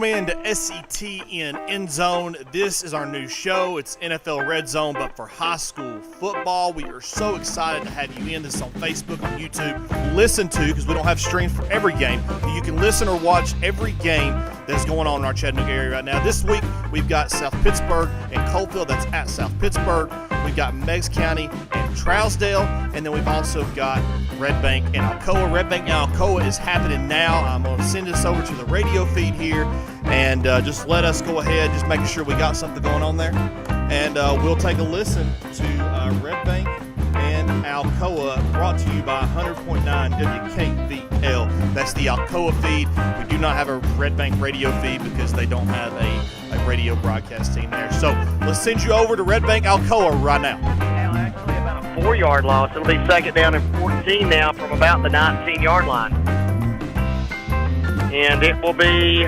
Welcome into SETN End Zone. This is our new show. It's NFL Red Zone, but for high school football. We are so excited to have you in. This on Facebook, on YouTube. Listen to, because we don't have streams for every game, but you can listen or watch every game that's going on in our Chattanooga area right now. This week, we've got South Pittsburgh and Coalfield. That's at South Pittsburgh. We've got Meigs County and Trousdale, and then we've also got Red Bank and Alcoa. Red Bank and Alcoa is happening now. I'm going to send this over to the radio feed here, and just let us go ahead, just making sure we got something going on there. And we'll take a listen to Red Bank and Alcoa, brought to you by 100.9 WKVL. That's the Alcoa feed. We do not have a Red Bank radio feed because they don't have a radio broadcast team there. So let's send you over to Red Bank Alcoa right now. Now actually about a 4-yard loss. It'll be second down and 14 now from about the 19-yard line. And it will be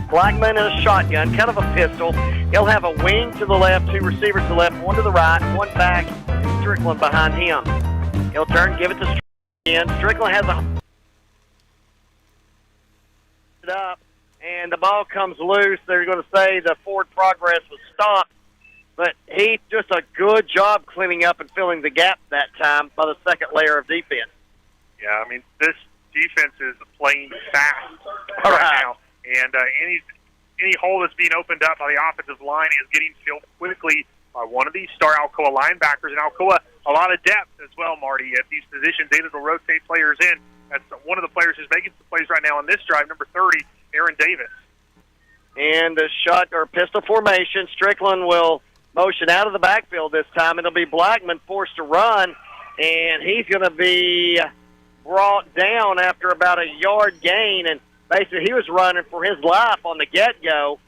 Blackman in a shotgun, kind of a pistol. He'll have a wing to the left, 2 receivers to the left, 1 to the right, 1 back, and Strickland behind him. He'll turn, give it to Strickland. Strickland has it up, and the ball comes loose. They're going to say the forward progress was stopped, but he just a good job cleaning up and filling the gap that time by the second layer of defense. Yeah, I mean, this defense is playing fast All right right now. And any hole that's being opened up by the offensive line is getting filled quickly by one of these star Alcoa linebackers. And Alcoa, a lot of depth as well, Marty, at these positions, able to rotate players in. That's one of the players who's making some plays right now on this drive, number 30, Aaron Davis. And the shot or pistol formation, Strickland will motion out of the backfield this time. It'll be Blackman forced to run, and he's going to be brought down after about a yard gain. And basically, he was running for his life on the get-go,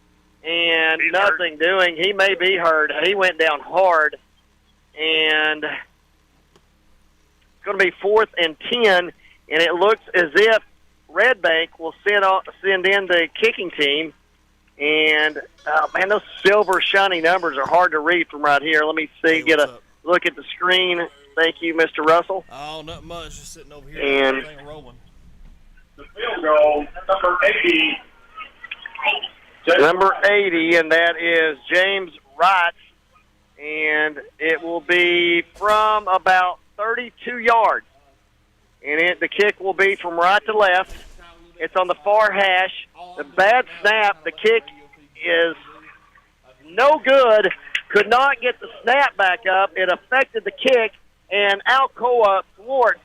and He's nothing doing. He may be hurt. He went down hard, and it's going to be 4th and 10, and it looks as if Red Bank will send in the kicking team. And, man, those silver shiny numbers are hard to read from right here. Let me see, Hey, get a up? look at the screen. Thank you, Mr. Russell. Oh, not much. Just sitting over here. And Everything rolling. The field goal, number 80. Number 80, and that is James Wright. And it will be from about 32 yards. And the kick will be from right to left. It's on the far hash. The bad snap, the kick is no good. Could not get the snap back up. It affected the kick, and Alcoa thwarts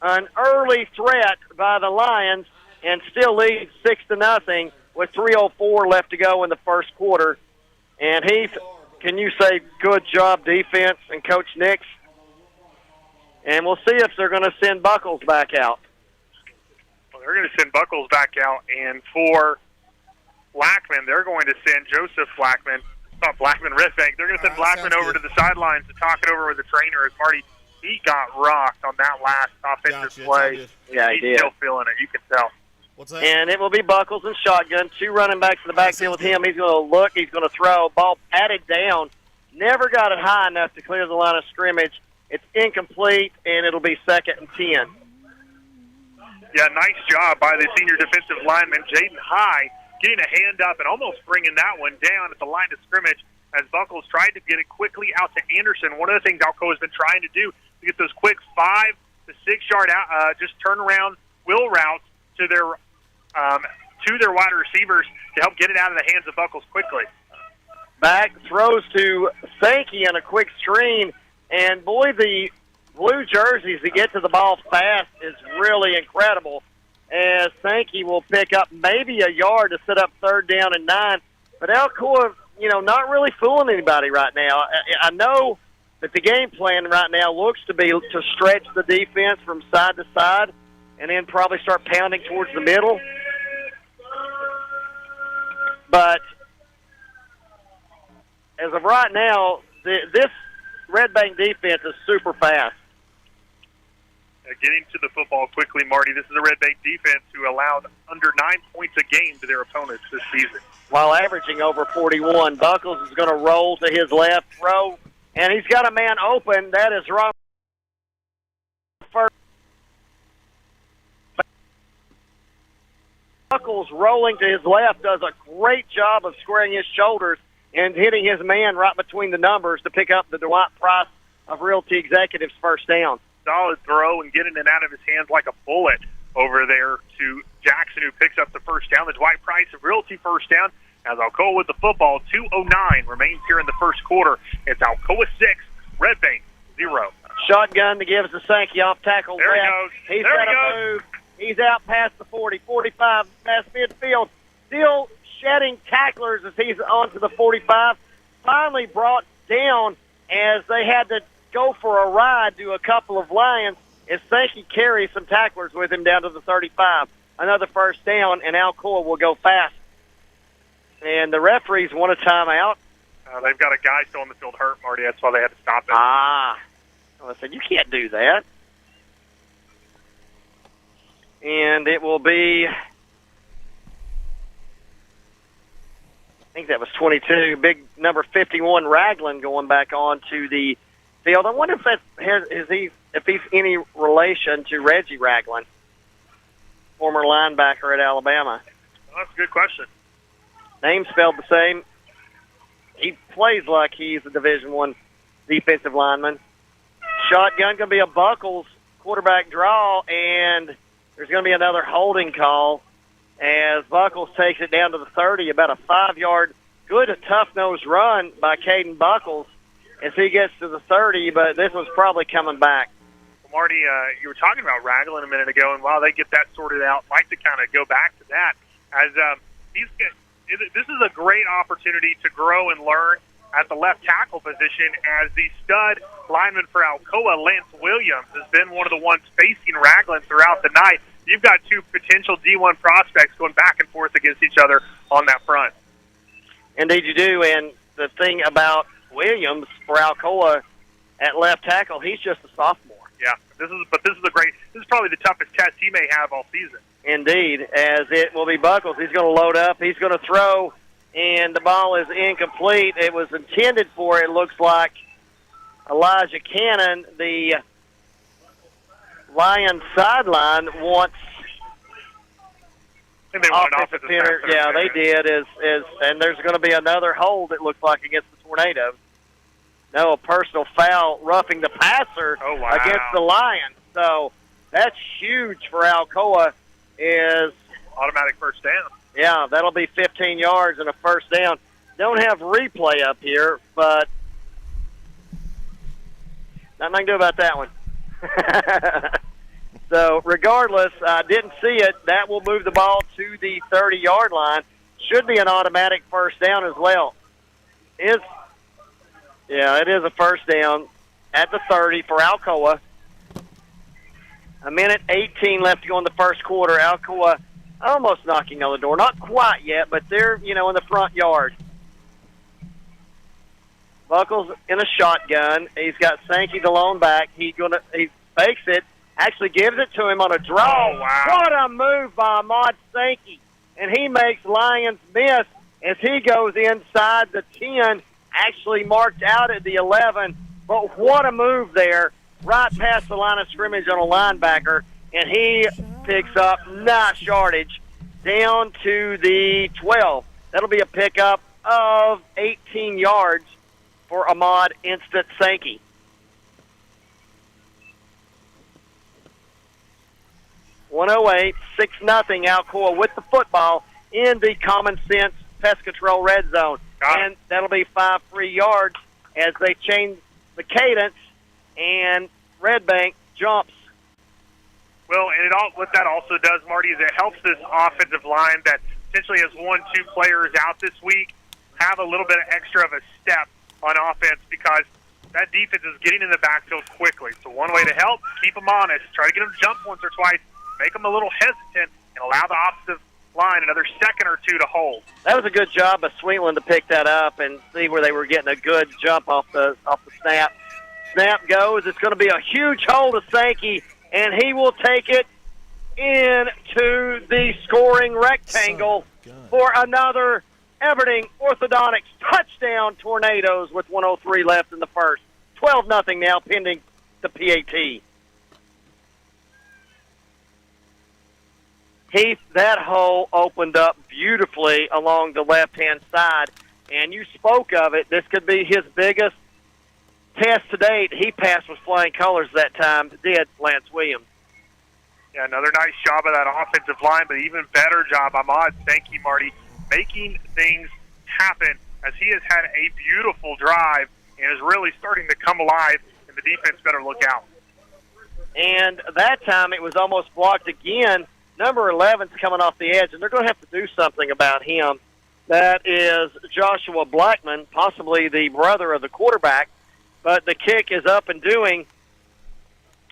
an early threat by the Lions and still leads 6-0 with 3:04 left to go in the first quarter. And Heath, can you say good job defense and Coach Nix? And we'll see if they're going to send Buckles back out. Well, they're going to send Buckles back out, and for Blackman, they're going to send Joseph Blackman, not Blackman, Red Bank. They're going to send Blackman over to the sidelines to talk it over with the trainer as Marty. He got rocked on that last offensive play. Yeah, he He's did. still feeling it. You can tell. What's that? And it will be Buckles and shotgun. 2 running backs in the backfield with him. He's going to look. He's going to throw. Ball patted down. Never got it high enough to clear the line of scrimmage. It's incomplete, and it'll be 2nd and 10. Yeah, nice job by the senior defensive lineman, Jaden High, getting a hand up and almost bringing that one down at the line of scrimmage as Buckles tried to get it quickly out to Anderson. One of the things Alcoa has been trying to do to get those quick 5 to 6 yard out, just turn around wheel routes to their wide receivers to help get it out of the hands of Buckles quickly. Back throws to Sankey on a quick screen, and boy, the blue jerseys that get to the ball fast is really incredible, as Sankey will pick up maybe a yard to set up 3rd down and 9. But Alcoa, not really fooling anybody right now. I know that the game plan right now looks to be to stretch the defense from side to side and then probably start pounding towards the middle. But as of right now, this Red Bank defense is super fast. Getting to the football quickly, Marty. This is a Red Bank defense who allowed under 9 points a game to their opponents this season, while averaging over 41. Buckles is going to roll to his left, throw, and he's got a man open. That is wrong. First Buckles rolling to his left does a great job of squaring his shoulders and hitting his man right between the numbers to pick up the Dwight Price of Realty Executives first down. Solid throw and getting it out of his hands like a bullet over there to Jackson, who picks up the first down. The Dwight Price of Realty first down as Alcoa with the football. 2:09 remains here in the first quarter. It's Alcoa 6, Red Bank 0. Shotgun to give us a Sankey off tackle. There he left. goes. He's There got he to goes. move. He's out past the 40, 45, past midfield. Still shedding tacklers as he's onto the 45. Finally brought down as they had to go for a ride to a couple of Lions as Sankey carries some tacklers with him down to the 35. Another first down, and Alcoa will go fast. And the referees want a timeout. They've got a guy still on the field hurt, Marty. That's why they had to stop it. I said, you can't do that. And it will be, I think that was 22, big number 51, Ragland, going back onto the field. I wonder if he's any relation to Reggie Ragland, former linebacker at Alabama. Well, that's a good question. Name spelled the same. He plays like he's a Division I defensive lineman. Shotgun going to be a Buckles quarterback draw, and there's going to be another holding call as Buckles takes it down to the 30, about a 5-yard, good, tough-nosed run by Caden Buckles as he gets to the 30, but this one's probably coming back. Well, Marty, you were talking about Ragland a minute ago, and while they get that sorted out, I'd like to kind of go back to that. As this is a great opportunity to grow and learn at the left tackle position, as the stud lineman for Alcoa, Lance Williams, has been one of the ones facing Ragland throughout the night. You've got two potential D1 prospects going back and forth against each other on that front. Indeed you do, and the thing about Williams for Alcoa at left tackle, he's just a sophomore. Yeah, this is probably the toughest test he may have all season. Indeed, as it will be Buckles. He's going to load up. He's going to throw, and the ball is incomplete. It was intended for, it looks like, Elijah Cannon. The Lions sideline wants offensive center. Yeah, they did. And there's going to be another hold, it looks like, against the Tornadoes. No, a personal foul roughing the passer against the Lions. So that's huge for Alcoa. Is automatic first down. Yeah, that'll be 15 yards and a first down. Don't have replay up here, but nothing I can do about that one. So regardless, I didn't see it. That will move the ball to the 30-yard line. Should be an automatic first down as well. It is a first down at the 30 for Alcoa. A minute 18 left to go in the first quarter. Alcoa almost knocking on the door. Not quite yet, but they're, in the front yard. Buckles in a shotgun. He's got Sankey the lone back. He fakes it, actually gives it to him on a draw. Oh, wow. What a move by Ahmad Sankey. And he makes Lions miss as he goes inside the 10, actually marked out at the 11. But what a move there. Right past the line of scrimmage on a linebacker, and he picks up nice yardage down to the 12. That'll be a pickup of 18 yards for Ahmad Instant Sankey. .108, 6-0 Alcoa with the football in the Common Sense Pest Control red zone. And that'll be 5 free yards as they change the cadence, and Red Bank jumps. Well, and what that also does, Marty, is it helps this offensive line that potentially has 1-2 players out this week have a little bit of extra of a step on offense, because that defense is getting in the backfield quickly. So one way to help, keep them honest, try to get them to jump once or twice, make them a little hesitant, and allow the offensive line another second or two to hold. That was a good job of Sweetland to pick that up and see where they were getting a good jump off the snap. Snap goes. It's going to be a huge hold of Sankey, and he will take it into the scoring rectangle for another Everding Orthodontics touchdown. Tornadoes with 1:03 left in the first. 12-0 now pending the PAT. Heath, that hole opened up beautifully along the left-hand side, and you spoke of it. This could be his biggest test to date. He passed with flying colors that time, did Lance Williams. Yeah, another nice job of that offensive line, but even better job, Ahmad, thank you, Marty, making things happen as he has had a beautiful drive and is really starting to come alive, and the defense better look out. And that time it was almost blocked again. Number 11's coming off the edge, and they're going to have to do something about him. That is Joshua Blackman, possibly the brother of the quarterback. But the kick is up and doing.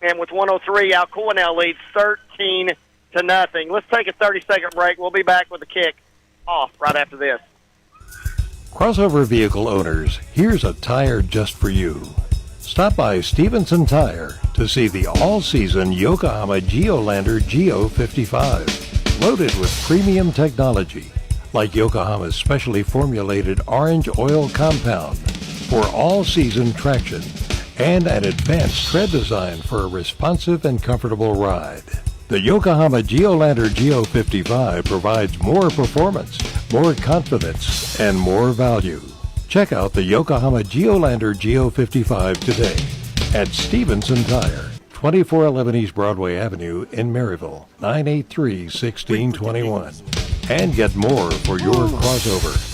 And with 103, Alcoa now leads 13-0. Let's take a 30-second break. We'll be back with the kick off right after this. Crossover vehicle owners, here's a tire just for you. Stop by Stevenson Tire to see the all-season Yokohama Geolander Geo 55, loaded with premium technology like Yokohama's specially formulated orange oil compound for all-season traction and an advanced tread design for a responsive and comfortable ride. The Yokohama Geolander Geo 55 provides more performance, more confidence, and more value. Check out the Yokohama Geolander Geo 55 today at Stevenson Tire, 2411 East Broadway Avenue in Maryville, 983-1621. And get more for your crossover.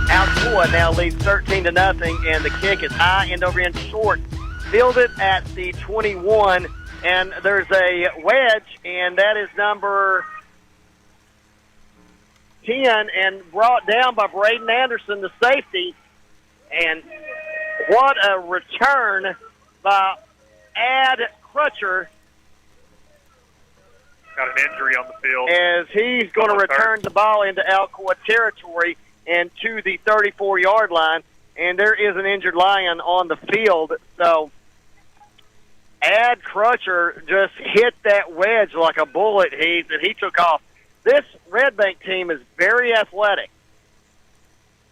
Alcoa now leads 13-0, and the kick is high, end over end short. Fielded at the 21, and there's a wedge, and that is number 10, and brought down by Braden Anderson, the safety. And what a return by Ad Crutcher. Got an injury on the field. As he's going to return the ball into Alcoa territory and to the 34-yard line, and there is an injured Lion on the field. So Ad Crutcher just hit that wedge like a bullet, and he took off. This Red Bank team is very athletic.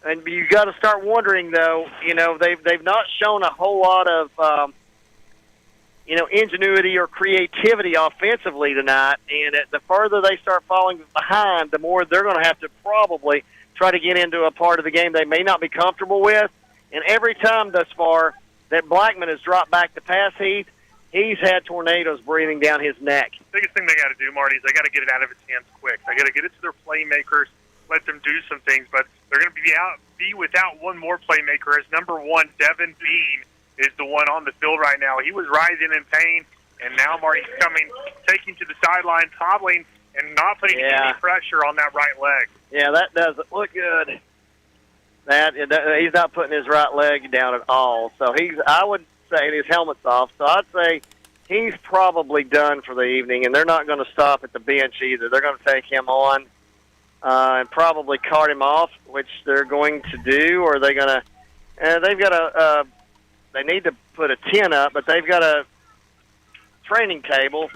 And you got to start wondering, though, they've not shown a whole lot of, ingenuity or creativity offensively tonight. And the further they start falling behind, the more they're going to have to probably try to get into a part of the game they may not be comfortable with. And every time thus far that Blackman has dropped back to pass, he's had tornadoes breathing down his neck. The biggest thing they got to do, Marty, is they got to get it out of its hands quick. They got to get it to their playmakers, let them do some things, but they're going to be without one more playmaker, as number 1, Devin Bean, is the one on the field right now. He was writhing in pain, and now Marty's taking to the sideline, hobbling, and not putting any pressure on that right leg. Yeah, that doesn't look good. He's not putting his right leg down at all. So I would say, his helmet's off. So I'd say he's probably done for the evening, and they're not going to stop at the bench either. They're going to take him on and probably cart him off, which they're going to do. Or they're going to they've got they need to put a tent up, but they've got a training table,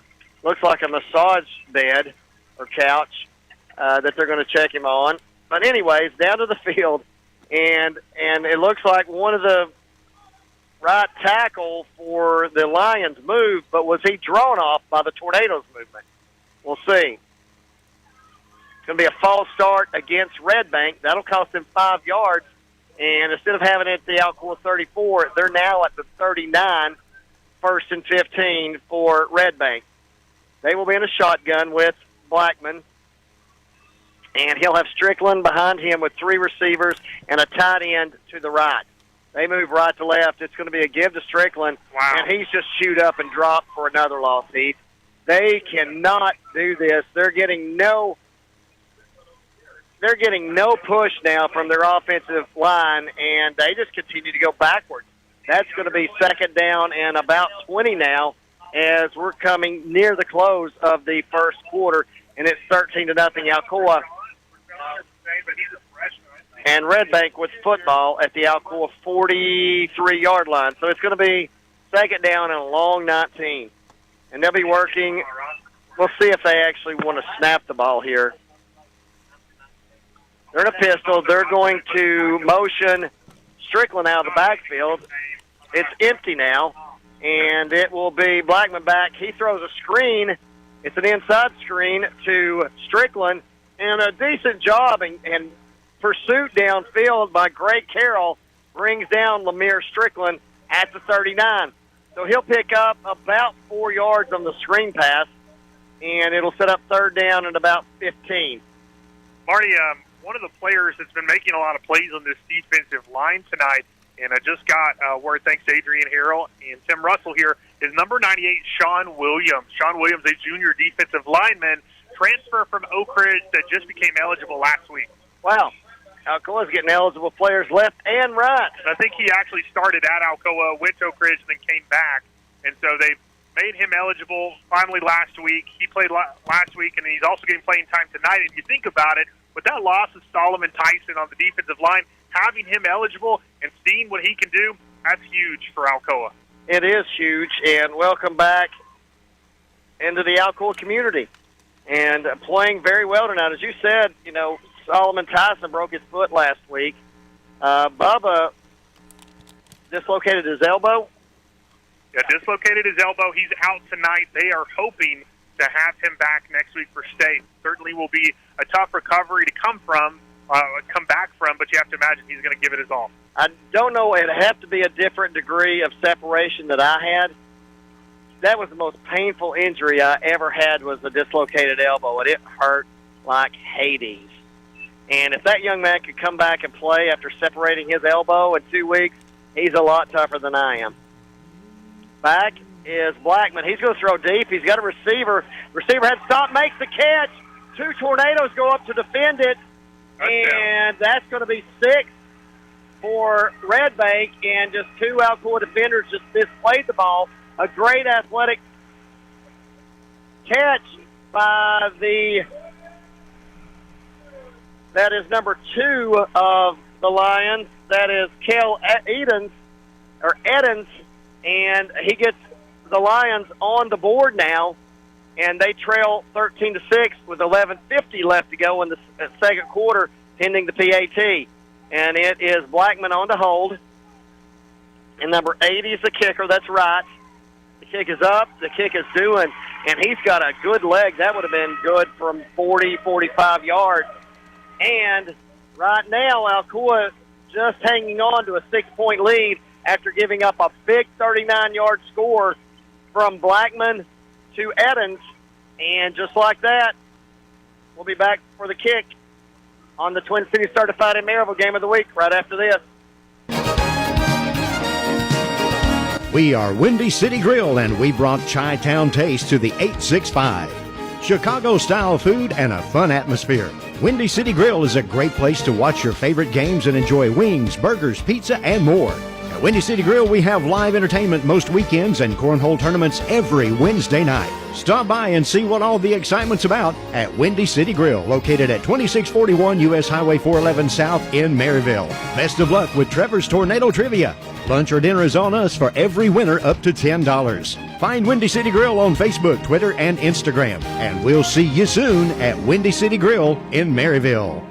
looks like a massage bed or couch, that they're going to check him on. But anyways, down to the field, and it looks like one of the right tackle for the Lions moved, but was he drawn off by the Tornadoes movement? We'll see. It's going to be a false start against Red Bank. That'll cost them 5 yards, and instead of having it at the Alcoa 34, they're now at the 39, 1st and 15 for Red Bank. They will be in a shotgun with Blackman, and he'll have Strickland behind him with 3 receivers and a tight end to the right. They move right to left. It's going to be a give to Strickland, and he's just chewed up and dropped for another loss, Heath. They cannot do this. They're getting no push now from their offensive line, and they just continue to go backwards. That's going to be 2nd down and about 20 now as we're coming near the close of the first quarter, and it's 13-0 Alcoa. And Red Bank with football at the Alcoa 43-yard line. So it's going to be 2nd down and a long 19. And they'll be working. We'll see if they actually want to snap the ball here. They're in a pistol. They're going to motion Strickland out of the backfield. It's empty now, and it will be Blackman back. He throws a screen. It's an inside screen to Strickland, and a decent job and pursuit downfield by Greg Carroll brings down Lemire Strickland at the 39. So he'll pick up about 4 yards on the screen pass, and it'll set up third down at about 15. Marty, one of the players that's been making a lot of plays on this defensive line tonight, and I just got word thanks to Adrian Harrell and Tim Russell here, is number 98, Sean Williams. Sean Williams, a junior defensive lineman, transfer from Oak Ridge that just became eligible last week. Wow. Alcoa's getting eligible players left and right. I think he actually started at Alcoa, went to Oak Ridge, and then came back. And so they made him eligible finally last week. He played last week, and he's also getting playing time tonight. And you think about it, with that loss of Solomon Tyson on the defensive line, having him eligible and seeing what he can do, that's huge for Alcoa. It is huge, and welcome back into the Alcoa community. And playing very well tonight. As you said, you know, Solomon Tyson broke his foot last week. Bubba dislocated his elbow. Yeah, dislocated his elbow. He's out tonight. They are hoping to have him back next week for state. Certainly will be a tough recovery to come back from, but you have to imagine he's going to give it his all. I don't know. It'd have to be a different degree of separation that I had. That was the most painful injury I ever had, was a dislocated elbow, and it hurt like Hades. And if that young man could come back and play after separating his elbow in 2 weeks, he's a lot tougher than I am. Back is Blackman. He's going to throw deep. He's got a receiver. Receiver had stopped, makes the catch. 2 Tornadoes go up to defend it, and that's going to be 6 for Red Bank, and just 2 Alcoa defenders just misplayed the ball. A great athletic catch by that is number 2 of the Lions. That is Kel Edens, and he gets the Lions on the board now, and they trail 13-6 with 11:50 left to go in the second quarter, pending the PAT. And it is Blackman on to hold, and number 80 is the kicker. That's right. The kick is up. The kick is doing, and he's got a good leg. That would have been good from 40, 45 yards. And right now, Alcoa just hanging on to a 6-point lead after giving up a big 39-yard score from Blackman to Edens. And just like that, we'll be back for the kick on the Twin Cities Certified in Maryville Game of the Week right after this. We are Windy City Grill, and we brought Chi-Town taste to the 865. Chicago-style food and a fun atmosphere. Windy City Grill is a great place to watch your favorite games and enjoy wings, burgers, pizza, and more. At Windy City Grill, we have live entertainment most weekends and cornhole tournaments every Wednesday night. Stop by and see what all the excitement's about at Windy City Grill, located at 2641 U.S. Highway 411 South in Maryville. Best of luck with Trevor's Tornado Trivia. Lunch or dinner is on us for every winner up to $10. Find Windy City Grill on Facebook, Twitter, and Instagram. And we'll see you soon at Windy City Grill in Maryville.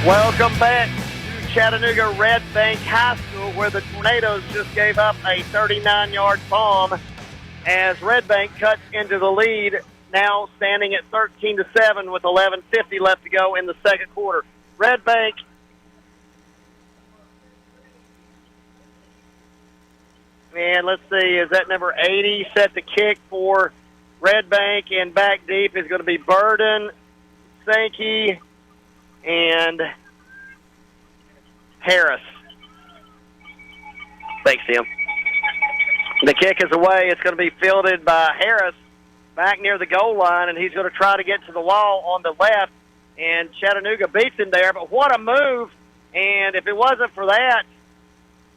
Welcome back to Chattanooga Red Bank High School, where the Tornadoes just gave up a 39-yard bomb as Red Bank cuts into the lead, now standing at 13-7 with 11:50 left to go in the second quarter. Red Bank and let's see, is that number 80 set the kick for Red Bank, and back deep is going to be Burden, Sankey, and Harris. Thanks, Tim. The kick is away. It's going to be fielded by Harris back near the goal line, and he's going to try to get to the wall on the left, and Chattanooga beats him there. But what a move, and if it wasn't for that.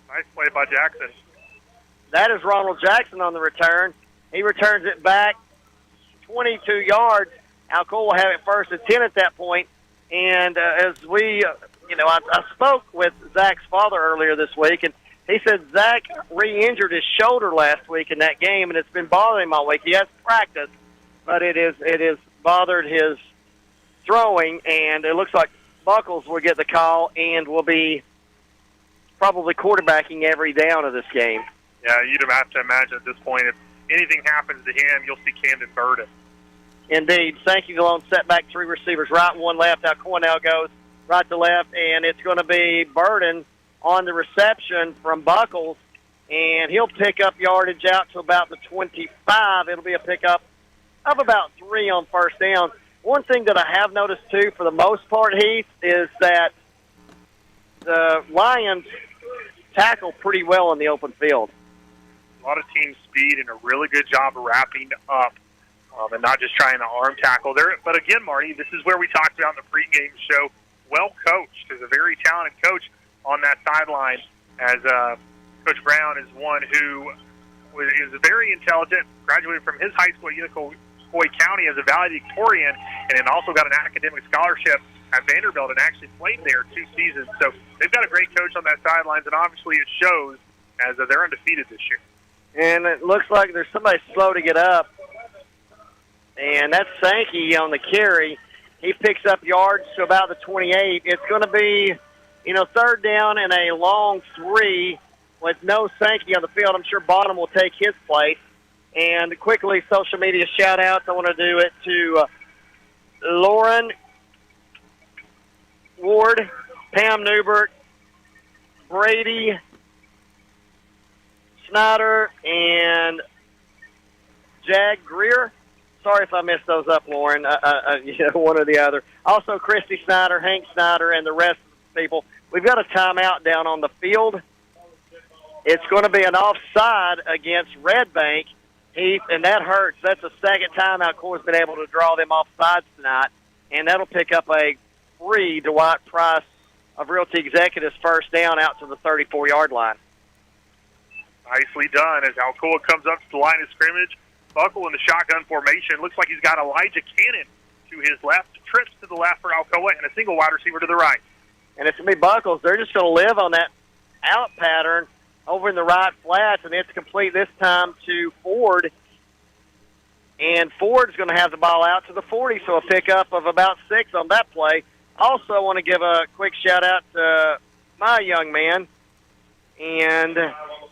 Nice play by Jackson. That is Ronald Jackson on the return. He returns it back 22 yards. Alcoa will have it first and 10 at that point. And as we, I spoke with Zach's father earlier this week, and he said Zach re-injured his shoulder last week in that game, and it's been bothering him all week. He has practiced, but it is bothered his throwing, and it looks like Buckles will get the call and will be probably quarterbacking every down of this game. Yeah, you'd have to imagine at this point, if anything happens to him, you'll see Camden Burden. Indeed. Sankey alone, set back 3 receivers, right, 1 left. Now Cornell goes right to left, and it's going to be Burden on the reception from Buckles, and he'll pick up yardage out to about the 25. It'll be a pickup of about 3 on first down. One thing that I have noticed, too, for the most part, Heath, is that the Lions tackle pretty well in the open field. A lot of team speed and a really good job of wrapping up and not just trying to arm tackle there. But again, Marty, this is where we talked about in the pregame show. Well coached, is a very talented coach on that sideline, as Coach Brown is one who is very intelligent, graduated from his high school at Unicoi County as a valedictorian, and then also got an academic scholarship at Vanderbilt and actually played there 2 seasons. So they've got a great coach on that sidelines, and obviously it shows as they're undefeated this year. And it looks like there's somebody slow to get up, and that's Sankey on the carry. He picks up yards to about the 28. It's going to be, third down and a long 3 with no Sankey on the field. I'm sure Bonham will take his place. And quickly, social media shout-outs. I want to do it to Lauren Ward, Pam Newbert, Brady Snyder, and Jag Greer. Sorry if I messed those up, Lauren. One or the other. Also, Christy Snyder, Hank Snyder, and the rest of the people. We've got a timeout down on the field. It's going to be an offside against Red Bank, Heath, and that hurts. That's the second time our Corps has been able to draw them offsides tonight, and that'll pick up a free Dwight Price of Realty Executives first down out to the 34-yard line. Nicely done as Alcoa comes up to the line of scrimmage. Buckle in the shotgun formation. Looks like he's got Elijah Cannon to his left, trips to the left for Alcoa, and a single wide receiver to the right. And it's going to be Buckles. They're just going to live on that out pattern over in the right flats, and it's complete this time to Ford. And Ford's going to have the ball out to the 40, so a pickup of about 6 on that play. Also want to give a quick shout-out to my young man, and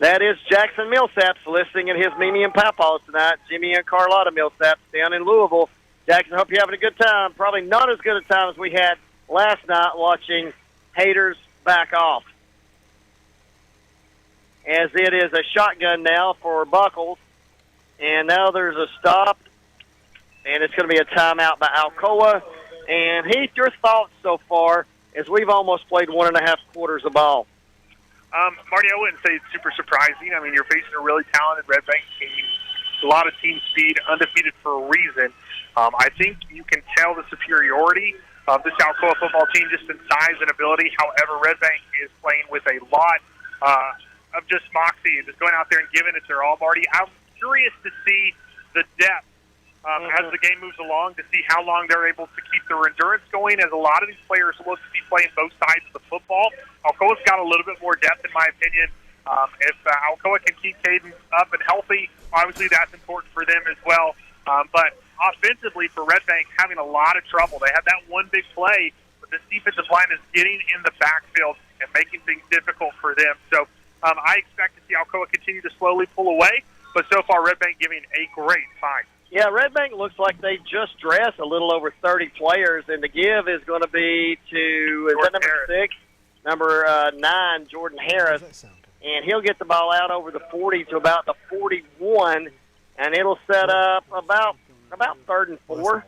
that is Jackson Millsaps listening in his Mimi and Papaws tonight. Jimmy and Carlotta Millsaps down in Louisville. Jackson, hope you're having a good time. Probably not as good a time as we had last night watching Haters back off. As it is a shotgun now for Buckles. And now there's a stop, and it's going to be a timeout by Alcoa. And Heath, your thoughts so far as we've almost played 1.5 quarters of ball? Marty, I wouldn't say it's super surprising. I mean, you're facing a really talented Red Bank team, a lot of team speed, undefeated for a reason. I think you can tell the superiority of this Alcoa football team just in size and ability. However, Red Bank is playing with a lot of just moxie, just going out there and giving it their all, Marty. I'm curious to see the depth as the game moves along, to see how long they're able to keep their endurance going, as a lot of these players look to be playing both sides of the football. Alcoa's got a little bit more depth, in my opinion. If Alcoa can keep Caden up and healthy, obviously that's important for them as well. But offensively, for Red Bank, having a lot of trouble. They had that one big play, but this defensive line is getting in the backfield and making things difficult for them. So I expect to see Alcoa continue to slowly pull away, but so far Red Bank giving a great fight. Yeah, Red Bank looks like they just dressed a little over 30 players, and the give is going to be to, is that number Harris. 6? Number 9, Jordan Harris. And he'll get the ball out over the 40 to about the 41, and it'll set up about 3rd and 4.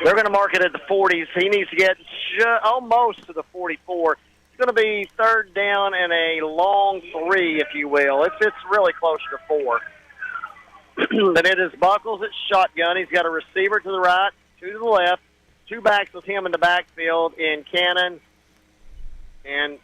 They're going to mark it at the 40s. He needs to get almost to the 44. It's going to be 3rd down and a long 3, if you will. It's really closer to 4. But it is Buckles at shotgun. He's got a receiver to the right, 2 to the left, 2 backs with him in the backfield in Cannon and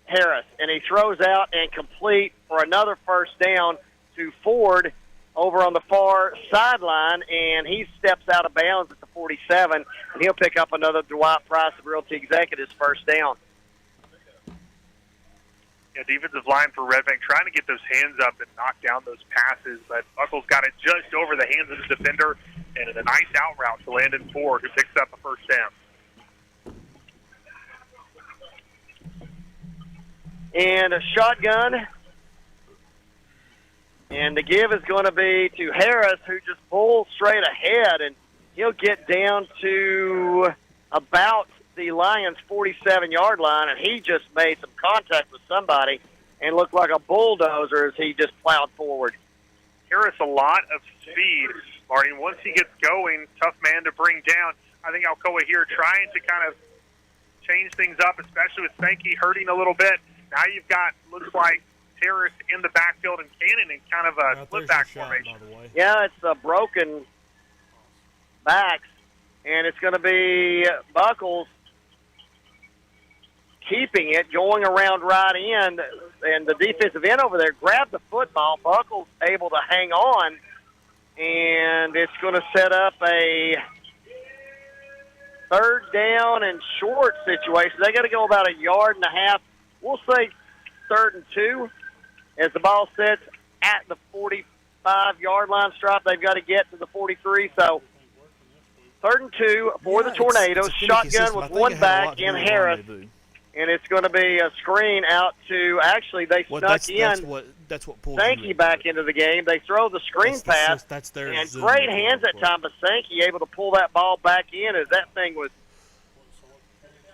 Harris. And he throws out and complete for another first down to Ford over on the far sideline, and he steps out of bounds at the 47, and he'll pick up another Dwight Price of Realty Executives first down. defensive line for Red Bank trying to get those hands up and knock down those passes, but Buckles got it just over the hands of the defender, and a nice out route to Landon Ford, who picks up a first down. And a shotgun. And the give is going to be to Harris, who just pulls straight ahead, and he'll get down to about the Lions' 47-yard line, and he just made some contact with somebody and looked like a bulldozer as he just plowed forward. Harris, a lot of speed, Marty. Once he gets going, tough man to bring down. I think Alcoa here trying to kind of change things up, especially with Sankey hurting a little bit. Now you've got, looks like, Harris in the backfield and Cannon in kind of a slip-back formation. Yeah, it's a broken backs, and it's going to be Buckles keeping it, going around right end, and the defensive end over there grabbed the football. Buckles able to hang on, and it's going to set up a third down and short situation. They got to go about a yard and a half. We'll say 3rd and 2. As the ball sits at the 45-yard line stripe, they've got to get to the 43. So 3rd and 2 for the Tornadoes. Shotgun with one back in Harris. And it's going to be a screen out to, actually, they snuck in that's what pulls Sankey back into the game. They throw the screen pass, and great hands at time, but Sankey able to pull that ball back in as that thing was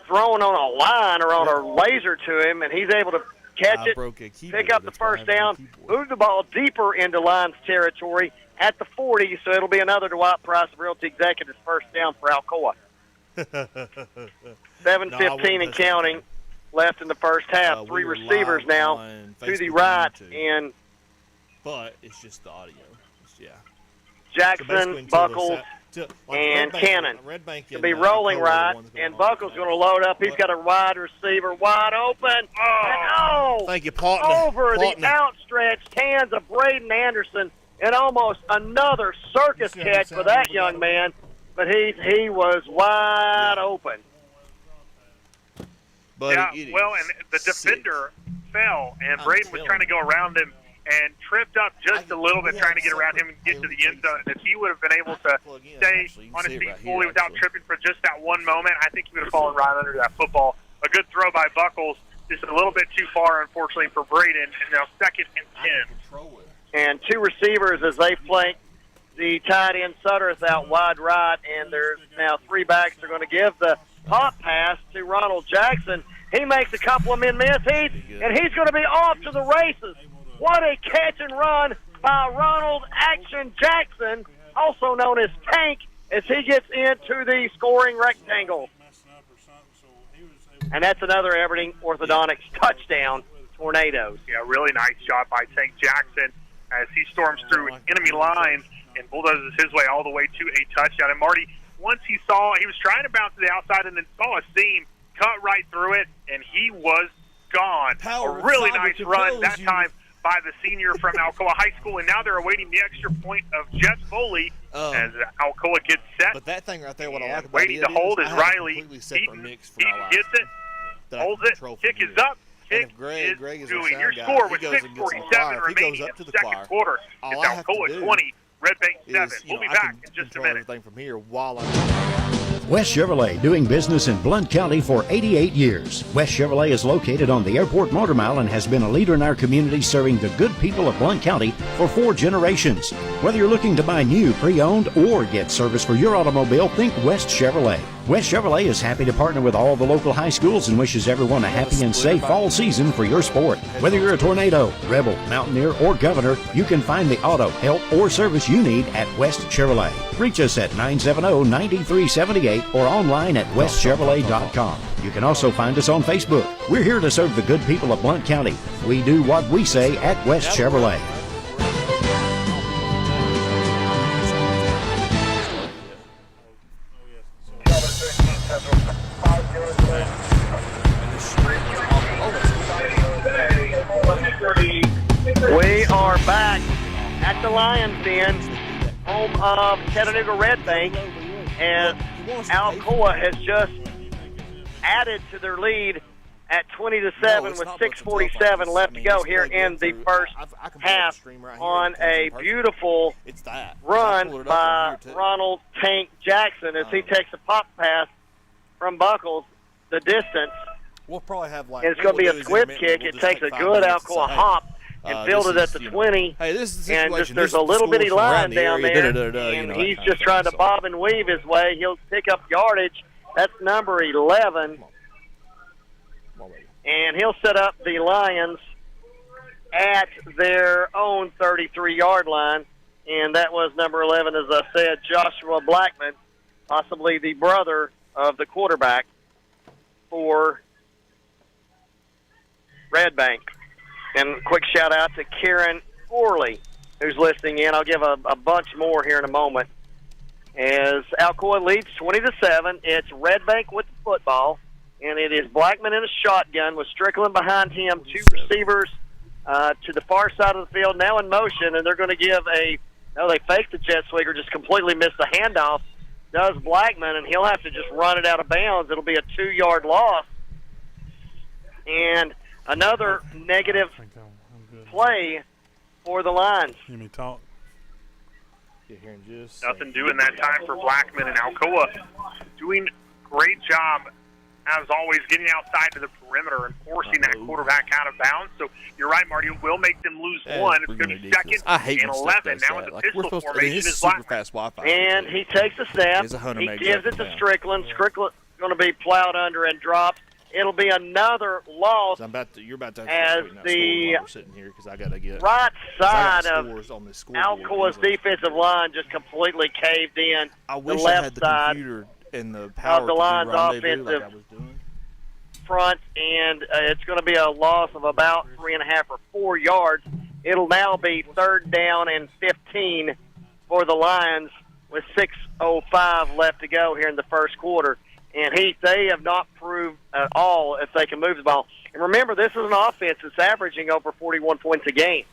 thrown on a line or on a laser to him, and he's able to catch it, pick up the first down, move the ball deeper into Lions territory at the 40, so it'll be another Dwight Price of Realty Executives first down for Alcoa. 7:15 and counting left in the first half. 3 receivers now to the right, and but it's just the audio. Jackson, Buckles, and Cannon to be rolling right, and Buckles going to load up. He's got a wide receiver wide open. Thank you, partner. Over the outstretched hands of Braden Anderson, and almost another circus catch for that young man, but he was wide open. But and the defender fell, and Braden was trying to go around him and tripped up just a little bit trying to get around him and get to the end zone. And if he would have been able to stay on his feet fully without tripping for just that one moment, I think he would have fallen right under that football. A good throw by Buckles, just a little bit too far, unfortunately, for Braden. And now 2nd and 10. And 2 receivers as they flank the tight end Sutterth out wide right, and there's now 3 backs. They're going to give the pop pass to Ronald Jackson. He makes a couple of men miss, and he's going to be off to the races. What a catch and run by Ronald Action Jackson, also known as Tank, as he gets into the scoring rectangle. And that's another Aberdeen Orthodontics touchdown, Tornadoes. Yeah, really nice job by Tank Jackson as he storms through enemy lines and bulldozes his way all the way to a touchdown. And Marty, once he was trying to bounce to the outside and then saw a seam, cut right through it, and he was gone. A really nice run that time by the senior from Alcoa High School, and now they're awaiting the extra point of Jess Foley as Alcoa gets set. But that thing right there, what I like about waiting to hold is Riley. He gets it, holds it, kick is up. Kick is doing. Your score with 6:47 remaining in the second quarter. It's Alcoa 20, Red Bank 7. We'll be back in just a minute. From here while West Chevrolet, doing business in Blount County for 88 years. West Chevrolet is located on the Airport Motor Mile and has been a leader in our community, serving the good people of Blount County for 4 generations. Whether you're looking to buy new, pre-owned, or get service for your automobile, think West Chevrolet. West Chevrolet is happy to partner with all the local high schools and wishes everyone a happy and safe fall season for your sport. Whether you're a Tornado, Rebel, Mountaineer, or Governor, you can find the auto, help, or service you need at West Chevrolet. Reach us at 970-9378 or online at westchevrolet.com. You can also find us on Facebook. We're here to serve the good people of Blount County. We do what we say at West Chevrolet. We are back at the Lions Den, home of Chattanooga Red Bank, and Alcoa has just added to their lead at 20-7 No, with it's not 6:47 left to go here in the first I can pull up the half stream right here on and it comes a in person. beautiful It's that. 'Cause I run pulled it up by on here, too. Ronald Tank Jackson as he takes a pop pass from Buckles the distance. We'll probably have like. And it's going to be a squib kick. It takes a good Alcoa hop and filled it at the 20. Hey, this is the And situation. there's This a is the little bitty schools from around line the down area, there, you and know, he's that kind just of trying thing, to so. bob and weave his way. He'll pick up yardage. That's number 11. And he'll set up the Lions at their own 33-yard line. And that was number 11, as I said, Joshua Blackman, possibly the brother of the quarterback for Red Bank. And quick shout-out to Karen Orley, who's listening in. I'll give a bunch more here in a moment. As Alcoa leads 20-7, it's Red Bank with the football, and it is Blackman in a shotgun with Strickland behind him, two receivers to the far side of the field, now in motion, and they're going to give they faked the jet sweeper, just completely missed the handoff, does Blackman, and he'll have to just run it out of bounds. It'll be a 2-yard loss. And another negative play for the Lions. Hear me talk. Nothing doing that time for Blackman and Alcoa. Doing great job, as always, getting outside to the perimeter and forcing that quarterback out of bounds. So you're right, Marty. It will make them lose one. It's going to be second I hate and when 11. stuff Now does it's a that. pistol We're supposed to, formation this is is super Blackman. fast Wi-Fi. And he takes a snap. It's 100 He megs gives up it to and down. Strickland. Strickland's going to be plowed under and dropped. It'll be another loss. You're about to As the we're sitting here because I got to get right side of scores on this scoreboard. Alcoa's defensive line just completely caved in. I wish the I left had the side computer and the power of the to do Lions' rendezvous like I offensive was doing. front, and it's going to be a loss of about 3.5 or 4 yards. It'll now be 3rd down and 15 for the Lions with 6:05 left to go here in the first quarter. And they have not proved at all if they can move the ball. And remember, this is an offense that's averaging over 41 points a game.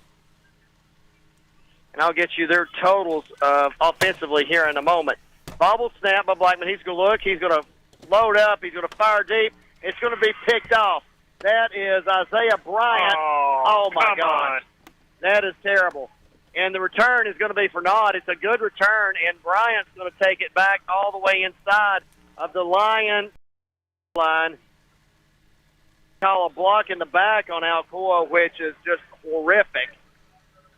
And I'll get you their totals offensively here in a moment. Bobble snap by Blackman. He's going to look. He's going to load up. He's going to fire deep. It's going to be picked off. That is Isaiah Bryant. Oh my God. That is terrible. And the return is going to be for naught. It's a good return, and Bryant's going to take it back all the way inside of the Lion line. Call a block in the back on Alcoa, which is just horrific.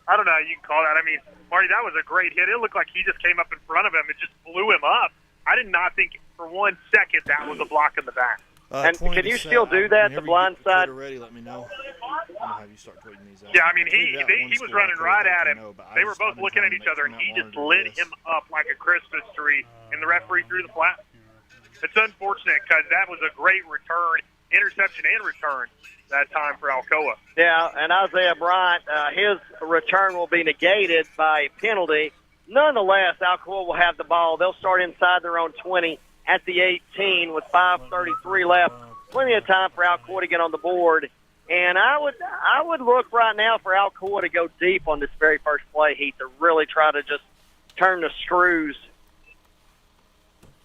I don't know how you can call that. I mean, Marty, that was a great hit. It looked like he just came up in front of him and just blew him up. I did not think for 1 second that was a block in the back. And can you still do that, the blind side? Ready, let me know. I'll have you start tweeting these out. Yeah, I mean, he was running right at him. They were both looking at each other, and he just lit him up like a Christmas tree, and the referee threw the flag. It's unfortunate because that was a great return, interception and return that time for Alcoa. Yeah, and Isaiah Bryant, his return will be negated by a penalty. Nonetheless, Alcoa will have the ball. They'll start inside their own 20 at the 18 with 5:33 left. Plenty of time for Alcoa to get on the board. And I would look right now for Alcoa to go deep on this very first play, Heath, to really try to just turn the screws.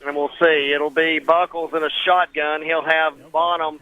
And we'll see. It'll be Buckles in a shotgun. He'll have Bonham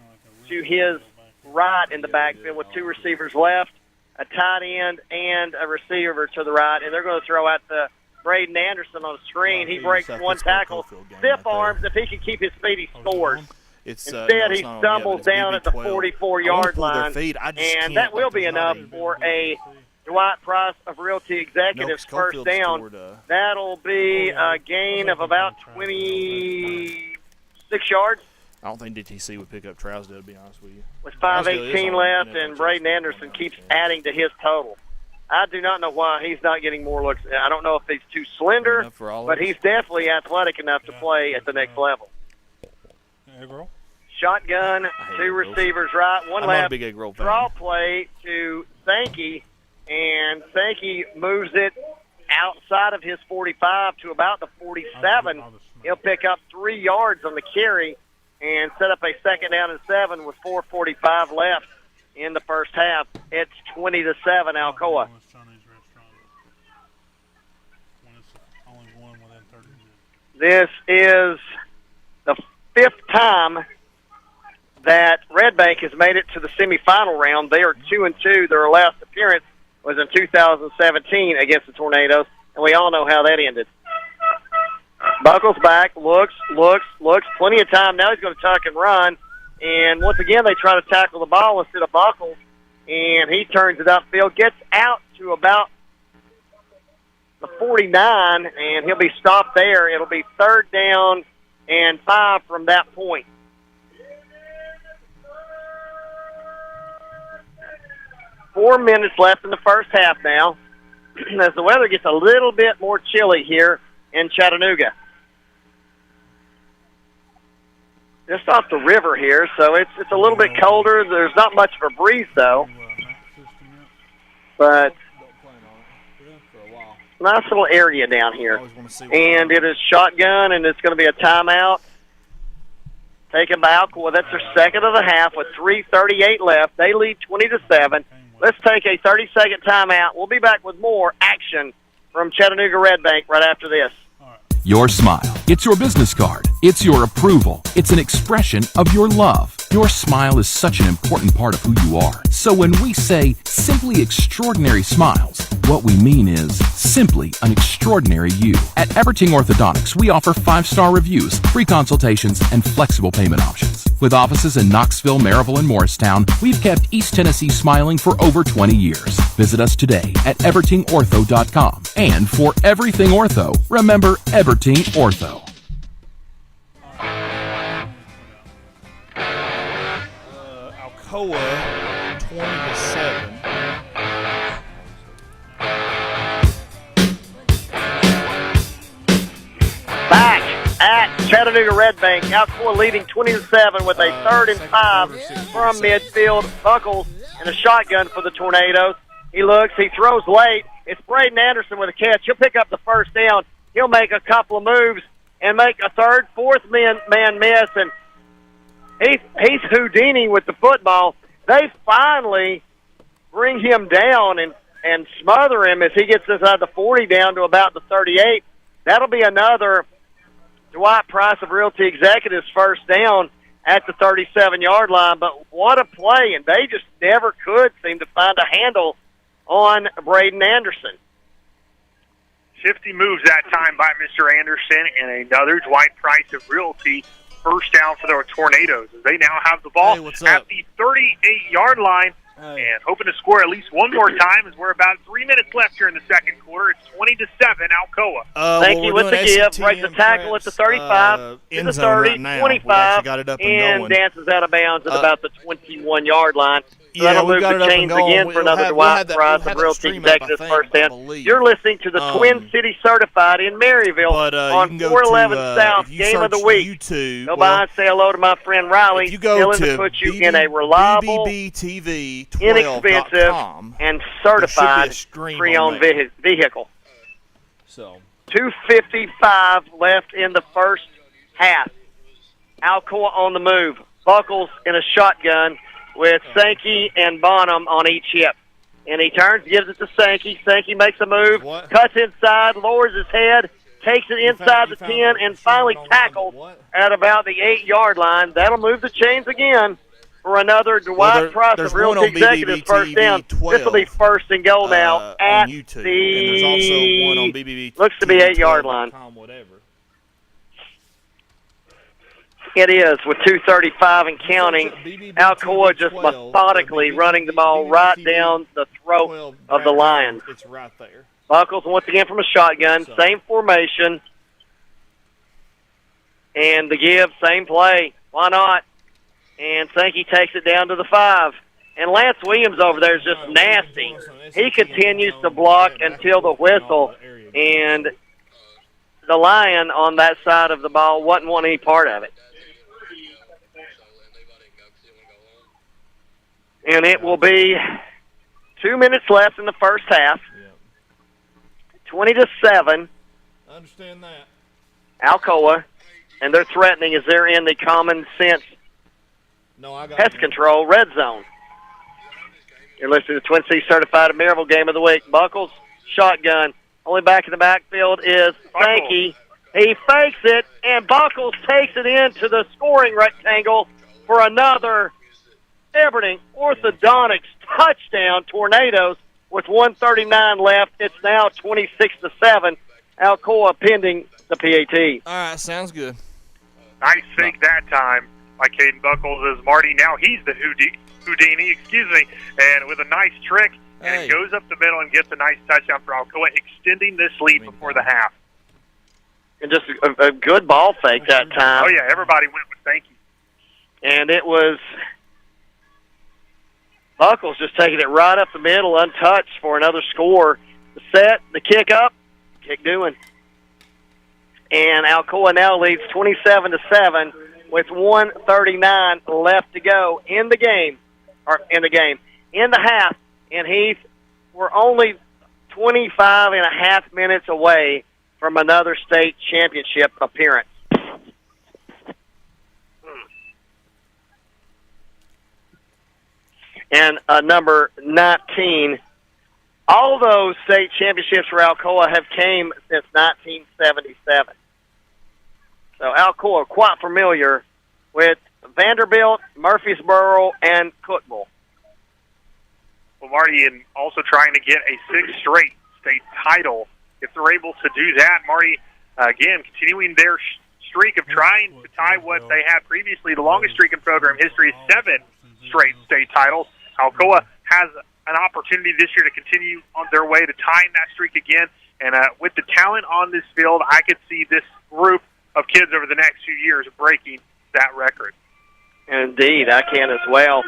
to his right in the backfield with 2 receivers left, a tight end, and a receiver to the right. And they're going to throw out the Braden Anderson on the screen. He breaks 1 tackle, stiff arms. If he can keep his feet, he scores. Instead, he stumbles down at the 44-yard line, and that will be enough for a Dwight Price of Realty Executives first down. That'll be a gain of about 26 yards. I don't think DTC would pick up Trousdale, to be honest with you. With 5:18 left, and Braden Anderson keeps adding to his total. I do not know why he's not getting more looks. I don't know if he's too slender, but he's definitely athletic enough to play at the next level. Shotgun, 2 receivers right, 1 left. Draw play to Sankey, and Sankey moves it outside of his 45 to about the 47. He'll pick up 3 yards on the carry and set up a 2nd down and 7 with 4:45 left in the first half. It's 20-7 Alcoa. This is the 5th time that Red Bank has made it to the semifinal round. They are 2-2. Their last appearance was in 2017 against the Tornadoes, and we all know how that ended. Buckles back, looks, plenty of time. Now he's going to tuck and run, and once again they try to tackle the ball instead of Buckles, and he turns it upfield, gets out to about the 49, and he'll be stopped there. It'll be 3rd down and 5 from that point. Four minutes left in the first half now, as the weather gets a little bit more chilly here in Chattanooga. Just off the river here, so it's a little bit colder. There's not much of a breeze, though. But nice little area down here. And it is shotgun, and it's going to be a timeout taken by Alcoa. That's their second of the half with 3:38 left. They lead 20-7. Let's take a 30-second timeout. We'll be back with more action from Chattanooga Red Bank right after this. Your smile. It's your business card. It's your approval. It's an expression of your love. Your smile is such an important part of who you are. So when we say simply extraordinary smiles, what we mean is simply an extraordinary you. At Everting Orthodontics, we offer 5-star reviews, free consultations, and flexible payment options. With offices in Knoxville, Maryville, and Morristown, we've kept East Tennessee smiling for over 20 years. Visit us today at evertingortho.com. And for everything ortho, remember Everting Ortho. Alcoa 20-7. Back at Chattanooga Red Bank, Alcoa leading 20-7 with a 3rd and 5 from midfield. Buckles and a shotgun for the Tornadoes. He looks, he throws late. It's Braden Anderson with a catch. He'll pick up the first down. He'll make a couple of moves and make a 3rd, 4th man miss, and he's Houdini with the football. They finally bring him down and smother him as he gets inside the 40 down to about the 38. That'll be another Dwight Price of Realty Executives first down at the 37-yard line. But what a play, and they just never could seem to find a handle on Braden Anderson. Shifty moves that time by Mr. Anderson, and another Dwight Price of Realty first down for the Tornadoes as they now have the ball at the 38-yard line and hoping to score at least one more time as we're about 3 minutes left here in the second quarter. It's 20-7 Alcoa. Thank you with the give. Breaks the tackle at the 35, to the 30, right 25, got it up and dances out of bounds at about the 21-yard line. So Yeah, that'll we move got the it up chains and going. again for another Dwight Price of Realty Executives first down. You're listening to the Twin City Certified in Maryville on 411 South Game of the Week. YouTube, go by and say hello to my friend Riley. If you go to put you in a reliable, inexpensive, and certified pre-owned vehicle. So 2:55 left in the first half. Alcoa on the move. Buckles in a shotgun with Sankey and Bonham on each hip. And he turns, gives it to Sankey. Sankey makes a move, cuts inside, lowers his head, takes it inside the 10, and finally tackled at about the 8-yard line. That'll move the chains again for another Dwight Price of Realty Executives first down. This will be first and goal now at YouTube. the, and there's also one on BBB looks to be 8-yard line. It is with 2:35 and counting. Alcoa just methodically running the ball right down the throat of the Lions. It's right there. Buckles once again from a shotgun, same formation. And the give, same play. Why not? And Sankey takes it down to the 5. And Lance Williams over there is just nasty. He continues to block until the whistle. And the Lion on that side of the ball wasn't wanting any part of it. And it will be 2 minutes left in the first half. 20-7. I understand that. Alcoa, and they're threatening as they're in the common sense pest control red zone. You're listening to Twin Cities Certified Maryville Game of the Week. Buckles, shotgun. Only back in the backfield is Sankey. He fakes it, and Buckles takes it into the scoring rectangle for another Aberdeen Orthodontics touchdown, Tornadoes, with 1:39 left. It's now 26-7. Alcoa pending the PAT. All right, sounds good. Nice fake that time by Caden Buckles as Marty. Now he's the Houdini, and with a nice trick, and it goes up the middle and gets a nice touchdown for Alcoa, extending this lead before the half. And just a good ball fake that time. Oh, yeah, everybody went with thank you. And it was Buckles just taking it right up the middle, untouched for another score. The set, the kick up, kick doing. And Alcoa now leads 27-7 with 1:39 left to go in the game, in the half. And Heath, we're only 25 and a half minutes away from another state championship appearance. And number 19, all those state championships for Alcoa have came since 1977. So Alcoa quite familiar with Vanderbilt, Murfreesboro, and Cookeville. Well, Marty, and also trying to get a sixth straight state title. If they're able to do that, Marty, again, continuing their streak of trying to tie what they had previously, the longest streak in program history is 7 straight state titles. Alcoa has an opportunity this year to continue on their way to tying that streak again. And with the talent on this field, I could see this group of kids over the next few years breaking that record. Indeed, I can as well.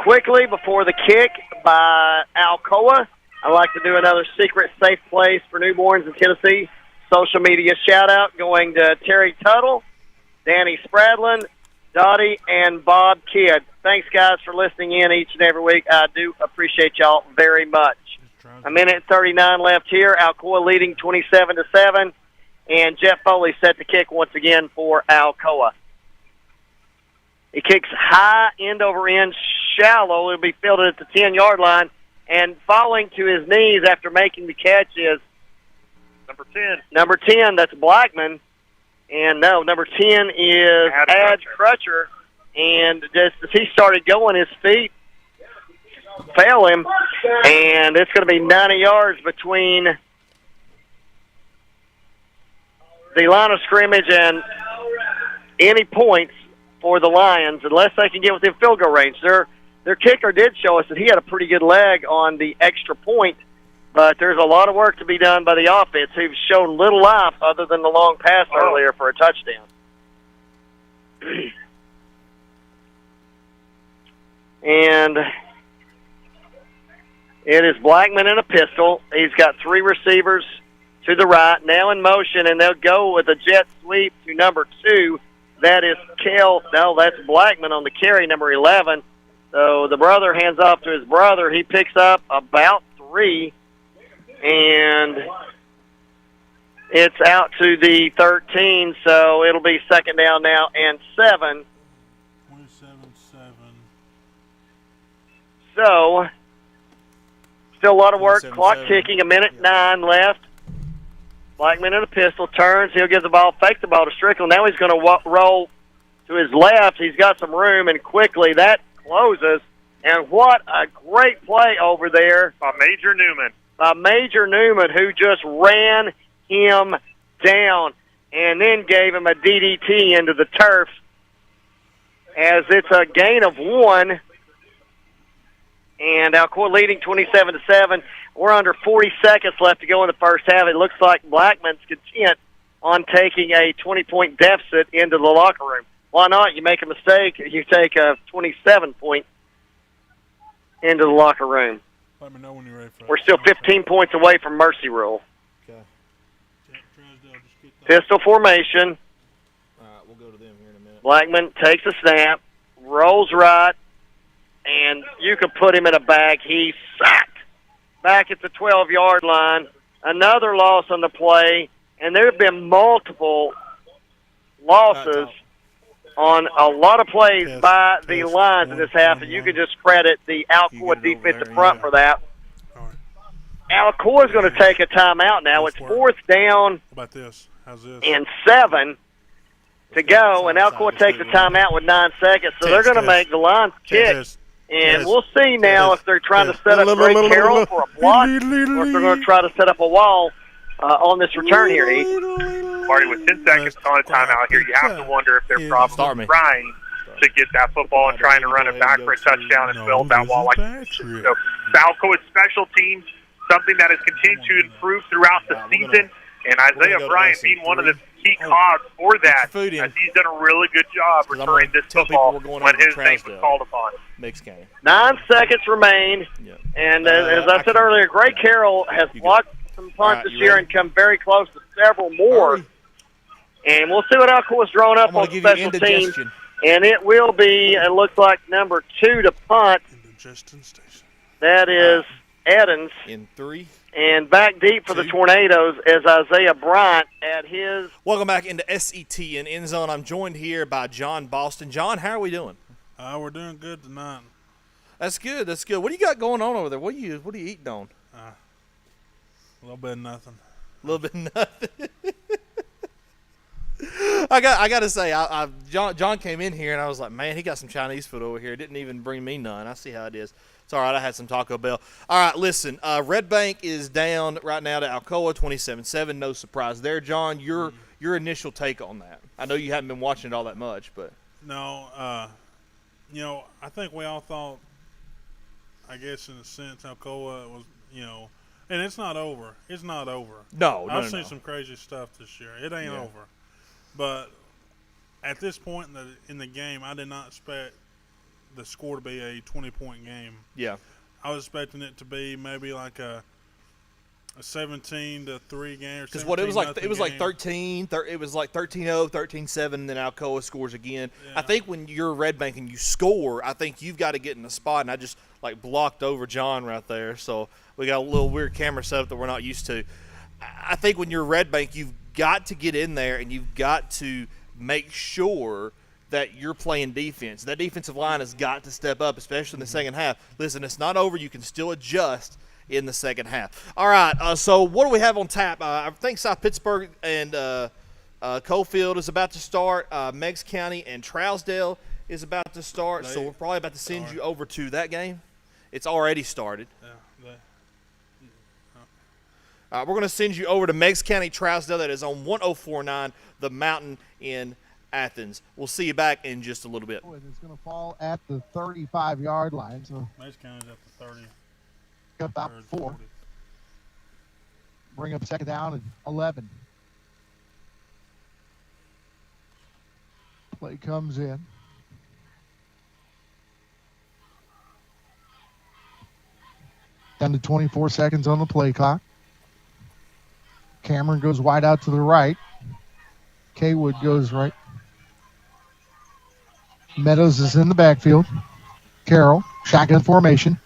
Quickly, before the kick by Alcoa, I'd like to do another secret safe place for newborns in Tennessee. Social media shout-out going to Terry Tuttle, Danny Spradlin, Dottie, and Bob Kidd. Thanks, guys, for listening in each and every week. I do appreciate y'all very much. A minute 39 left here. Alcoa leading 27-7, and Jeff Foley set the kick once again for Alcoa. He kicks high, end over end, shallow. It'll be fielded at the 10-yard line, and falling to his knees after making the catch is number 10. Number 10, that's Blackman. And no, number 10 is Ad Crutcher. And just as he started going, his feet fail him. And it's going to be 90 yards between the line of scrimmage and any points for the Lions, unless they can get within field goal range. Their kicker did show us that he had a pretty good leg on the extra point, but there's a lot of work to be done by the offense, who've shown little life other than the long pass earlier for a touchdown. And it is Blackman in a pistol. He's got 3 receivers to the right, now in motion, and they'll go with a jet sweep to number 2. That is that's Blackman on the carry, number 11. So the brother hands off to his brother. He picks up about 3, and it's out to the 13, so it'll be second down now and 7. 27-7. So, still a lot of work. Clock ticking, a minute 9 left. Blackman in a pistol, turns. He'll give the ball, fake the ball to Strickland. Now he's going to roll to his left. He's got some room, and quickly that closes. And what a great play over there by Major Newman. By Major Newman, who just ran him down and then gave him a DDT into the turf, as it's a gain of 1. And Alcoa leading 27-7. We're under 40 seconds left to go in the first half. It looks like Blackman's content on taking a 20-point deficit into the locker room. Why not? You make a mistake, you take a 27-point into the locker room. Let me know when you're ready for We're still 15 points away from mercy rule. Okay. Pistol formation. All right, we'll go to them here in a minute. Blackman takes a snap, rolls right, and you could put him in a bag. He's sacked back at the 12-yard line. Another loss on the play, and there have been multiple losses on a lot of plays by the lines in this half, and you can just credit the Alcoa defensive front for that. Alcoa is going to take a timeout now. It's fourth down and 7 to go, and Alcoa takes a timeout with 9 seconds, so they're going to make the Lions kick And we'll see now if they're trying to set up Greg Carroll for a block or if they're going to try to set up a wall on this return here, Heath. Marty, with 10 seconds on a timeout here, you have to wonder if they're probably trying to get that football and trying to run it back for a touchdown and build that wall like you mentioned. So Valco's special teams, something that has continued to improve throughout the season, and Isaiah Bryant being one of the key cogs for that, as he's done a really good job returning this football when his name was called upon. 9 seconds remain, and as I said earlier, Greg Carroll has blocked some punts this year and come very close to several more. And we'll see what Alcoa's drawn up on special teams. And it will be, it looks like, number 2 to punt. That is Edens. In 3. And back deep for the Tornadoes is Isaiah Bryant at his. Welcome back into SETN End Zone. I'm joined here by John Boston. John, how are we doing? We're doing good tonight. That's good. That's good. What do you got going on over there? What are you eating on? A little bit of nothing. A little bit of nothing. I got to say, John came in here and I was like, man, he got some Chinese food over here. Didn't even bring me none. I see how it is. It's all right. I had some Taco Bell. All right, listen. Red Bank is down right now to Alcoa, 27-7. No surprise there, John. Your initial take on that? I know you haven't been watching it all that much, but no. I think we all thought, I guess in a sense, Alcoa was, and it's not over. It's not over. No, I've seen some crazy stuff this year. It ain't over. But at this point in the game, I did not expect the score to be a 20-point game. Yeah. I was expecting it to be maybe like a 17-3 game or because what it was like 13. It was like 13-0, 13-7, and then Alcoa scores again. Yeah. I think when you're Red Bank and you score, I think you've got to get in the spot, and I just blocked over John right there. So we got a little weird camera setup that we're not used to. I think when you're Red Bank, you've got to get in there and you've got to make sure that you're playing defense. That defensive line has got to step up, especially in the second half. Listen, it's not over. You can still adjust in the second half. All right, so what do we have on tap? I think South Pittsburgh and Coalfield is about to start. Meigs County and Trousdale is about to start. So we're probably about to send you over to that game. It's already started. We're going to send you over to Meigs County Trousdale. That is on 1049 The Mountain in Athens. We'll see you back in just a little bit. It's going to fall at the 35-yard line. So Meigs County's at the 30. About 4. Bring up second down and 11. Play comes in. Down to 24 seconds on the play clock. Cameron goes wide out to the right. Kaywood goes right. Meadows is in the backfield. Carroll, shotgun formation.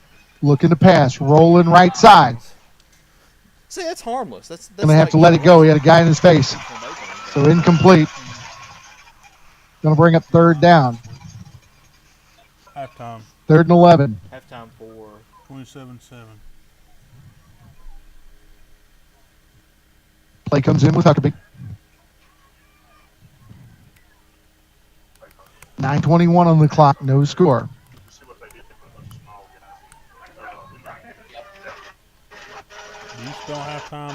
Looking to pass, rolling right side. See, that's harmless. That's going to have to let it go. He had a guy in his face. So incomplete. Going to bring up third down. Halftime. 3rd and 11. Halftime for 27-7. Play comes in with Huckabee. 9:21 on the clock. No score. You still have time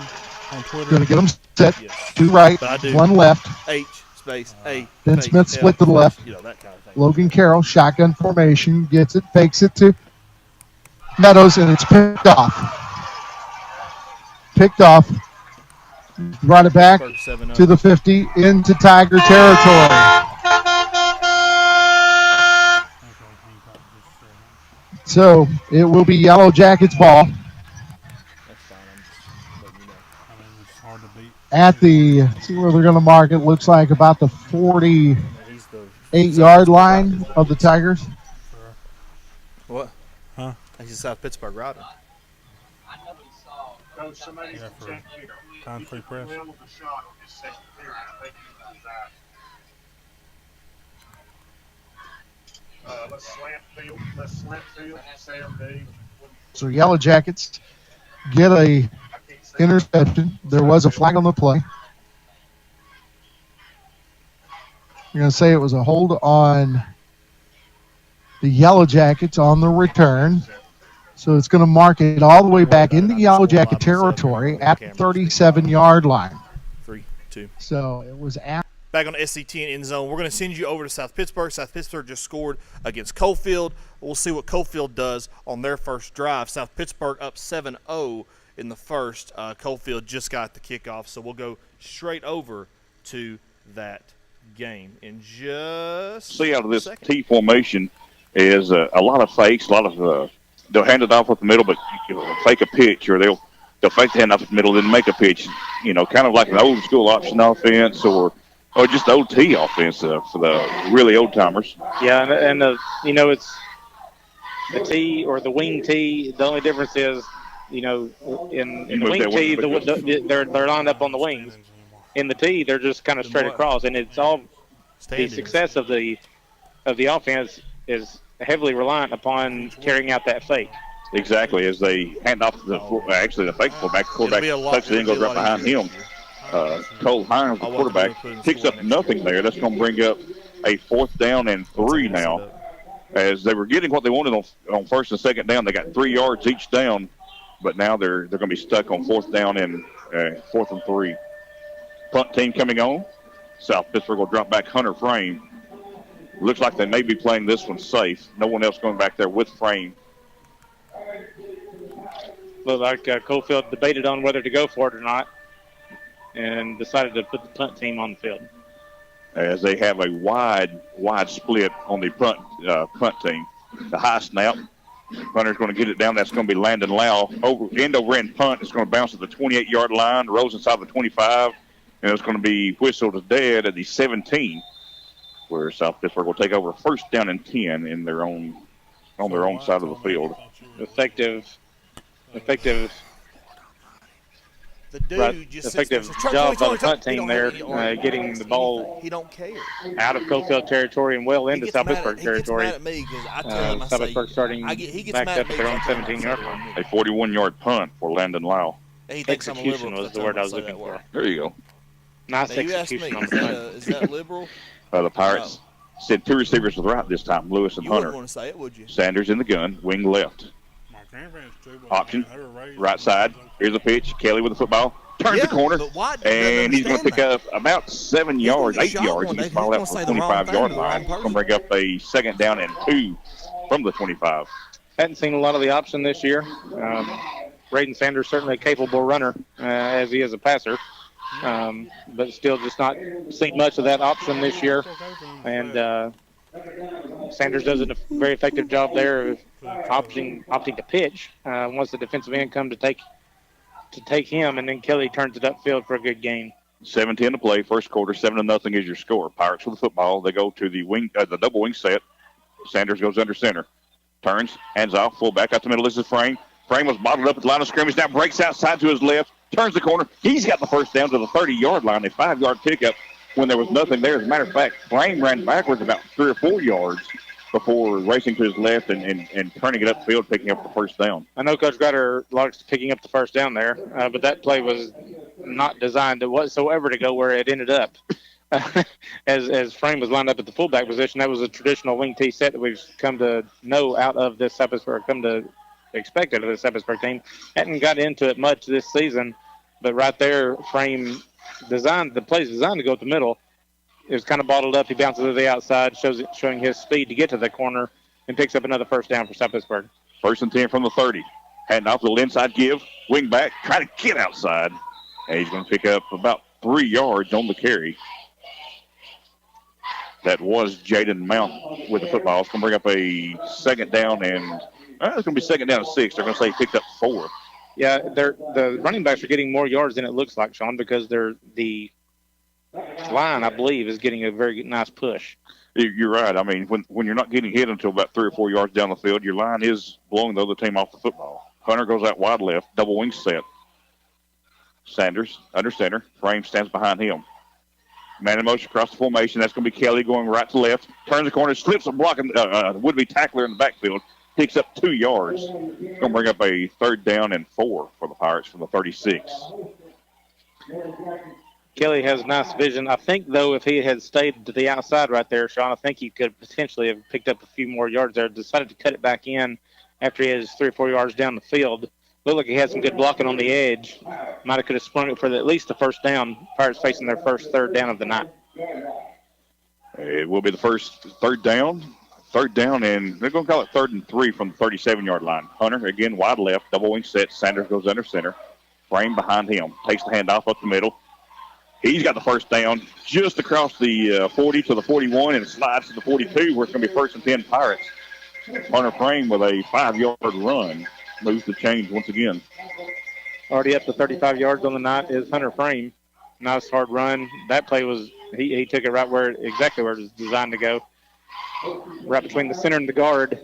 on Twitter? Going to get them set. Yes. 2 right, 1 left. H space A. Ben Smith split to the left. That kind of thing. Logan Carroll, shotgun formation, gets it, fakes it to Meadows, and it's picked off. Brought it back to the 50 into Tiger territory. So it will be Yellow Jackets ball. At the, see where they're going to mark it, looks like about the 48-yard line of the Tigers. What? Huh? He's a South Pittsburgh router. Yeah, for concrete press. So Yellow Jackets get a interception. There was a flag on the play. You're going to say it was a hold on the Yellow Jackets on the return. So it's going to mark it all the way back into Yellow Jacket territory at the 37-yard line. 3, 2. So it was at Back on the SETN end zone. We're going to send you over to South Pittsburgh. South Pittsburgh just scored against Coalfield. We'll see what Coalfield does on their first drive. South Pittsburgh up 7-0 in the first. Coalfield just got the kickoff, so we'll go straight over to that game in just see out of this second. T formation is a lot of fakes, a lot of they'll hand it off at the middle, but fake a pitch, or they'll fake the hand off at the middle, then make a pitch. Kind of like an old school option offense, or just the old T offense for the really old timers. Yeah, and it's the T or the wing T. The only difference is, in the wing T, they're lined up on the wings. In the T, they're just kind of straight across, and it's all the success of the offense is heavily reliant upon carrying out that fake. Exactly, as they hand off the fake fullback, quarterback tucks it in, goes right behind him. Cole Hines, the quarterback, picks up nothing there. That's going to bring up a 4th down and 3 now. As they were getting what they wanted on 1st and 2nd down, they got 3 yards each down, but now they're going to be stuck on 4th down and 4th and 3. Punt team coming on. South Pittsburgh will drop back Hunter Frame. Looks like they may be playing this one safe. No one else going back there with Frame. Looked like Coalfield debated on whether to go for it or not, and decided to put the punt team on the field. As they have a wide split on the punt team. The high snap. Punter's going to get it down. That's going to be Landon Lau. End over end punt. It's going to bounce at the 28-yard line, rolls inside the 25, and it's going to be whistled dead at the 17, where South Pittsburgh will take over 1st down and 10 on their own side of the field. Effective The dude just effective job by the punt team there, getting the ball he don't care. out of Coalfield territory and well into South Pittsburgh territory. He gets mad at me because I tell him, South Pittsburgh starting back up at their own 17-yard line. A 41-yard punt for Landon Lau. He thinks I'm a liberal. Execution was the word I was looking for. There you go. Nice Now, you asked me, execution on the punt. is that liberal? The Pirates sent 2 receivers to the right this time, Lewis and You Hunter. wouldn't want to say it, would you? Sanders in the gun, wing left. Option, right side. Here's a pitch. Kelly with the football. Turns the corner, and he's going to pick up about 7 yards, 8 yards. He's ball out for the 25-yard line. Going to bring up a 2nd down and 2 from the 25. Hadn't seen a lot of the option this year. Braden Sanders certainly a capable runner as he is a passer, but still just not seen much of that option this year. And Sanders does a very effective job there of opting to pitch once the defensive end come to take him, and then Kelly turns it upfield for a good gain. 7-10 to play, first quarter, 7-0 is your score. Pirates with the football. They go to the double wing set. Sanders goes under center. Turns, hands off, fullback out the middle is his Frame. Frame was bottled up at the line of scrimmage, now breaks outside to his left, turns the corner. He's got the 1st down to the 30-yard line, a 5-yard pickup when there was nothing there. As a matter of fact, Frame ran backwards about 3 or 4 yards before racing to his left and turning it upfield, picking up the 1st down. I know Coach Grutter likes picking up the 1st down there, but that play was not designed whatsoever to go where it ended up. As Frame was lined up at the fullback position, that was a traditional wing T set that we've come to know out of this Pittsburgh, come to expect out of this Pittsburgh team. Hadn't got into it much this season, but right there, Frame the play's designed to go up the middle. It was kind of bottled up. He bounces to the outside, showing his speed to get to the corner, and picks up another 1st down for South Pittsburgh. 1st and 10 from the 30. Handing off, little inside give. Wing back, trying to get outside. And he's going to pick up about 3 yards on the carry. That was Jaden Mount with the football. It's going to bring up a 2nd down, and it's going to be 2nd down and 6. They're going to say he picked up 4. Yeah, the running backs are getting more yards than it looks like, Sean, because the line, I believe, is getting a very nice push. You're right. I mean, when you're not getting hit until about 3 or 4 yards down the field, your line is blowing the other team off the football. Hunter goes out wide left, double wing set. Sanders under center. Frame stands behind him. Man in motion across the formation. That's going to be Kelly going right to left. Turns the corner, slips a blocking would-be tackler in the backfield. Picks up 2 yards. Going to bring up a 3rd down and 4 for the Pirates from the 36. Kelly has nice vision. I think, though, if he had stayed to the outside right there, Sean, I think he could potentially have picked up a few more yards there. Decided to cut it back in after he has 3 or 4 yards down the field. Looked like he had some good blocking on the edge. Might have could have sprung it for at least the first down. Pirates facing their first third down of the night. It will be the first third down. Third down, and they're going to call it 3rd and 3 from the 37-yard line. Hunter, again, wide left, double wing set. Sanders goes under center. Frame behind him. Takes the handoff up the middle. He's got the first down just across the 40 to the 41 and slides to the 42 where it's going to be 1st and 10 Pirates. Hunter Frame with a 5-yard run moves the chains once again. Already up to 35 yards on the night is Hunter Frame. Nice hard run. That play was, he took it right exactly where it was designed to go. Right between the center and the guard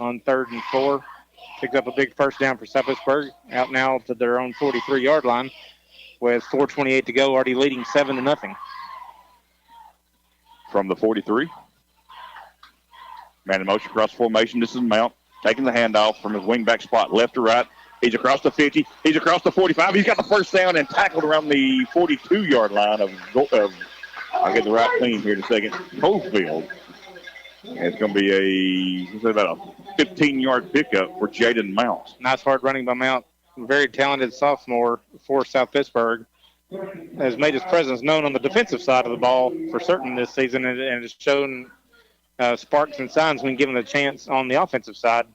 on 3rd and 4. Picks up a big first down for South Pittsburgh. Out now to their own 43-yard line with 4:28 to go, already leading 7-0. From the 43. Man in motion across formation. This is Mount taking the handoff from his wing back spot, left to right. He's across the 50. He's across the 45. He's got the first down and tackled around the 42-yard line of I'll get the right team here in a second. Cofield. And it's going to be about a 15-yard pickup for Jaden Mount. Nice hard running by Mount. Very talented sophomore for South Pittsburgh. Has made his presence known on the defensive side of the ball for certain this season and has shown sparks and signs when given a chance on the offensive side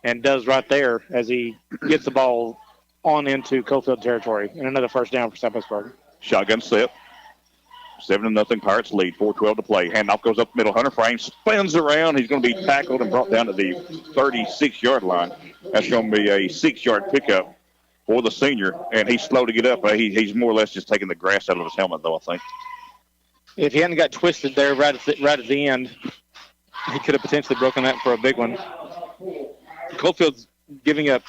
and does right there as he gets the ball on into Cofield territory. And another first down for South Pittsburgh. Shotgun set. 7-0 Pirates lead. 4:12 to play. Handoff goes up middle. Hunter Frame spins around. He's going to be tackled and brought down to the 36-yard line. That's going to be a 6-yard pickup for the senior, and he's slow to get up. He's more or less just taking the grass out of his helmet, though, I think. If he hadn't got twisted there right at the end, he could have potentially broken that for a big one. Cofield's giving up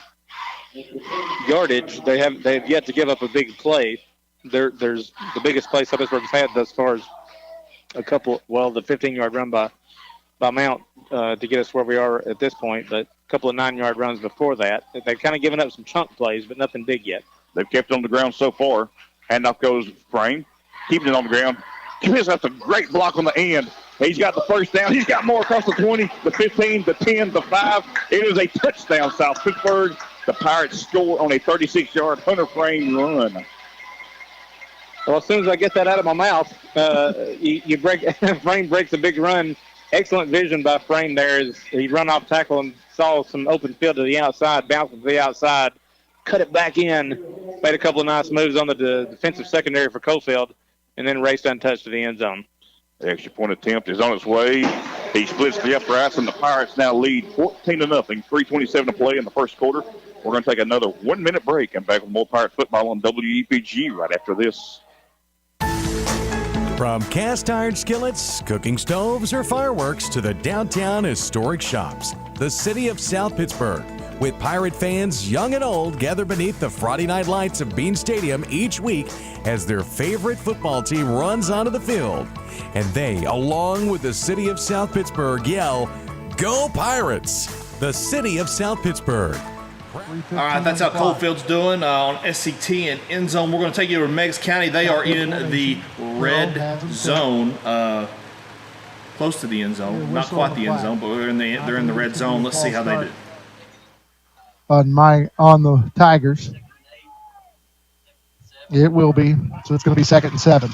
yardage. They have yet to give up a big play. There's the biggest play South Pittsburgh's had thus far is the 15-yard run by Mount to get us where we are at this point, but a couple of 9-yard runs before that. They've kind of given up some chunk plays, but nothing big yet. They've kept it on the ground so far. Handoff goes Frame, keeping it on the ground. That's a great block on the end. He's got the first down. He's got more across the 20, the 15, the 10, the 5. It is a touchdown, South Pittsburgh. The Pirates score on a 36-yard Hunter Frame run. Well, as soon as I get that out of my mouth, Frame breaks a big run. Excellent vision by Frame there as he run off tackle and saw some open field to the outside, bounced to the outside, cut it back in, made a couple of nice moves on the defensive secondary for Cofield, and then raced untouched to the end zone. The extra point attempt is on its way. He splits the uprights, and the Pirates now lead 14-0. 3:27 to play in the first quarter. We're going to take another 1-minute break and back with more Pirate football on WEPG right after this. From cast iron skillets, cooking stoves, or fireworks to the downtown historic shops, the city of South Pittsburgh, with Pirate fans young and old gather beneath the Friday night lights of Bean Stadium each week as their favorite football team runs onto the field. And they, along with the city of South Pittsburgh, yell, "Go Pirates!" The city of South Pittsburgh. All right, that's how Coalfield's doing on SETN end zone. We're going to take you over to Meigs County. They are in the red zone, close to the end zone, not quite the end zone, but they're in the red zone. Let's see how they do. On the Tigers, it will be. So it's going to be 2nd and 7.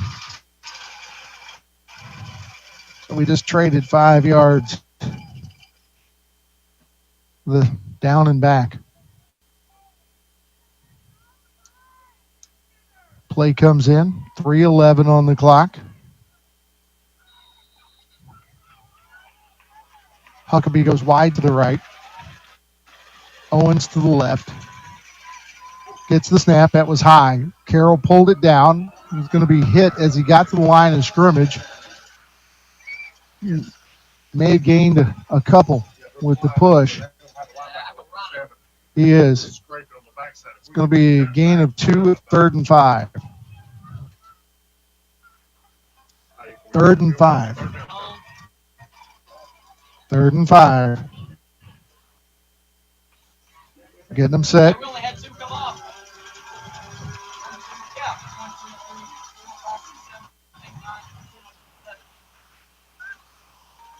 So we just traded 5 yards. The down and back. Play comes in, 3:11 on the clock. Huckabee goes wide to the right. Owens to the left. Gets the snap. That was high. Carroll pulled it down. He's going to be hit as he got to the line of scrimmage. He may have gained a couple with the push. He is. It's going to be a gain of 2 at 3rd and 5. 3rd and 5. 3rd and 5. Getting them set.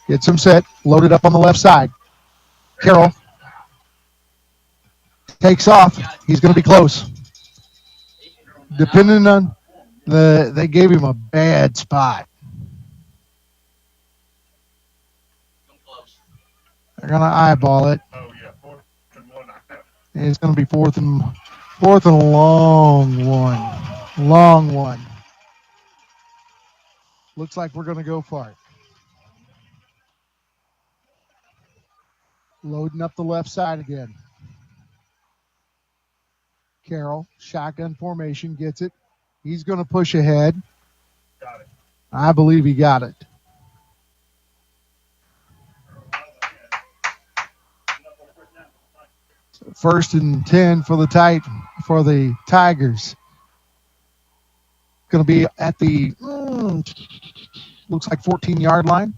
Gets him set, loaded up on the left side. Carroll takes off. He's going to be close. Depending on they gave him a bad spot. They're going to eyeball it. And it's going to be fourth and a long one. Long one. Looks like we're going to go for it. Loading up the left side again. Carroll, shotgun formation, gets it. He's going to push ahead. Got it. I believe he got it. First and 10 for the Tigers. Going to be at the looks like 14-yard line.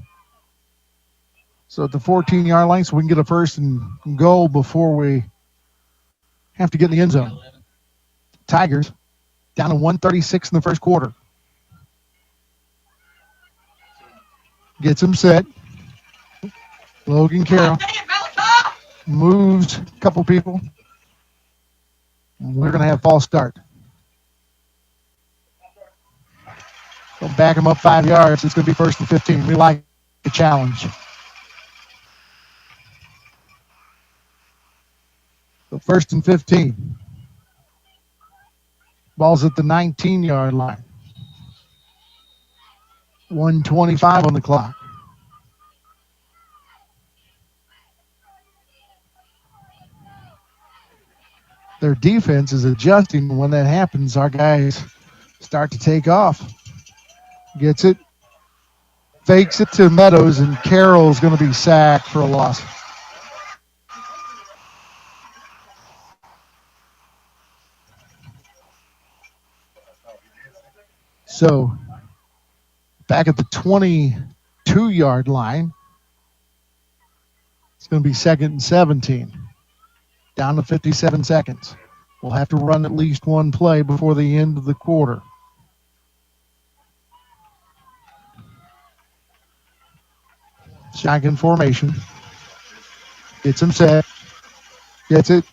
So at the 14-yard line, so we can get a first and goal before we have to get in the end zone. Tigers down to 1:36 in the first quarter. Gets him set. Logan Carroll moves a couple people. We're going to have false start. They'll back him up 5 yards. It's going to be first and 15. We like the challenge. So first and 15. Ball's at the 19-yard line. 1:25 on the clock. Their defense is adjusting. When that happens, our guys start to take off. Gets it. Fakes it to Meadows, and Carroll's going to be sacked for a loss. So, back at the 22-yard line, it's going to be second and 17. Down to 57 seconds. We'll have to run at least one play before the end of the quarter. Shotgun formation. Gets him set. Gets it.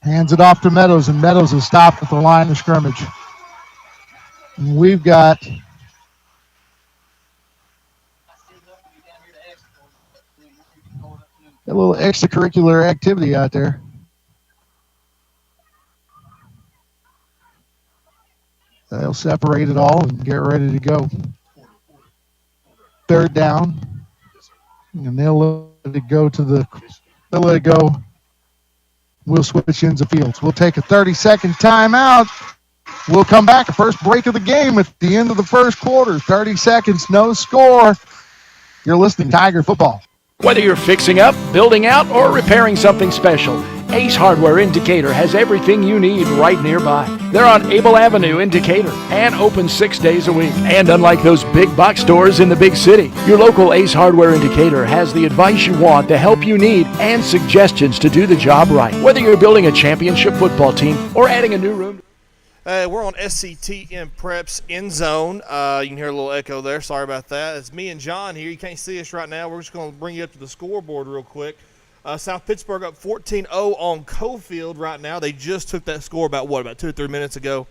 Hands it off to Meadows, and Meadows is stopped at the line of scrimmage. And we've got a little extracurricular activity out there. They'll separate it all and get ready to go. Third down. And they'll let it go they'll let it go. We'll switch ends of fields. We'll take a 30-second timeout. We'll come back. First break of the game at the end of the first quarter. 30 seconds, no score. You're listening to Tiger Football. Whether you're fixing up, building out, or repairing something special, Ace Hardware in Decatur has everything you need right nearby. They're on Able Avenue in Decatur and open 6 days a week. And unlike those big box stores in the big city, your local Ace Hardware in Decatur has the advice you want, the help you need, and suggestions to do the job right. Whether you're building a championship football team or adding a new room. We're on SETN Preps End Zone. You can hear a little echo there. Sorry about that. It's me and John here. You can't see us right now. We're just going to bring you up to the scoreboard real quick. South Pittsburgh up 14-0 on Cofield right now. They just took that score about 2 or 3 minutes ago?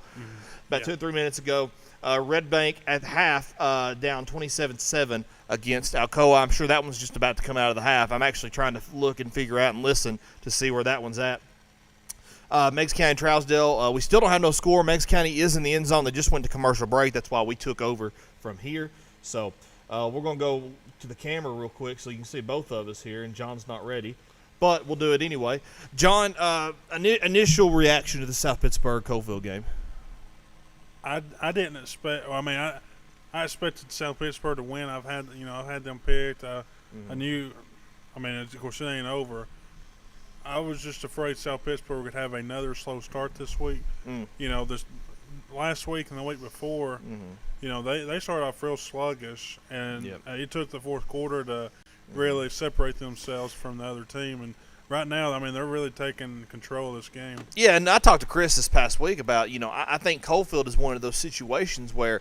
About 2 or 3 minutes ago. Red Bank at half down 27-7 against Alcoa. I'm sure that one's just about to come out of the half. I'm actually trying to look and figure out and listen to see where that one's at. Meigs County, Trousdale, we still don't have no score. Meigs County is in the end zone. They just went to commercial break. That's why we took over from here. So we're going to go to the camera real quick so you can see both of us here, and John's not ready. But we'll do it anyway. John, initial reaction to the South Pittsburgh-Cofield game? I didn't expect – I expected South Pittsburgh to win. I've had them picked. I knew – of course, it ain't over. I was just afraid South Pittsburgh would have another slow start this week. This last week and the week before, they started off real sluggish, and it took the fourth quarter to really separate themselves from the other team. And right now, they're really taking control of this game. Yeah, and I talked to Chris this past week about, I think Cofield is one of those situations where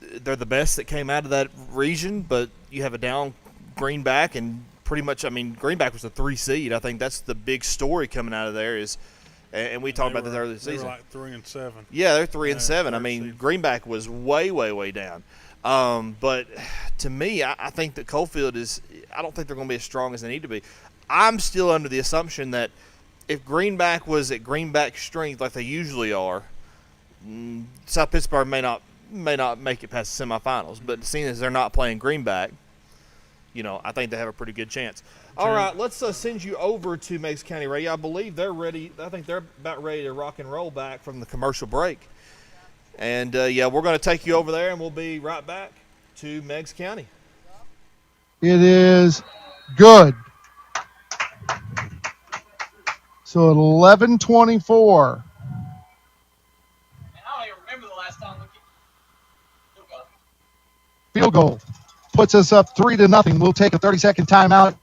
they're the best that came out of that region, but you have a down Greenback, and pretty much, I mean, Greenback was a 3 seed. I think that's the big story coming out of there is, and we talked about this earlier this season. They were like 3-7. Yeah, they're 3-7. I mean, Greenback was way, way, way down. But to me, I think that Coalfield I don't think they're going to be as strong as they need to be. I'm still under the assumption that if Greenback was at Greenback strength like they usually are, South Pittsburgh may not make it past the semifinals. But seeing as they're not playing Greenback, I think they have a pretty good chance. All right, let's send you over to Meigs County Radio. I believe they're ready. I think they're about ready to rock and roll back from the commercial break. And, we're going to take you over there, and we'll be right back to Meigs County. It is good. So at 11:24. I don't even remember the last time Field goal puts us up 3-0. We'll take a 30-second timeout.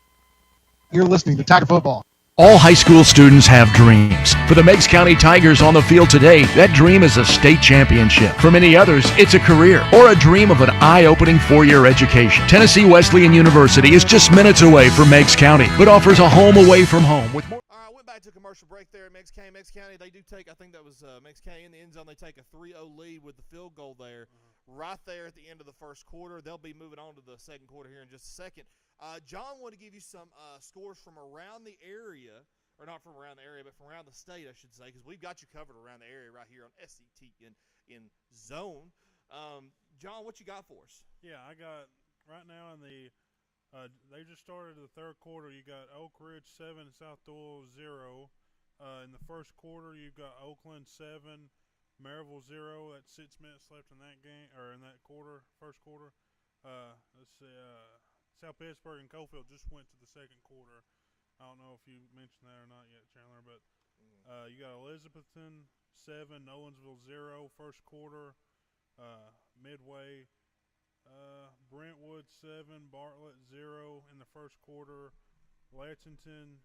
You're listening to Tiger Football. All high school students have dreams. For the Meigs County Tigers on the field today, that dream is a state championship. For many others, it's a career or a dream of an eye-opening 4-year education. Tennessee Wesleyan University is just minutes away from Meigs County, but offers a home away from home. With more. All right, went back to commercial break there at Meigs County. Meigs County, they do take, I think that was Meigs County in the end zone. They take a 3-0 lead with the field goal there. Right there at the end of the first quarter. They'll be moving on to the second quarter here in just a second. John wanted to give you some scores from around the area, or not from around the area, but from around the state, I should say, because we've got you covered around the area right here on SETN in zone. John, what you got for us? Yeah, I got right now in the they just started the third quarter. You got Oak Ridge 7, South Doyle 0. In the first quarter, you've got Oakland 7. Maryville 0. That's 6 minutes left in that game, or in that quarter, first quarter. Let's see. South Pittsburgh and Coalfield just went to the second quarter. I don't know if you mentioned that or not yet, Chandler, but you got Elizabethton 7, Nolensville 0, first quarter. Midway, Brentwood 7, Bartlett 0 in the first quarter. Lexington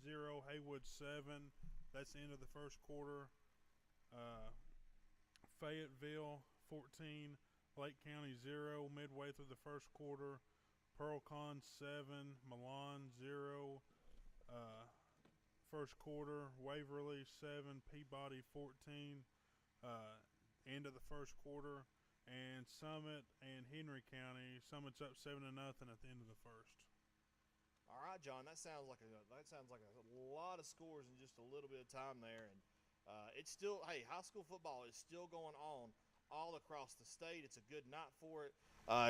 0, Haywood 7. That's the end of the first quarter. Fayetteville 14, Lake County 0, midway through the first quarter. Pearl-Con 7, Milan 0, first quarter. Waverly 7, Peabody 14, end of the first quarter. And Summit and Henry County, Summit's up 7-0 at the end of the first. All right, John, that sounds like a lot of scores in just a little bit of time there, and it's still, high school football is still going on all across the state. It's a good night for it.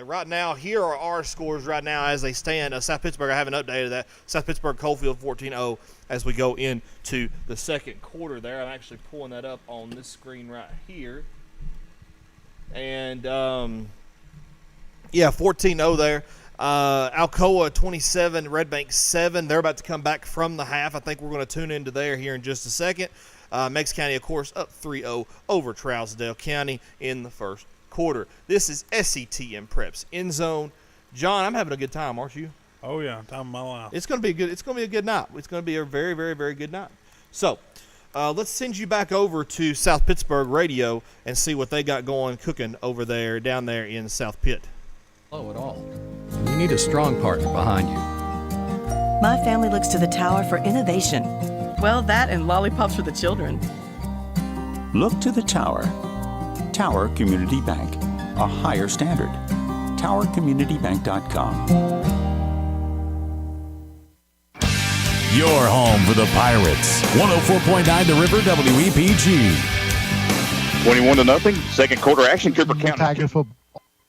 Right now, here are our scores right now as they stand. South Pittsburgh, I haven't updated that. South Pittsburgh, Coalfield 14-0 as we go into the second quarter there. I'm actually pulling that up on this screen right here. And, 14-0 there. Alcoa 27, Red Bank 7. They're about to come back from the half. I think we're going to tune into there here in just a second. Meigs County, of course, up 3-0 over Trousdale County in the first quarter. This is SETN Preps in zone. John, I'm having a good time, aren't you? Oh yeah, time of my life. It's going to be a good night. It's going to be a very, very, very good night. So, let's send you back over to South Pittsburgh Radio and see what they got cooking over there, down there in South Pitt. Hello at all. You need a strong partner behind you. My family looks to the Tower for innovation. Well, that and lollipops for the children. Look to the Tower. Tower Community Bank. A higher standard. TowerCommunityBank.com. Your home for the Pirates. 104.9 The River WEPG. 21-0. Second quarter action. Cooper County. Tiger football.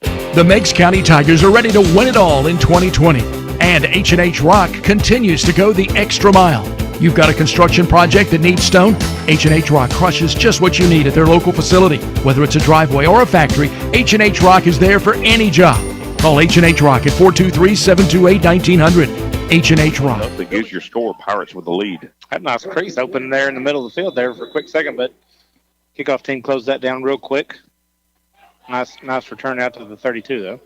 The Meigs County Tigers are ready to win it all in 2020. And H&H Rock continues to go the extra mile. You've got a construction project that needs stone? H&H Rock crushes just what you need at their local facility. Whether it's a driveway or a factory, H&H Rock is there for any job. Call H&H Rock at 423-728-1900. H&H Rock. That gives your score. Pirates with the lead. Had a nice crease open there in the middle of the field there for a quick second, but kickoff team closed that down real quick. Nice return out to the 32, though.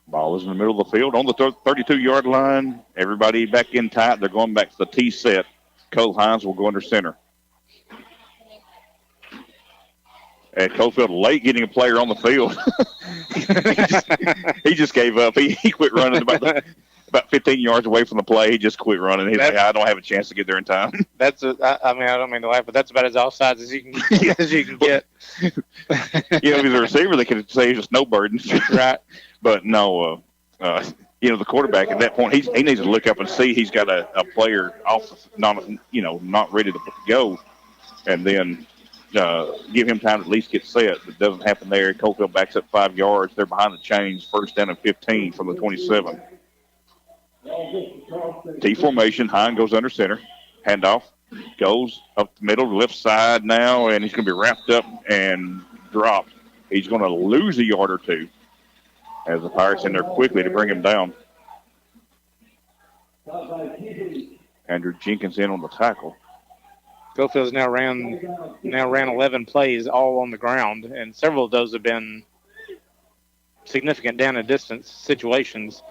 Ball is in the middle of the field on the 32-yard line. Everybody back in tight. They're going back to the T set. Cole Hines will go under center. And Coalfield late getting a player on the field. he just gave up. He quit running. about 15 yards away from the play. He just quit running. He's like, I don't have a chance to get there in time. I don't mean to laugh, but that's about as offsides as you can get. If he's a receiver, they could say he's a snowbird. Right. But no, the quarterback at that point, he needs to look up and see he's got a player off, not ready to go, and then give him time to at least get set. If it doesn't happen there, Coalfield backs up 5 yards. They're behind the chains, first down and 15 from the 27. T formation, Hine goes under center. Handoff goes up the middle, left side now, and he's going to be wrapped up and dropped. He's going to lose a yard or two as the Pirates in there quickly to bring him down. Andrew Jenkins in on the tackle. Coalfield's now ran 11 plays all on the ground, and several of those have been significant down and distance situations.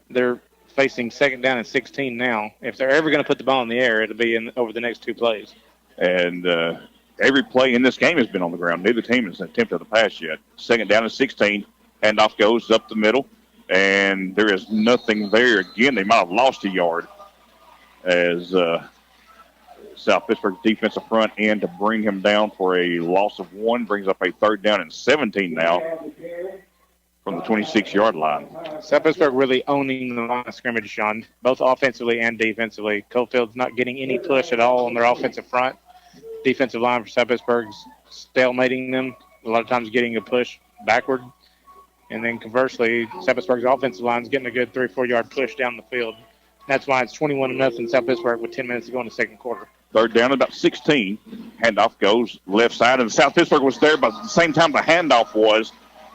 They're facing second down and 16 now. If they're ever going to put the ball in the air, it'll be over the next 2 plays. And every play in this game has been on the ground. Neither team has attempted the pass yet. Second down and 16. Handoff goes up the middle, and there is nothing there. Again, they might have lost a yard as South Pittsburgh defensive front end to bring him down for a loss of 1. Brings up a third down and 17 now from the 26-yard line. South Pittsburgh really owning the line of scrimmage, Sean, both offensively and defensively. Coalfield's not getting any push at all on their offensive front. Defensive line for South Pittsburgh's stalemating them, a lot of times getting a push backward. And then conversely, South Pittsburgh's offensive line is getting a good 3-4 yard push down the field. That's why it's 21-0 South Pittsburgh with 10 minutes to go in the second quarter. Third down, about 16. Handoff goes left side, and South Pittsburgh was there, but at the same time the handoff was.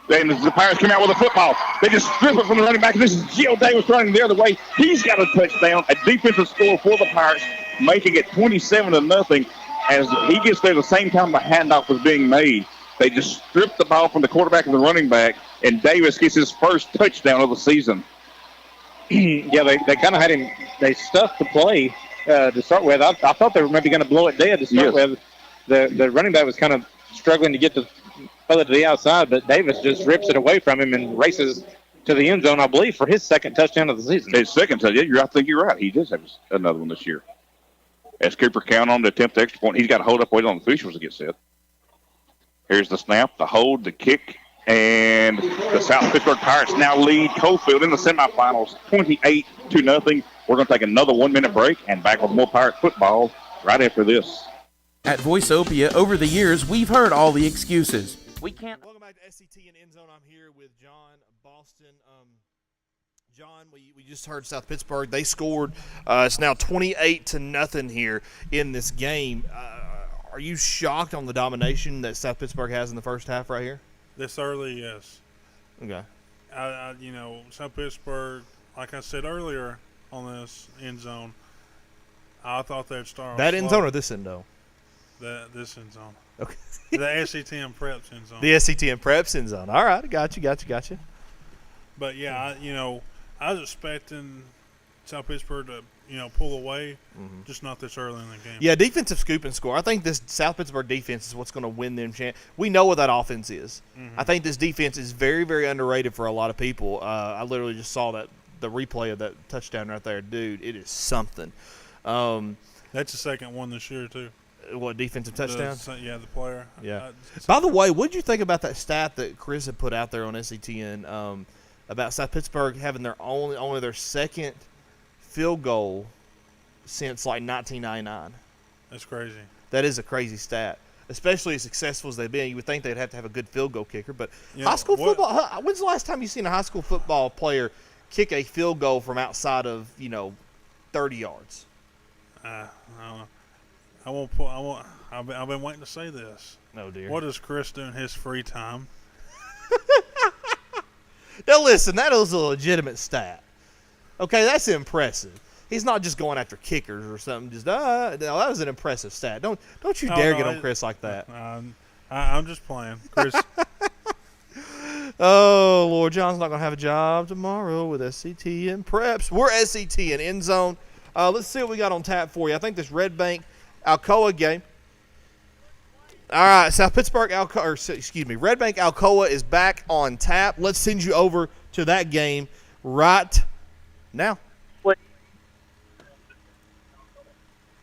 Then the Pirates came out with a football. They just strip it from the running back. This is Gio Davis running the other way. He's got a touchdown, a defensive score for the Pirates, making it 27-0. As he gets there the same time the handoff was being made, they just stripped the ball from the quarterback and the running back, and Davis gets his first touchdown of the season. Yeah, they kind of had him. They stuffed the play to start with. I thought they were maybe going to blow it dead to start with. The running back was kind of struggling to get the fellow to the outside, but Davis just rips it away from him and races to the end zone, I believe, for his second touchdown of the season. His second touchdown. I think you're right. He does have another one this year. As Cooper count on to attempt the extra point, he's got to hold up, wait on the officials to get set. Here's the snap, the hold, the kick, and the South Pittsburgh Pirates now lead Coalfield in the semifinals 28-0. We're going to take another 1-minute break and back with more Pirate football right after this. At Voiceopia, over the years, we've heard all the excuses. We can't. Welcome back to SETN End Zone. I'm here with John Boston. John, we just heard South Pittsburgh. They scored. It's now 28-0 here in this game. Are you shocked on the domination that South Pittsburgh has in the first half right here? This early, yes. Okay. South Pittsburgh, like I said earlier on this end zone, I thought they'd start that end zone or this end zone? This end zone. Okay. The SETN Preps end zone. The SETN Preps end zone. All right, got you. But yeah, I was expecting South Pittsburgh to pull away, just not this early in the game. Yeah, defensive scoop and score. I think this South Pittsburgh defense is what's going to win them chance. We know what that offense is. I think this defense is very, very underrated for a lot of people. I literally just saw the replay of that touchdown right there. Dude, it is something. That's the second one this year, too. What, defensive touchdown? The player. Yeah. By the way, what did you think about that stat that Chris had put out there on SETN about South Pittsburgh having only their second field goal since like 1999? That's crazy. That is a crazy stat, especially as successful as they've been. You would think they'd have to have a good field goal kicker, but high school football. When's the last time you've seen a high school football player kick a field goal from outside of 30 yards? I don't know. I've been waiting to say this. Oh dear. What does Chris do in his free time? Now listen, that was a legitimate stat. Okay, that's impressive. He's not just going after kickers or something. Just no, that was an impressive stat. Don't you dare get on Chris like that. I'm just playing, Chris. Oh, Lord, John's not going to have a job tomorrow with SETN Preps. We're SETN End Zone. Let's see what we got on tap for you. I think this Red Bank Alcoa game. All right, Red Bank Alcoa is back on tap. Let's send you over to that game right now.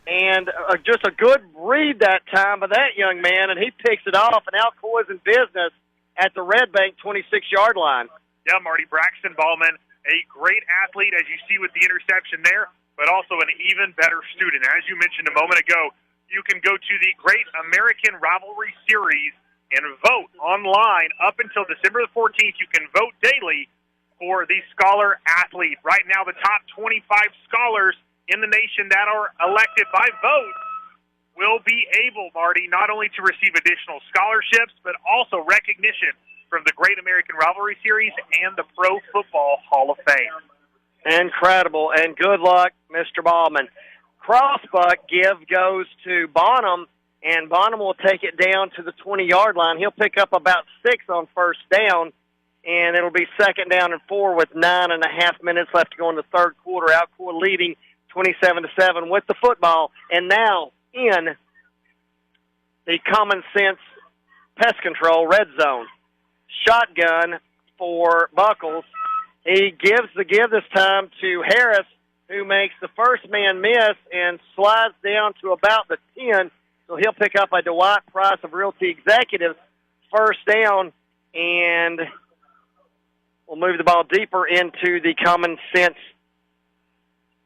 And just a good read that time by that young man, and he picks it off, and Alcoa's in business at the Red Bank 26-yard line. Yeah, Marty, Braxton Ballman, a great athlete, as you see with the interception there, but also an even better student. As you mentioned a moment ago, you can go to the Great American Rivalry Series and vote online up until December the 14th. You can vote daily for the Scholar Athlete. Right now, the top 25 scholars in the nation that are elected by vote will be able, Marty, not only to receive additional scholarships, but also recognition from the Great American Rivalry Series and the Pro Football Hall of Fame. Incredible, and good luck, Mr. Ballman. Crossbuck give goes to Bonham, and Bonham will take it down to the 20-yard line. He'll pick up about 6 on first down, and it'll be 2nd down and 4 with 9.5 minutes left to go in the third quarter. Alcoa leading 27-7 with the football, and now in the Common Sense Pest Control red zone. Shotgun for Buckles. He gives the give this time to Harris, who makes the first man miss and slides down to about the 10. So he'll pick up a Dwight Price of Realty Executives first down, and we'll move the ball deeper into the Common Sense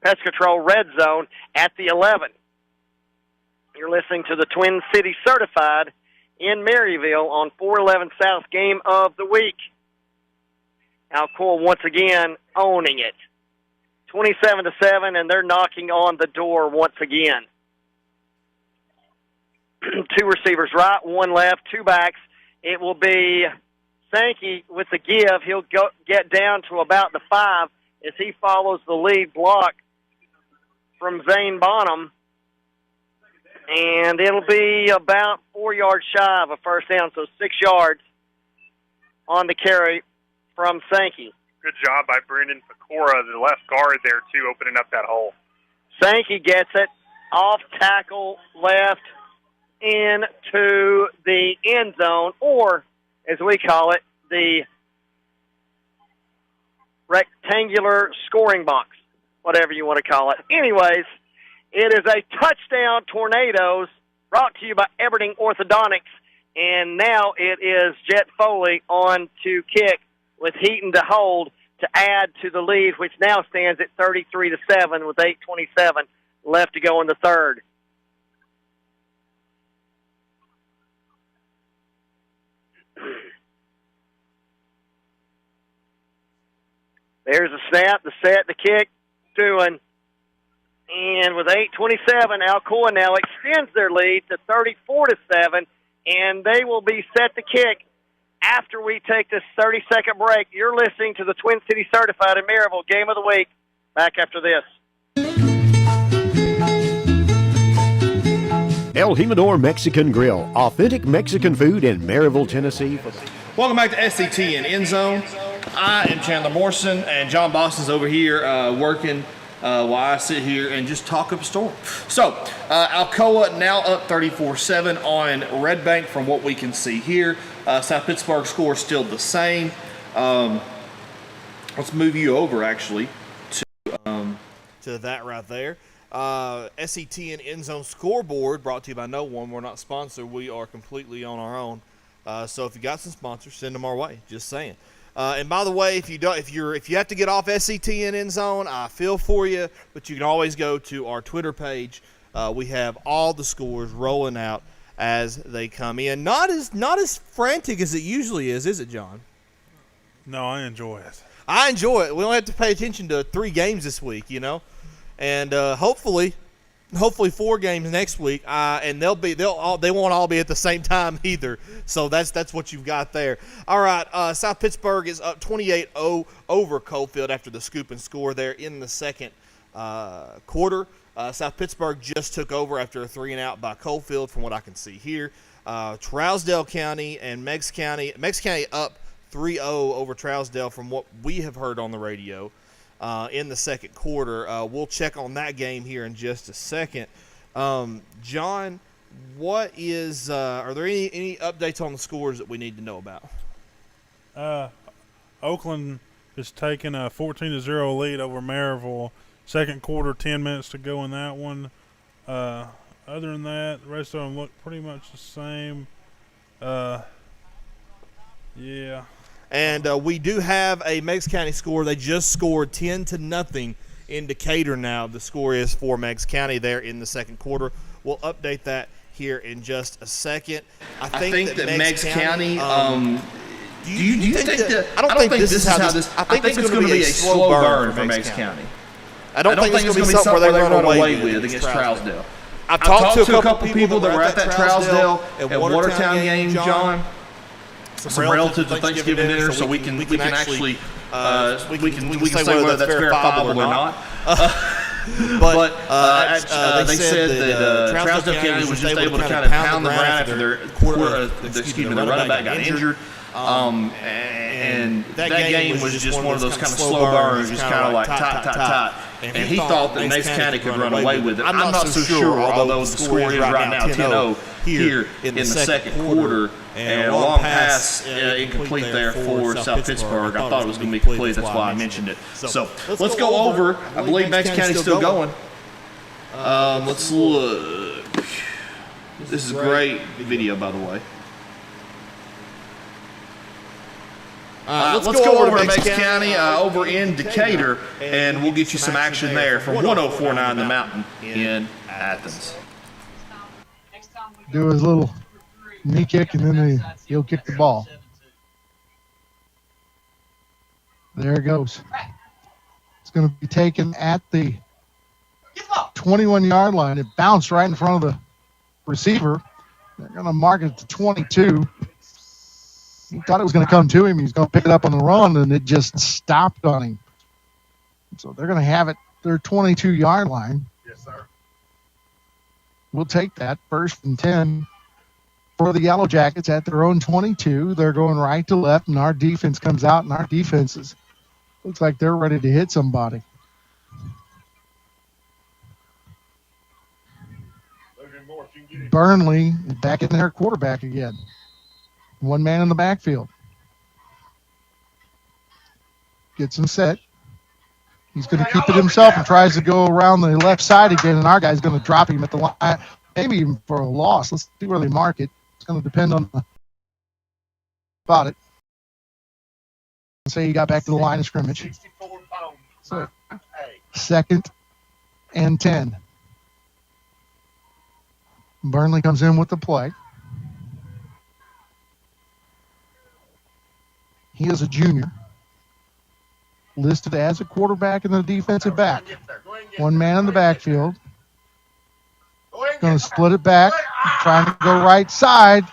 Pest Control red zone at the 11. You're listening to the Twin City Certified in Maryville on 411 South Game of the Week. Alcoa once again owning it. 27-7, and they're knocking on the door once again. 2 receivers right, 1 left, 2 backs. It will be Sankey with the give. He'll get down to about the 5 as he follows the lead block from Zane Bonham. And it'll be about 4 yards shy of a first down, so 6 yards on the carry from Sankey. Good job by Brendan Pecora, the left guard there, too, opening up that hole. Sankey gets it off tackle left into the end zone, or, as we call it, the rectangular scoring box, whatever you want to call it. Anyways, it is a touchdown, Tornadoes, brought to you by Everding Orthodontics. And now it is Jet Foley on to kick with Heaton to hold to add to the lead, which now stands at 33-7 with 8:27 left to go in the third. There's the snap, the set, the kick, doing. And with 8:27, Alcoa now extends their lead to 34-7, and they will be set to kick after we take this 30-second break. You're listening to the Twin City Certified in Maryville Game of the Week. Back after this. El Jimador Mexican Grill, authentic Mexican food in Maryville, Tennessee. Welcome back to SETN End Zone. I am Chandler Morrison, and John Boston's over here working while I sit here and just talk up a storm. So, Alcoa now up 34-7 on Red Bank from what we can see here. South Pittsburgh score is still the same. Let's move you over, actually, to that right there. SETN End Zone Scoreboard, brought to you by no one. We're not sponsored. We are completely on our own. So if you got some sponsors, send them our way. Just saying. And by the way, if you have to get off SETN End Zone, I feel for you, but you can always go to our Twitter page. We have all the scores rolling out as they come in. Not as frantic as it usually is it, John? No, I enjoy it. I enjoy it. We don't have to pay attention to 3 games this week, and hopefully 4 games next week. And they won't all be at the same time either. So that's what you've got there. All right, South Pittsburgh is up 28-0 over Coalfield after the scoop and score there in the second quarter. South Pittsburgh just took over after a 3-and-out by Coalfield, from what I can see here. Trousdale County and Meigs County up 3-0 over Trousdale from what we have heard on the radio in the second quarter. We'll check on that game here in just a second. John, what is are there any updates on the scores that we need to know about? Oakland is taking a 14-0 lead over Maryville. Second quarter, 10 minutes to go in that one. Other than that, the rest of them look pretty much the same. Yeah. And we do have a Meigs County score. They just scored 10-0 in Decatur now. The score is for Meigs County there in the second quarter. We'll update that here in just a second. I think that Meigs County do you think that I don't think this is how this I think it's going to be a slow burn for Meigs County. I don't think it's going to be something where they run away with against Trousdale. I've talked to a couple people that were at that Trousdale and Watertown game, John. Some relatives at Thanksgiving dinner, so we can actually we can say whether that's verifiable or not. But they said that Trousdale County was just able to kind of pound the ground after their running back got injured. And that game was just one of those kind of slow burns, just kind of like tot. And he thought that Meigs County could run away with it. I'm not so sure, although the score is right now 10-0 here in the second quarter. And a long pass incomplete there for South Pittsburgh. I thought it was going to be complete. That's why I mentioned it. So let's go over. I believe Meigs County's still going. Let's look. This is a great video, by the way. Let's go over to Meigs County, over in Decatur, and we'll get you some action there from 104.9 The Mountain in Athens. Do his little knee kick, and then he'll kick the ball. There it goes. It's going to be taken at the 21-yard line. It bounced right in front of the receiver. They're going to mark it to 22. He thought it was going to come to him. He was going to pick it up on the run, and it just stopped on him. So they're going to have it their 22-yard line. Yes, sir. We'll take that 1st and 10 for the Yellow Jackets at their own 22. They're going right to left, and our defense comes out, and our defenses looks like they're ready to hit somebody. Burnley back in their quarterback again. One man in the backfield. Gets him set. He's going to keep it himself and tries to go around the left side again, and our guy's going to drop him at the line, maybe even for a loss. Let's see where they mark it. It's going to depend on about it. Say he got back to the line of scrimmage. So 2nd and 10. Burnley comes in with the play. He is a junior, listed as a quarterback and a defensive back. One man in the backfield. Going to split it back, trying to go right side.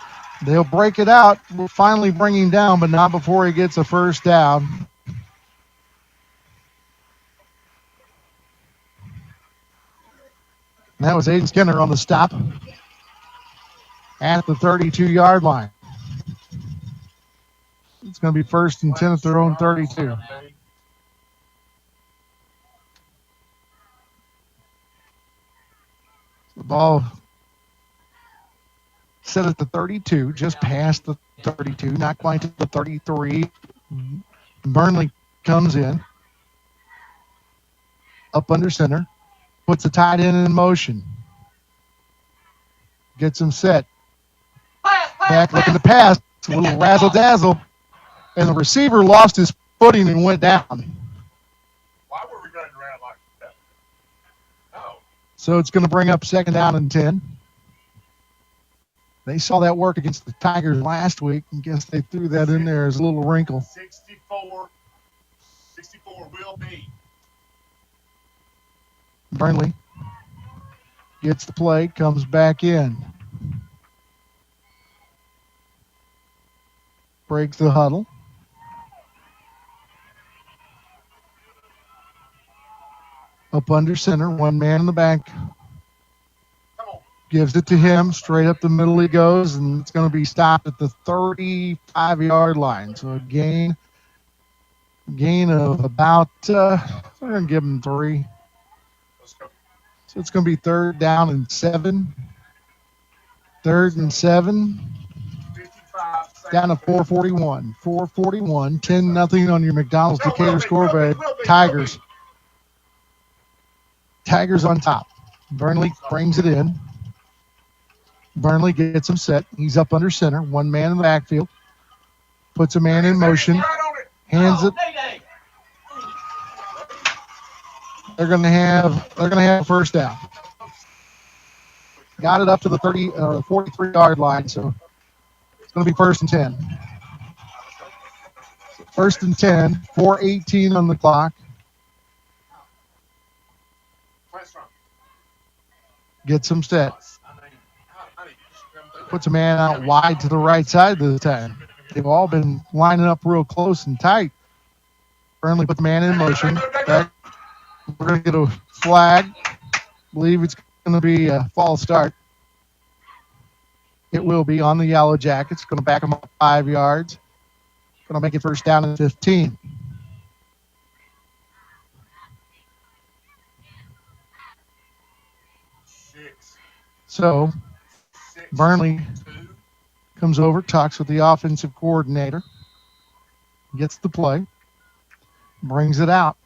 They'll break it out. We'll finally bring him down, but not before he gets a first down. And that was Aiden Skinner on the stop at the 32-yard line. It's going to be 1st and 10 at their own 32. The ball set at the 32, just past the 32, not quite to the 33. Burnley comes in, up under center, puts the tight end in motion, gets him set. Back looking to pass, a little razzle-dazzle. And the receiver lost his footing and went down. Why were we running around like that? Oh. So it's going to bring up 2nd down and 10. They saw that work against the Tigers last week, and guess they threw that in there as a little wrinkle. 64 will be. Burnley gets the play, comes back in. Breaks the huddle. Up under center, one man in the back. Gives it to him, straight up the middle he goes, and it's going to be stopped at the 35-yard line. So a gain of about, we're going to give him 3. So it's going to be 3rd down and 7. 3rd and 7. Down to 4:41. 4:41. 10-0 on your McDonald's Decatur scoreboard. Tigers on top. Burnley brings it in. Burnley gets him set. He's up under center. One man in the backfield. Puts a man in motion. Hands it. They're going to have first down. Got it up to the 43-yard line, so it's going to be 1st and 10. 1st and 10, 4:18 on the clock. Gets him set. Puts a man out wide to the right side this time. They've all been lining up real close and tight. Burnley put the man in motion. Back. We're going to get a flag. Believe it's going to be a false start. It will be on the Yellow Jackets. Going to back them up 5 yards. Going to make it first down and 15. So Burnley comes over, talks with the offensive coordinator, gets the play, brings it out.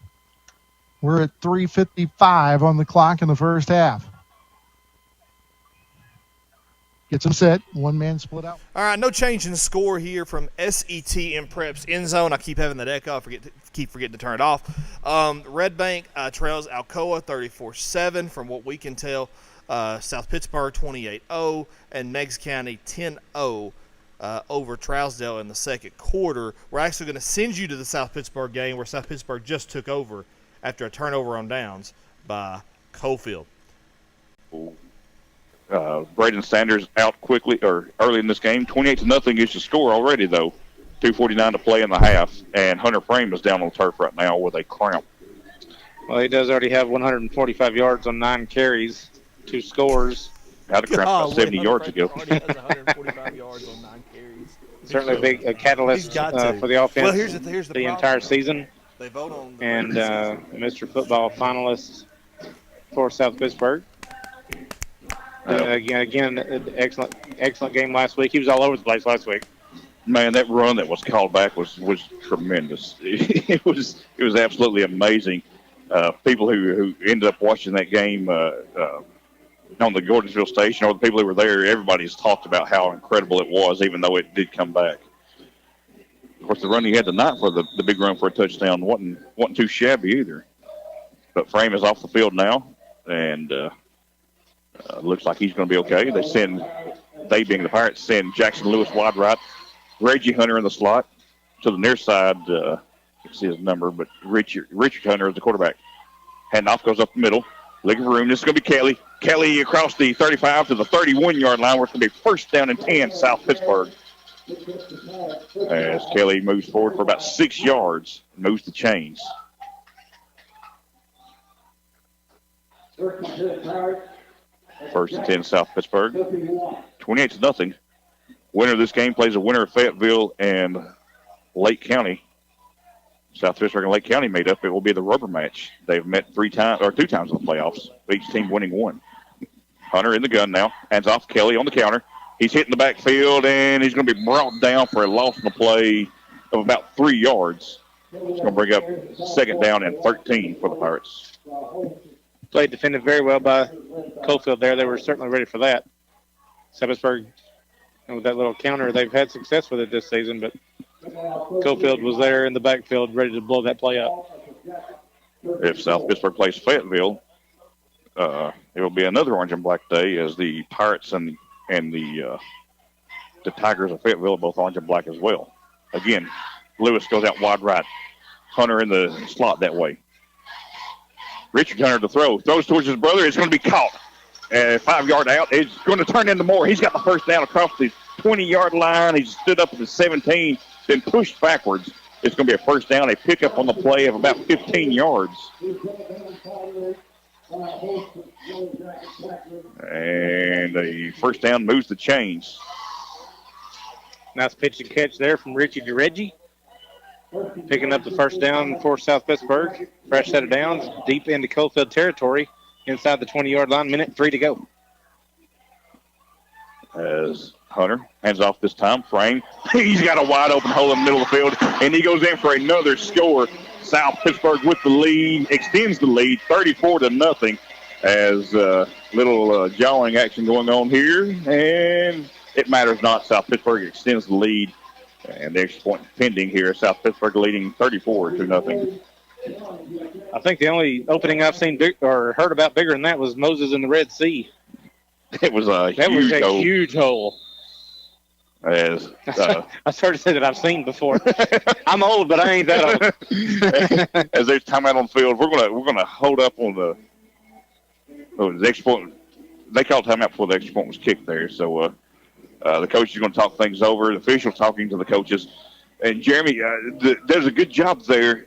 We're at 3:55 on the clock in the first half. Gets them set. One man split out. All right, no change in the score here from SETN Prep's end zone. I keep having that echo. I keep forgetting to turn it off. Red Bank trails Alcoa 34-7 from what we can tell. South Pittsburgh 28-0 and Meigs County 10-0 over Trousdale in the second quarter. We're actually going to send you to the South Pittsburgh game where South Pittsburgh just took over after a turnover on downs by Cofield. Braden Sanders out quickly or early in this game. 28-0 is the score already, though. 2:49 to play in the half, and Hunter Frame is down on the turf right now with a cramp. Well, he does already have 145 yards on 9 carries, 2 scores. Had a cramp about 70 yards ago. Already has 145 yards on 9 carries. Certainly a big catalyst for the offense. Well, here's the entire season. They vote on the and Mr. Football finalist for South Pittsburgh. Again, excellent game last week. He was all over the place last week. Man, that run that was called back was tremendous. It was absolutely amazing. People who ended up watching that game on the Gordonsville station, or the people who were there, everybody's talked about how incredible it was, even though it did come back. Of course, the run he had tonight for the big run for a touchdown wasn't too shabby either. But Frame is off the field now, and looks like he's going to be okay. They being the Pirates, send Jackson Lewis wide right, Reggie Hunter in the slot to the near side. You can see his number, but Richard Hunter is the quarterback. Handoff goes up the middle, looking for room. This is going to be Kelly. Kelly across the 35 to the 31-yard line, where it's going to be first down and 10, South Pittsburgh. As Kelly moves forward for about 6 yards, moves the chains. First and 10, South Pittsburgh. 28-0. Winner of this game plays a winner of Fayetteville and Lake County. South Pittsburgh and Lake County made up. It will be the rubber match. They've met 2 times in the playoffs, each team winning 1. Hunter in the gun now. Hands off Kelly on the counter. He's hitting the backfield, and he's going to be brought down for a loss in the play of about 3 yards. It's going to bring up second down and 13 for the Pirates. Played defended very well by Cofield there. They were certainly ready for that. South Pittsburgh, with that little counter, they've had success with it this season, but Cofield was there in the backfield ready to blow that play up. If South Pittsburgh plays Fayetteville, it will be another orange and black day, as the Pirates and the Tigers of Fayetteville are both orange and black as well. Again, Lewis goes out wide right. Hunter in the slot that way. Richard Hunter to throw. Throws towards his brother. It's going to be caught. 5-yard out. It's going to turn into more. He's got the first down across the 20-yard line. He stood up at the 17, then pushed backwards. It's going to be a first down, a pickup on the play of about 15 yards. And the first down moves the chains. Nice pitch and catch there from Richie to Reggie. Picking up the first down for South Pittsburgh. Fresh set of downs, deep into Cofield territory, inside the 20-yard line, 1:03 to go. As Hunter hands off this time, Frame. He's got a wide open hole in the middle of the field, and he goes in for another score. South Pittsburgh with the lead, extends the lead, 34-0. as little jawing action going on here, and it matters not. South Pittsburgh extends the lead, and the extra point pending here. South Pittsburgh leading 34-0. I think the only opening I've seen or heard about bigger than that was Moses in the Red Sea. It was a huge hole. As I started to say that I've seen before. I'm old, but I ain't that old. As there's timeout on the field, we're gonna hold up on the extra point. They called timeout before the extra point was kicked there. So the coach is going to talk things over. The official talking to the coaches. And Jeremy, there's a good job there,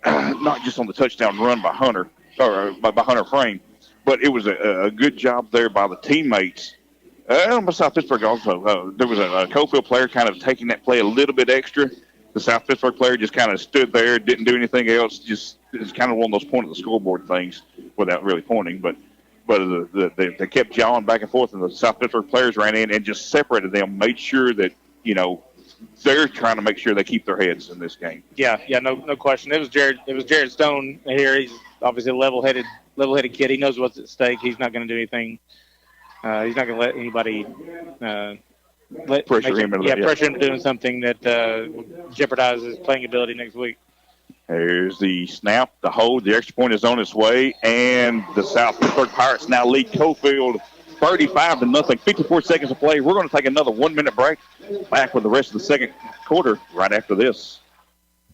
not just on the touchdown run by Hunter or by Hunter Frame, but it was a good job there by the teammates. By South Pittsburgh also. There was a Cofield player kind of taking that play a little bit extra. The South Pittsburgh player just kind of stood there, didn't do anything else. Just it's kind of one of those point of the scoreboard things without really pointing. But they kept jawing back and forth, and the South Pittsburgh players ran in and just separated them, made sure that they're trying to make sure they keep their heads in this game. Yeah, no question. It was Jared Stone here. He's obviously a level-headed kid. He knows what's at stake. He's not going to do anything. He's not going to let anybody pressure him into doing something that jeopardizes his playing ability next week. There's the snap, the hold, the extra point is on its way, and the South Pittsburgh Pirates now lead Cofield 35-0. 54 seconds to play. We're going to take another 1-minute break. Back with the rest of the second quarter right after this.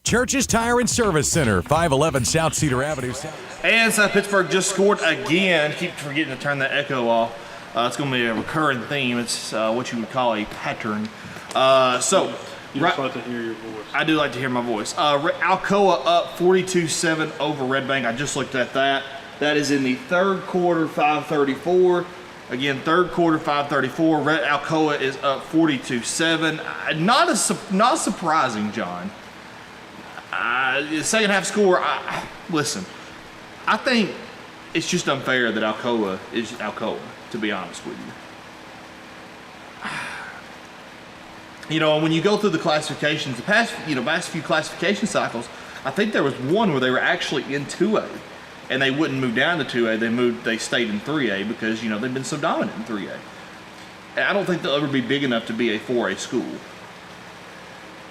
Church's Tire and Service Center, 511 South Cedar Avenue. And South Pittsburgh just scored again. Keep forgetting to turn that echo off. It's going to be a recurring theme. It's what you would call a pattern. You just like to hear your voice. I do like to hear my voice. Alcoa up 42-7 over Red Bank. I just looked at that. That is in the third quarter, 5:34. Again, third quarter, 5:34. Alcoa is up 42-7. Not surprising, John. The second half score, listen, I think it's just unfair that Alcoa is Alcoa, to be honest with you. When you go through the classifications, the past few classification cycles, I think there was one where they were actually in 2A, and they wouldn't move down to 2A. They stayed in 3A because they've been so dominant in 3A. And I don't think they'll ever be big enough to be a 4A school.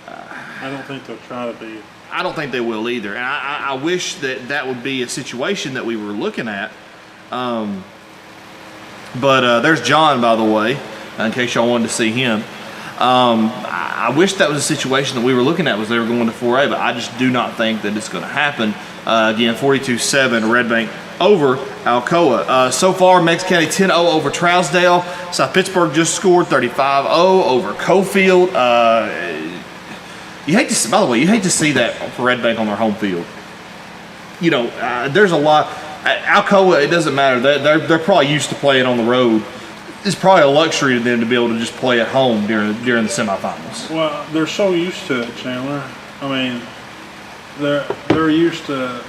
I don't think they'll try to be. I don't think they will either. And I wish that would be a situation that we were looking at. But there's John, by the way, in case y'all wanted to see him. I wish that was a situation that we were looking at, was they were going to 4A, but I just do not think that it's going to happen. Again, 42-7, Red Bank over Alcoa. So far, Meigs County 10-0 over Trousdale. South Pittsburgh just scored 35-0 over Cofield. You hate to see that for Red Bank on their home field. There's a lot. Alcoa, it doesn't matter. They're probably used to playing on the road. It's probably a luxury to them to be able to just play at home during the semifinals. Well, they're so used to it, Chandler. I mean, they're used to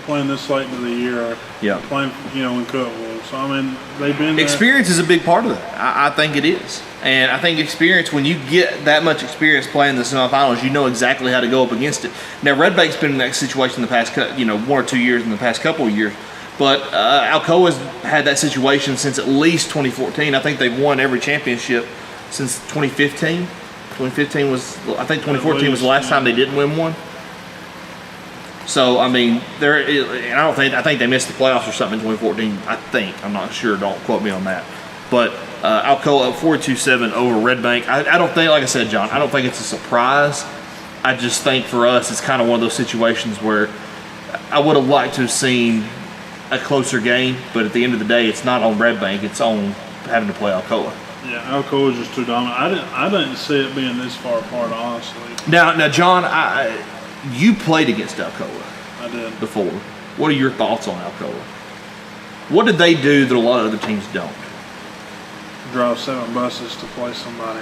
playing this late in the year. Yeah. Playing, in Cookville. So I mean, they've been there. Experience is a big part of that. I think it is. And I think experience, when you get that much experience playing the semifinals, you know exactly how to go up against it. Now, Red Bank's been in that situation the past, 1 or 2 years in the past couple of years. But Alcoa's had that situation since at least 2014. I think they've won every championship since 2015. 2014 was the last time they didn't win one. So I mean, I think they missed the playoffs or something in 2014. I think, I'm not sure. Don't quote me on that. But Alcoa up 42-7 over Red Bank. I don't think, like I said, John, I don't think it's a surprise. I just think for us, it's kind of one of those situations where I would have liked to have seen a closer game, but at the end of the day, it's not on Red Bank. It's on having to play Alcoa. Yeah, Alcoa is just too dominant. I didn't see it being this far apart, honestly. Now, John, you played against Alcoa. I did. Before. What are your thoughts on Alcoa? What did they do that a lot of other teams don't? Drive 7 buses to play somebody.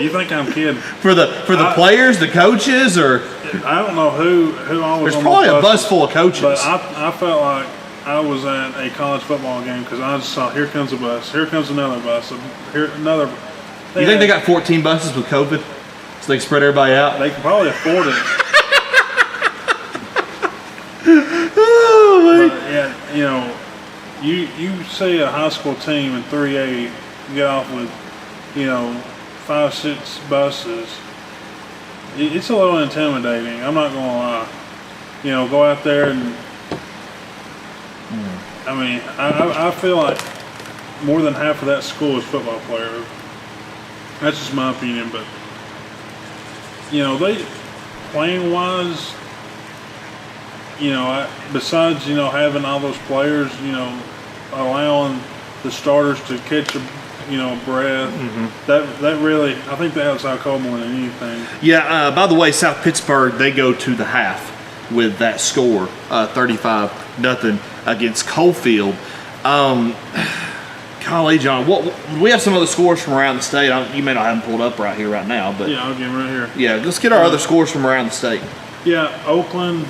You think I'm kidding? For the players, the coaches, or I don't know who I was. There's probably a bus full of coaches. But I felt like I was at a college football game because I just saw, here comes a bus, here comes another bus, here another. You think they got 14 buses with COVID, so they can spread everybody out? They can probably afford it. Oh, but, yeah, you see a high school team in 3A get off with, 5, 6 buses. It's a little intimidating. I'm not gonna lie. Go out there and. I mean, I feel like more than half of that school is football players. That's just my opinion, but they playing wise. Besides having all those players, allowing the starters to catch a breath. That really, I think that helps Alcoa more than anything. Yeah. By the way, South Pittsburgh, they go to the half with that score, 35-0 against Coalfield. Golly, John, we have some other scores from around the state. You may not have them pulled up right here, right now, but yeah, I'll get them right here. Yeah, let's get our other scores from around the state. Yeah, Oakland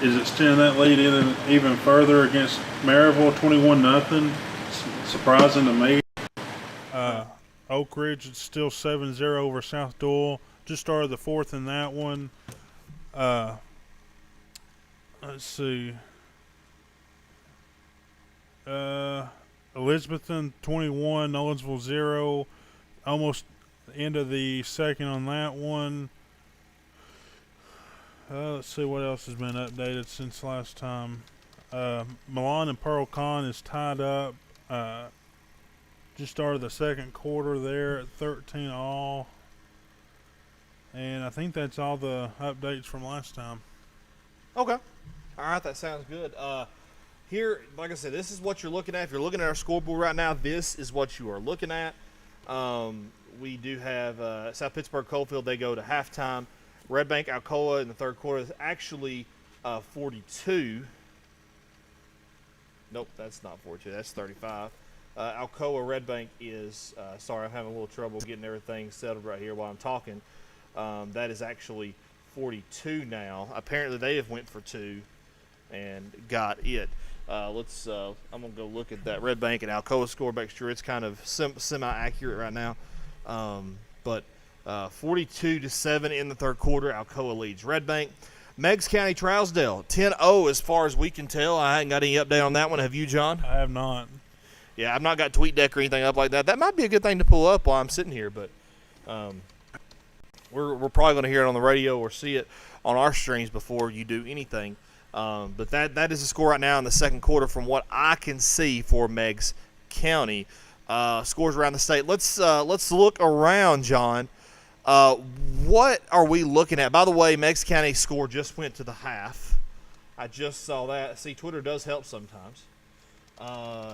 is extending that lead even further against Maryville, 21-0. Surprising to me. Oak Ridge is still 7-0 over South Doyle. Just started the fourth in that one. Let's see. Elizabethton 21, Nolensville 0. Almost the end of the second on that one. Let's see what else has been updated since last time. Milan and Pearl Con is tied up. Just started the second quarter there at 13 all. And I think that's all the updates from last time. Okay. All right, that sounds good. Here, like I said, this is what you're looking at. If you're looking at our scoreboard right now, this is what you are looking at. We do have South Pittsburgh Coalfield. They go to halftime. Red Bank Alcoa in the third quarter is actually 42. Nope, that's not 42. That's 35. Alcoa Red Bank is, sorry, I'm having a little trouble getting everything settled right here while I'm talking. That is actually 42 now. Apparently they have went for 2 and got it. I'm going to go look at that Red Bank and Alcoa score, make sure it's kind of semi-accurate right now. But 42-7 in the third quarter, Alcoa leads Red Bank. Meigs County Trousdale, 10-0 as far as we can tell. I haven't got any update on that one. Have you, John? I have not. Yeah, I've not got TweetDeck or anything up like that. That might be a good thing to pull up while I'm sitting here, but we're probably going to hear it on the radio or see it on our streams before you do anything. But that is the score right now in the second quarter from what I can see for Meigs County. Scores around the state. Let's look around, John. What are we looking at? By the way, Meigs County score just went to the half. I just saw that. See, Twitter does help sometimes.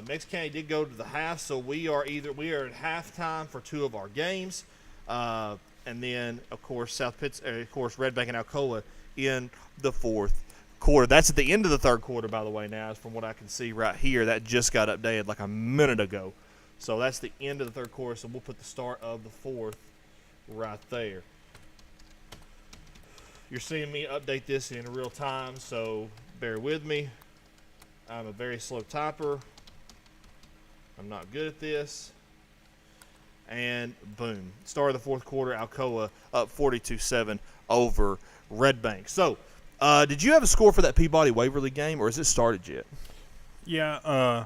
Meigs County did go to the half, so we are at halftime for 2 of our games, and then of course Red Bank and Alcoa in the fourth quarter. That's at the end of the third quarter, by the way. Now, from what I can see right here, that just got updated like a minute ago. So that's the end of the third quarter. So we'll put the start of the fourth right there. You're seeing me update this in real time, so bear with me. I'm a very slow typer. I'm not good at this. And boom. Start of the fourth quarter, Alcoa up 42-7 over Red Bank. So, did you have a score for that Peabody-Waverly game, or has it started yet? Yeah,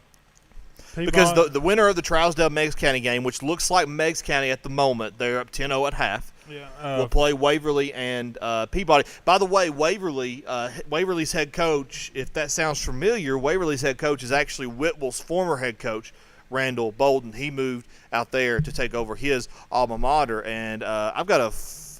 because the winner of the Trousdale-Meigs County game, which looks like Meigs County at the moment, they're up 10-0 at half. Yeah, will play Waverly and Peabody. By the way, Waverly's head coach, if that sounds familiar, Waverly's head coach is actually Whitwell's former head coach, Randall Bolden. He moved out there to take over his alma mater, and I've got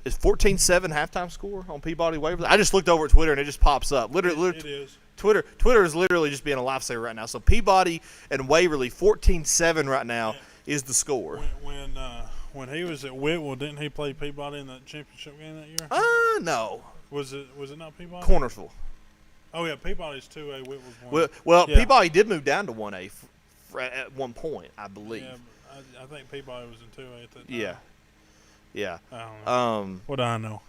is 14-7 halftime score on Peabody Waverly. I just looked over at Twitter and it just pops up. Literally, it is. Twitter is literally just being a lifesaver right now. So Peabody and Waverly 14-7 right now is the score. When he was at Whitwell, didn't he play Peabody in the championship game that year? No. Was it not Peabody? Cornersville. Oh yeah, Peabody's 2A, Whitwell's 1. Well, yeah. Peabody did move down to 1A at one point, I believe. Yeah, I think Peabody was in 2A at that time. Yeah. I don't know. What do I know?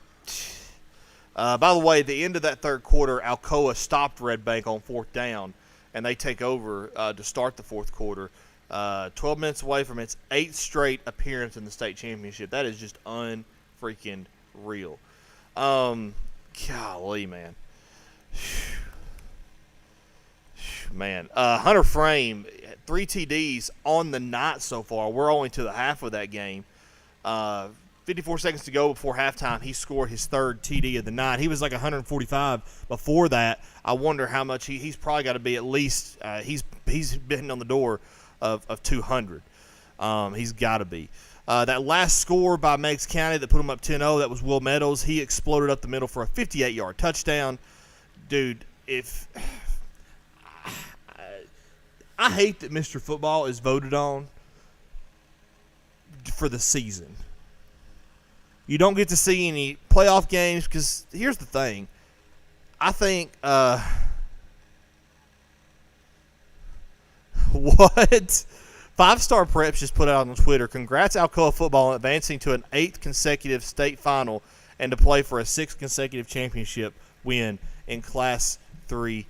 By the way, at the end of that third quarter, Alcoa stopped Red Bank on 4th down, and they take over to start the fourth quarter. 12 minutes away from its 8th straight appearance in the state championship. That is just unfreaking real. Golly, man. Man, Hunter Frame, 3 TDs on the night so far. We're only to the half of that game. 54 seconds to go before halftime, he scored his 3rd TD of the night. He was like 145 before that. I wonder how much he's probably got to be at least he's been on the door of 200. He's got to be. That last score by Meigs County that put him up 10-0, that was Will Meadows. He exploded up the middle for a 58-yard touchdown. Dude, I hate that Mr. Football is voted on for the season. You don't get to see any playoff games because here's the thing. I think what? 5-Star Preps just put out on Twitter, congrats Alcoa football on advancing to an 8th consecutive state final and to play for a 6th consecutive championship win in Class 3A.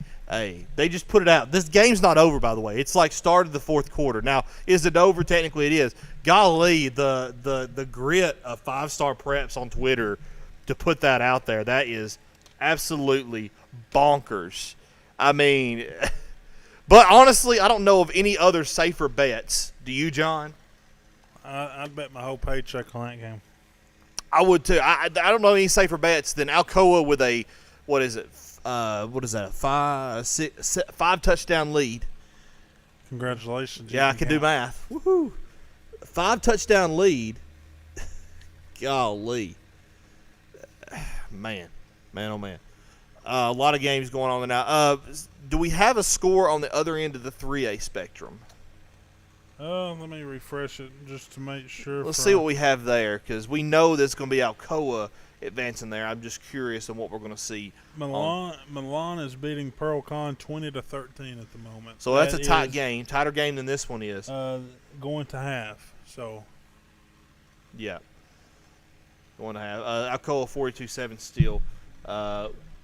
They just put it out. This game's not over, by the way. It's like started the 4th quarter. Now, is it over? Technically it is. Golly, the grit of 5-Star Preps on Twitter to put that out there, that is absolutely bonkers. I mean, but honestly, I don't know of any other safer bets. Do you, John? I'd bet my whole paycheck on that game. I would too. I don't know any safer bets than Alcoa with a, what is it? What is that? A 5 touchdown lead. Congratulations. Yeah, I can do math. Woohoo! 5 touchdown lead. Golly. Man, oh man. A lot of games going on now. Do we have a score on the other end of the 3A spectrum? Let me refresh it just to make sure. Let's see what we have there, because we know there's going to be Alcoa advancing there. I'm just curious on what we're going to see. Milan is beating Pearl Con 20-13 at the moment. So that's a tight game, tighter game than this one is. Going to half. So. Yeah. Going to half. Alcoa 42-7 still.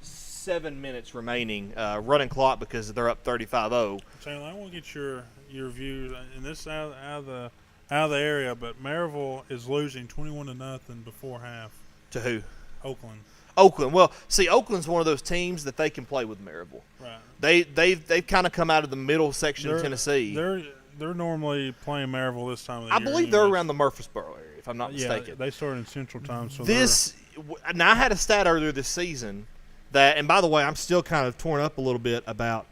7 minutes remaining. Running clock because they're up 35-0. Taylor, I want to get your views, and this out of the area, but Maryville is losing 21-0 before half. To who? Oakland. Well, see, Oakland's one of those teams that they can play with Maryville. Right. They've kind of come out of the middle section of Tennessee. They're normally playing Maryville this time of the year. I believe they're around the Murfreesboro area, if I'm not mistaken. Yeah, they start in Central Time. So now I had a stat earlier this season that, and by the way, I'm still kind of torn up a little bit about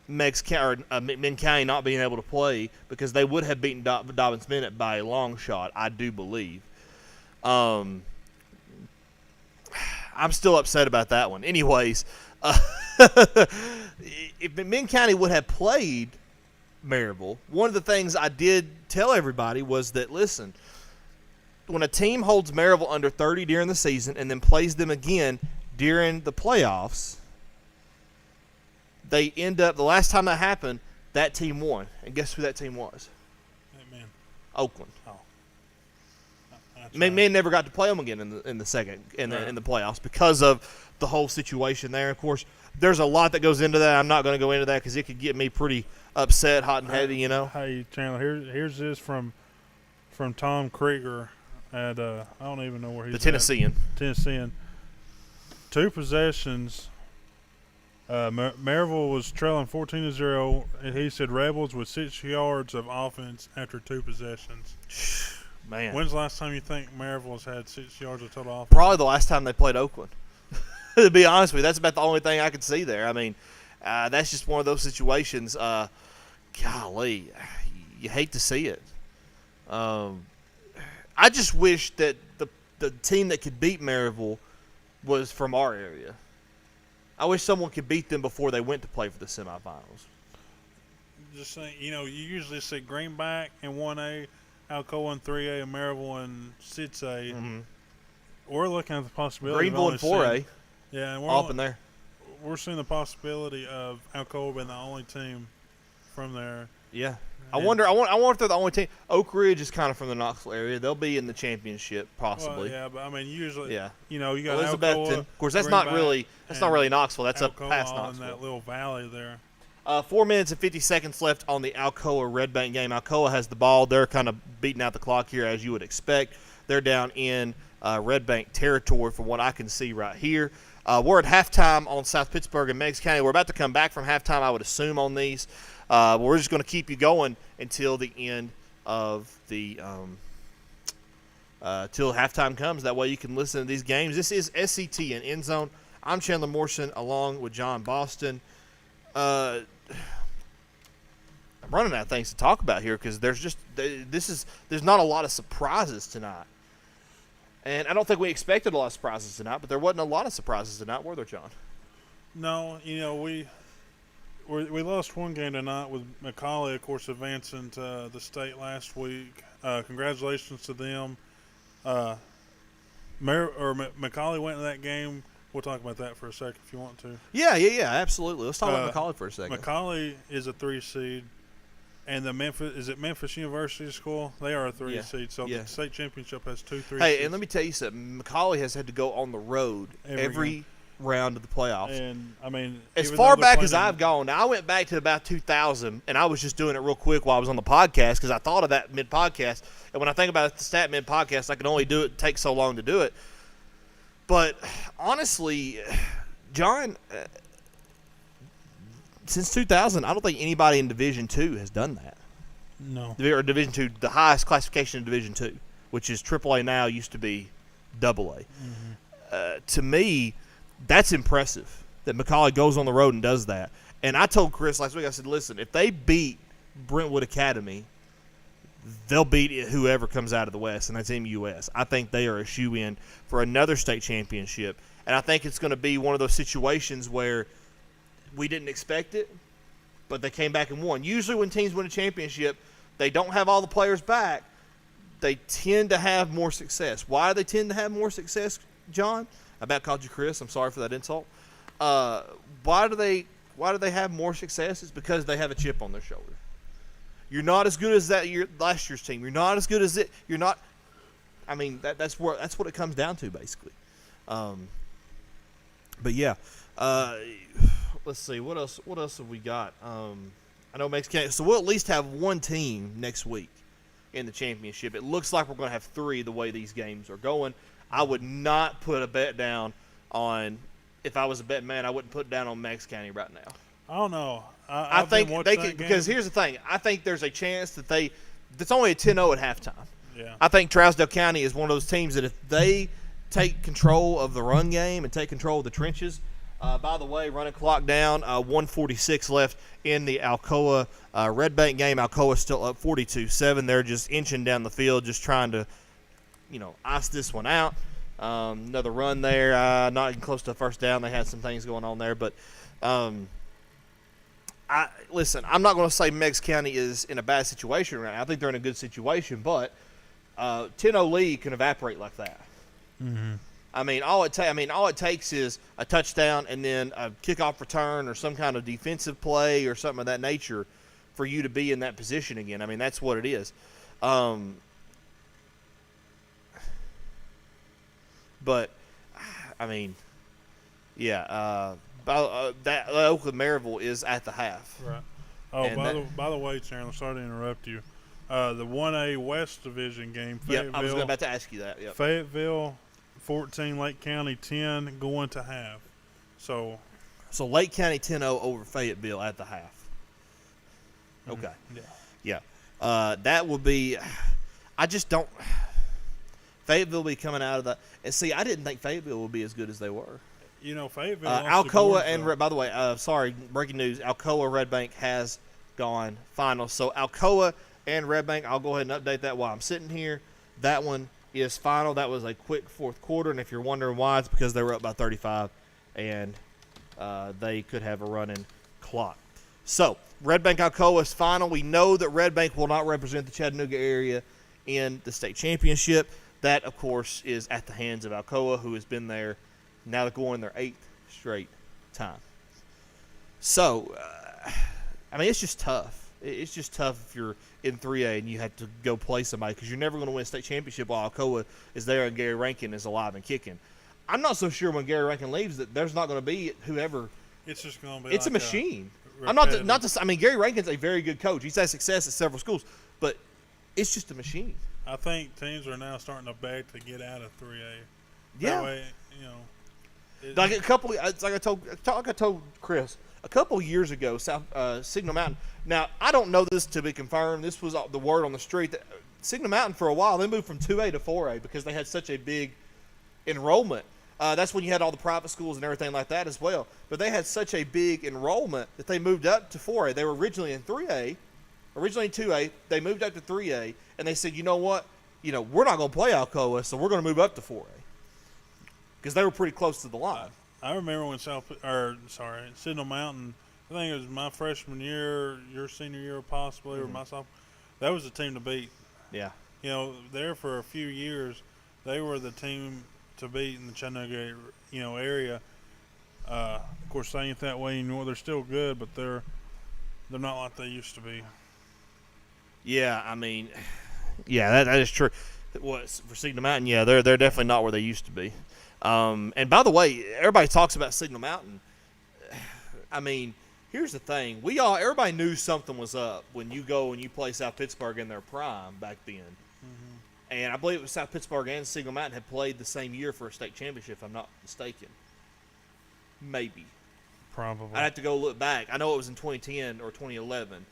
Min County not being able to play because they would have beaten Dobbins Bennett by a long shot, I do believe. I'm still upset about that one. Anyways, if Min County would have played Maryville, one of the things I did tell everybody was that, listen, when a team holds Maryville under 30 during the season and then plays them again during the playoffs, they end up, the last time that happened, that team won. And guess who that team was? Amen. Oakland. Oh. Men never got to play them again in the playoffs because of the whole situation there. Of course, there's a lot that goes into that. I'm not going to go into that because it could get me pretty upset, hot and heavy, you know. Hey, Chandler, here's this from Tom Krieger at I don't even know where he's the Tennessean. Tennessean. 2 possessions. Maryville was trailing 14-0, and he said Rebels with 6 yards of offense after 2 possessions. Man, when's the last time you think Maryville has had 6 yards of total offense? Probably the last time they played Oakland. To be honest with you, that's about the only thing I could see there. I mean, that's just one of those situations. Golly, you hate to see it. I just wish that the team that could beat Maryville was from our area. I wish someone could beat them before they went to play for the semifinals. Just saying, you usually see Greenback in 1A, Alcoa in 3A, and Maryville in 6A. Mm-hmm. We're looking at the possibility Greenville in 4A. Yeah, and up in there. We're seeing the possibility of Alcoa being the only team from there. Yeah. I wonder if they're the only team. Oak Ridge is kind of from the Knoxville area. They'll be in the championship possibly. Well, yeah, but I mean usually you got Elizabethton. Of course, that's not really Knoxville. That's up past Knoxville. In that little valley there. 4 minutes and 50 seconds left on the Alcoa Red Bank game. Alcoa has the ball. They're kind of beating out the clock here, as you would expect. They're down in Red Bank territory from what I can see right here. We're at halftime on South Pittsburgh and Meigs County. We're about to come back from halftime, I would assume, on these. We're just going to keep you going until the end of the till halftime comes. That way you can listen to these games. This is SETN End Zone. I'm Chandler Morrison along with John Boston. I'm running out of things to talk about here because there's not a lot of surprises tonight. And I don't think we expected a lot of surprises tonight, but there wasn't a lot of surprises tonight, were there, John? No, we lost one game tonight with McCallie, of course, advancing to the state last week. Congratulations to them. McCallie went to that game. We'll talk about that for a second if you want to. Yeah, absolutely. Let's talk about McCallie for a second. McCallie is a 3 seed. And the Memphis University School? They are a 3 seed, so the state championship has 2 3 Hey, seeds. and let me tell you something. McCallie has had to go on the road every round of the playoffs. And, I mean, as far back as I've gone, now I went back to about 2000, and I was just doing it real quick while I was on the podcast because I thought of that mid-podcast. And when I think about the stat mid-podcast, I can only do it. It takes so long to do it. But, honestly, John, since 2000, I don't think anybody in Division II has done that. No. Or Division II, the highest classification in Division II, which is AAA now, used to be AA. Mm-hmm. To me, that's impressive that McCallie goes on the road and does that. And I told Chris last week, I said, listen, if they beat Brentwood Academy, they'll beat whoever comes out of the West, and that's MUS. I think they are a shoe-in for another state championship. And I think it's going to be one of those situations where we didn't expect it, but they came back and won. Usually when teams win a championship, they don't have all the players back. They tend to have more success. Why do they tend to have more success, John? I about called you Chris. I'm sorry for that insult. Why do they have more success? It's because they have a chip on their shoulder. You're not as good as last year's team. You're not as good as it. You're not. I mean, that's what it comes down to, basically. But yeah. Let's see, what else have we got? I know Mexican. So we'll at least have one team next week in the championship. It looks like we're going to have 3 the way these games are going. I would not put a bet down on, if I was a bet man, I wouldn't put it down on Meigs County right now. I don't know. I think they could, because here's the thing. I think there's a chance that it's only a 10-0 at halftime. Yeah. I think Trousdale County is one of those teams that if they take control of the run game and take control of the trenches. By the way, running clock down, 1:46 left in the Alcoa Red Bank game. Alcoa still up 42-7. They're just inching down the field, just trying to, ice this one out. Another run there, not even close to a first down. They had some things going on there, but listen, I'm not going to say Meigs County is in a bad situation right now. I think they're in a good situation, but 10-0 lead can evaporate like that. Mm-hmm. I mean, all it takes is a touchdown and then a kickoff return or some kind of defensive play or something of that nature for you to be in that position again. I mean, that's what it is. But I mean, yeah. That Oakland Maryville is at the half. Right. Oh, by the way, Chandler, sorry to interrupt you. The 1A West Division game. Fayetteville, I was about to ask you that. Yep. Fayetteville 14, Lake County 10, going to half. So Lake County 10-0 over Fayetteville at the half. Okay. Yeah. That would be. I just don't. Fayetteville will be coming out of that. And see, I didn't think Fayetteville would be as good as they were. Fayetteville. Alcoa and by the way, sorry, breaking news. Alcoa Red Bank has gone final. So Alcoa and Red Bank, I'll go ahead and update that while I'm sitting here. That one is final. That was a quick fourth quarter, and if you're wondering why, it's because they were up by 35, and they could have a running clock. So Red Bank Alcoa is final. We know that Red Bank will not represent the Chattanooga area in the state championship. That, of course, is at the hands of Alcoa, who has been there. Now they're going their 8th straight time. So, I mean, it's just tough. It's just tough if you're in 3A and you have to go play somebody because you're never going to win a state championship while Alcoa is there and Gary Rankin is alive and kicking. I'm not so sure when Gary Rankin leaves that there's not going to be whoever. It's just going to be. It's a machine. I'm not to. I mean, Gary Rankin's a very good coach. He's had success at several schools, but it's just a machine. I think teams are now starting to beg to get out of 3A. Yeah. That way, Like I told Chris a couple years ago, Signal Mountain. Now I don't know this to be confirmed. This was the word on the street that Signal Mountain for a while they moved from 2A to 4A because they had such a big enrollment. That's when you had all the private schools and everything like that as well. But they had such a big enrollment that they moved up to 4A. They were originally in 3A, originally in 2A. They moved up to 3A, and they said, you know what? We're not going to play Alcoa, so we're going to move up to 4A because they were pretty close to the line. I remember when Signal Mountain, I think it was my freshman year, your senior year possibly, or my sophomore. That was the team to beat. Yeah. There for a few years, they were the team to beat in the Chattanooga, area. Of course, they ain't that way anymore. They're still good, but they're not like they used to be. Yeah, I mean, that is true. For Signal Mountain, yeah, they're definitely not where they used to be. And by the way, everybody talks about Signal Mountain. I mean, here's the thing: everybody knew something was up when you go and you play South Pittsburgh in their prime back then. Mm-hmm. And I believe it was South Pittsburgh and Signal Mountain had played the same year for a state championship, if I'm not mistaken. Maybe. Probably. I'd have to go look back. I know it was in 2010 or 2011.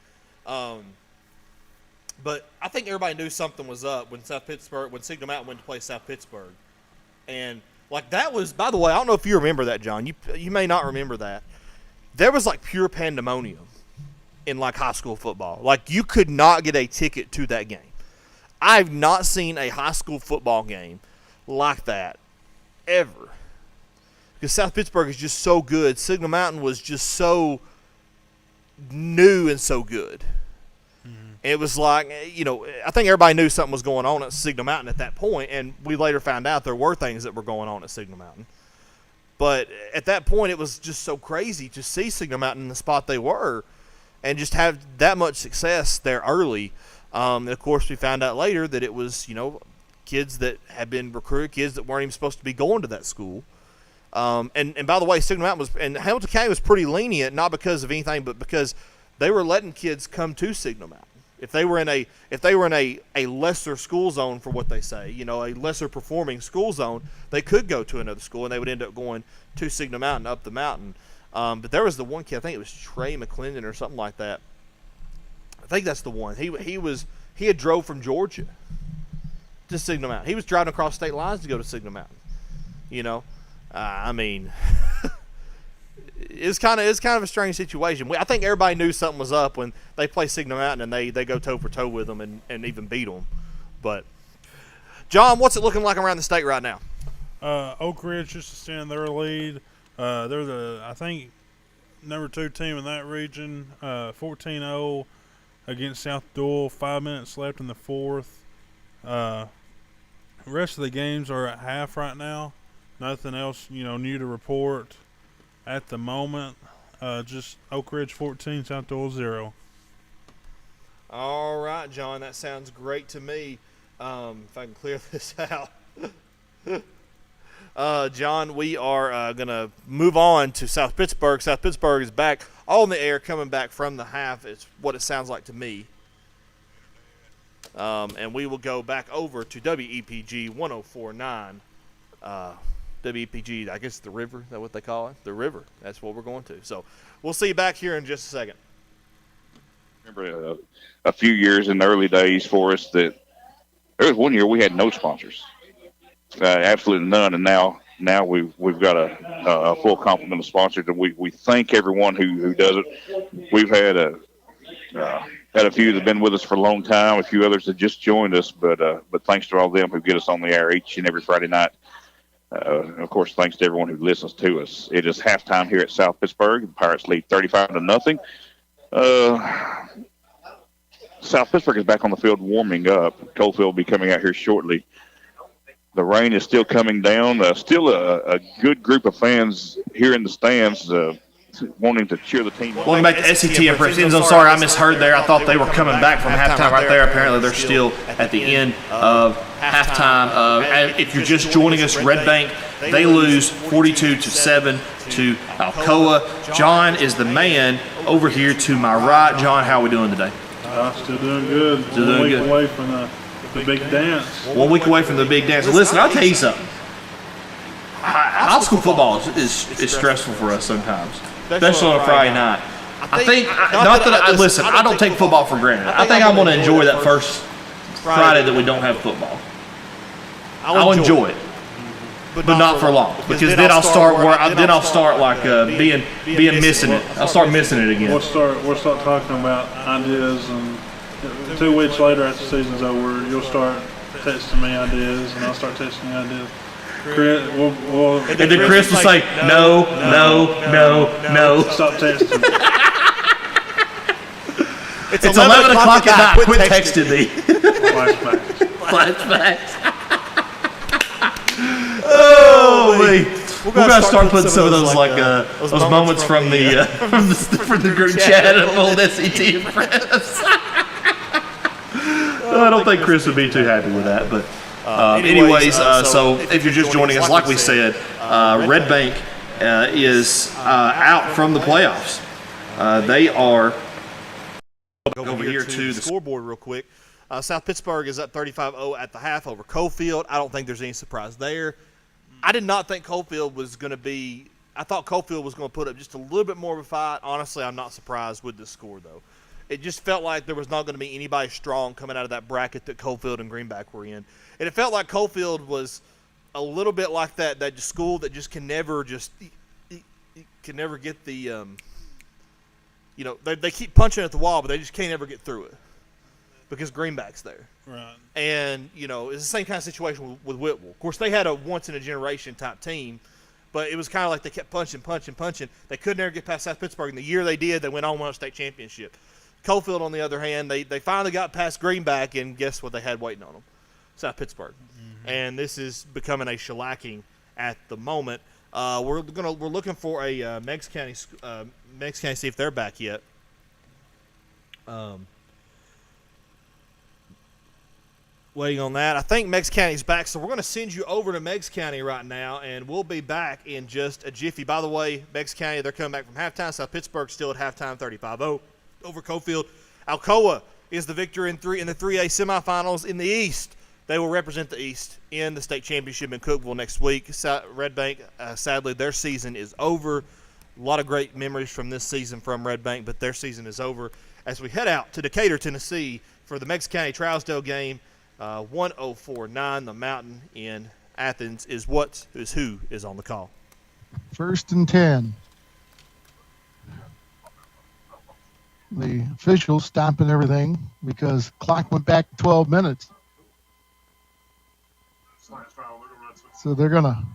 But I think everybody knew something was up when Signal Mountain went to play South Pittsburgh. And, that was, by the way, I don't know if you remember that, John. You may not remember that. There was, pure pandemonium in, high school football. You could not get a ticket to that game. I've not seen a high school football game like that ever. Because South Pittsburgh is just so good. Signal Mountain was just so new and so good. Mm-hmm. It was I think everybody knew something was going on at Signal Mountain at that point, and we later found out there were things that were going on at Signal Mountain. But at that point, it was just so crazy to see Signal Mountain in the spot they were and just have that much success there early. And of course, we found out later that it was, kids that had been recruited, kids that weren't even supposed to be going to that school. And by the way, Signal Mountain and Hamilton County was pretty lenient, not because of anything, but because they were letting kids come to Signal Mountain. If they were in a lesser school zone, for what they say, a lesser performing school zone, they could go to another school, and they would end up going to Signal Mountain up the mountain. But there was the one kid, I think it was Trey McClendon or something like that. I think that's the one. He had drove from Georgia to Signal Mountain. He was driving across state lines to go to Signal Mountain. I mean, it's kind of a strange situation. I think everybody knew something was up when they play Signal Mountain and they go toe for toe with them and even beat them. But John, what's it looking like around the state right now? Oak Ridge just extended their lead. They're I think number 2 team in that region. 14-0 against South Dual. 5 minutes left in the fourth. The rest of the games are at half right now. Nothing else, new to report at the moment. Just Oak Ridge 14, South Dual 0. All right, John, that sounds great to me. If I can clear this out. John, we are going to move on to South Pittsburgh. South Pittsburgh is back on the air, coming back from the half. It's what it sounds like to me. And we will go back over to WEPG 104.9. WEPG, I guess the river, is that what they call it? The river. That's what we're going to. So we'll see you back here in just a second. Remember a few years in the early days for us that there was one year we had no sponsors. Absolutely none, and now we've got a full complement of sponsors, and we thank everyone who does it. We've had a few that have been with us for a long time, a few others that just joined us, but thanks to all of them who get us on the air each and every Friday night. Of course, thanks to everyone who listens to us. It is halftime here at South Pittsburgh. The Pirates lead 35-0. South Pittsburgh is back on the field warming up. Coalfield will be coming out here shortly. The rain is still coming down. Still a good group of fans here in the stands wanting to cheer the team on. Welcome back to SETN Press End Zone. Sorry, I misheard there. I thought they were coming back from halftime right there. Apparently, they're still at the end of halftime. If you're just joining us, Red Bank, they lose 42-7 to Alcoa. John is the man over here to my right. John, how are we doing today? Still doing good. Still doing good. 1 week away from the big dance. 1 week away from the big dance. Listen, I'll tell you something. I high school football is stressful for us sometimes, especially on a Friday night. I think listen, I don't take football for granted. I think I'm going to enjoy that first Friday that we don't have football. I'll enjoy it, but not for long, because then I'll start being missing it. I'll start missing it again. We'll start talking about ideas, and 2 weeks later, after the season's over, you'll start texting me ideas, and I'll start texting you ideas. Chris, and then Chris will say, no. Stop texting. It's 11 o'clock at night. Quit texting me. Flashbacks. Oh, we're gonna start putting some of those those moments from the group chat of old SETN friends. I don't think Chris would be too happy with that, but anyways, so if you're just joining us, like we said, Red Bank is out from the playoffs. They are over here to the scoreboard real quick. South Pittsburgh is up 35-0 at the half over Coalfield. I don't think there's any surprise there. I did not think Coalfield was going to be – I thought Coalfield was going to put up just a little bit more of a fight. Honestly, I'm not surprised with this score, though. It just felt like there was not going to be anybody strong coming out of that bracket that Coalfield and Greenback were in. And it felt like Coalfield was a little bit like that school that just can never get the they keep punching at the wall, but they just can't ever get through it because Greenback's there. Right. And, it's the same kind of situation with Whitwell. Of course, they had a once-in-a-generation type team, but it was kind of like they kept punching. They could never get past South Pittsburgh. And the year they did, they went on and won a state championship. Coalfield, on the other hand, they finally got past Greenback, and guess what they had waiting on them? South Pittsburgh. Mm-hmm. And this is becoming a shellacking at the moment. We're looking for a Meigs County, see if they're back yet. Waiting on that. I think Meigs County's back, so we're going to send you over to Meigs County right now, and we'll be back in just a jiffy. By the way, Meigs County, they're coming back from halftime. South Pittsburgh still at halftime, 35-0 over Coalfield. Alcoa is the victor in the 3A semifinals in the East. They will represent the East in the state championship in Cookeville next week. Red Bank, sadly, their season is over. A lot of great memories from this season from Red Bank, but their season is over as we head out to Decatur, Tennessee for the Meigs County Trousdale game. 104.9 The Mountain in Athens is who is on the call. 1st and 10. The officials stopping everything because clock went back to 12 minutes. So they're gonna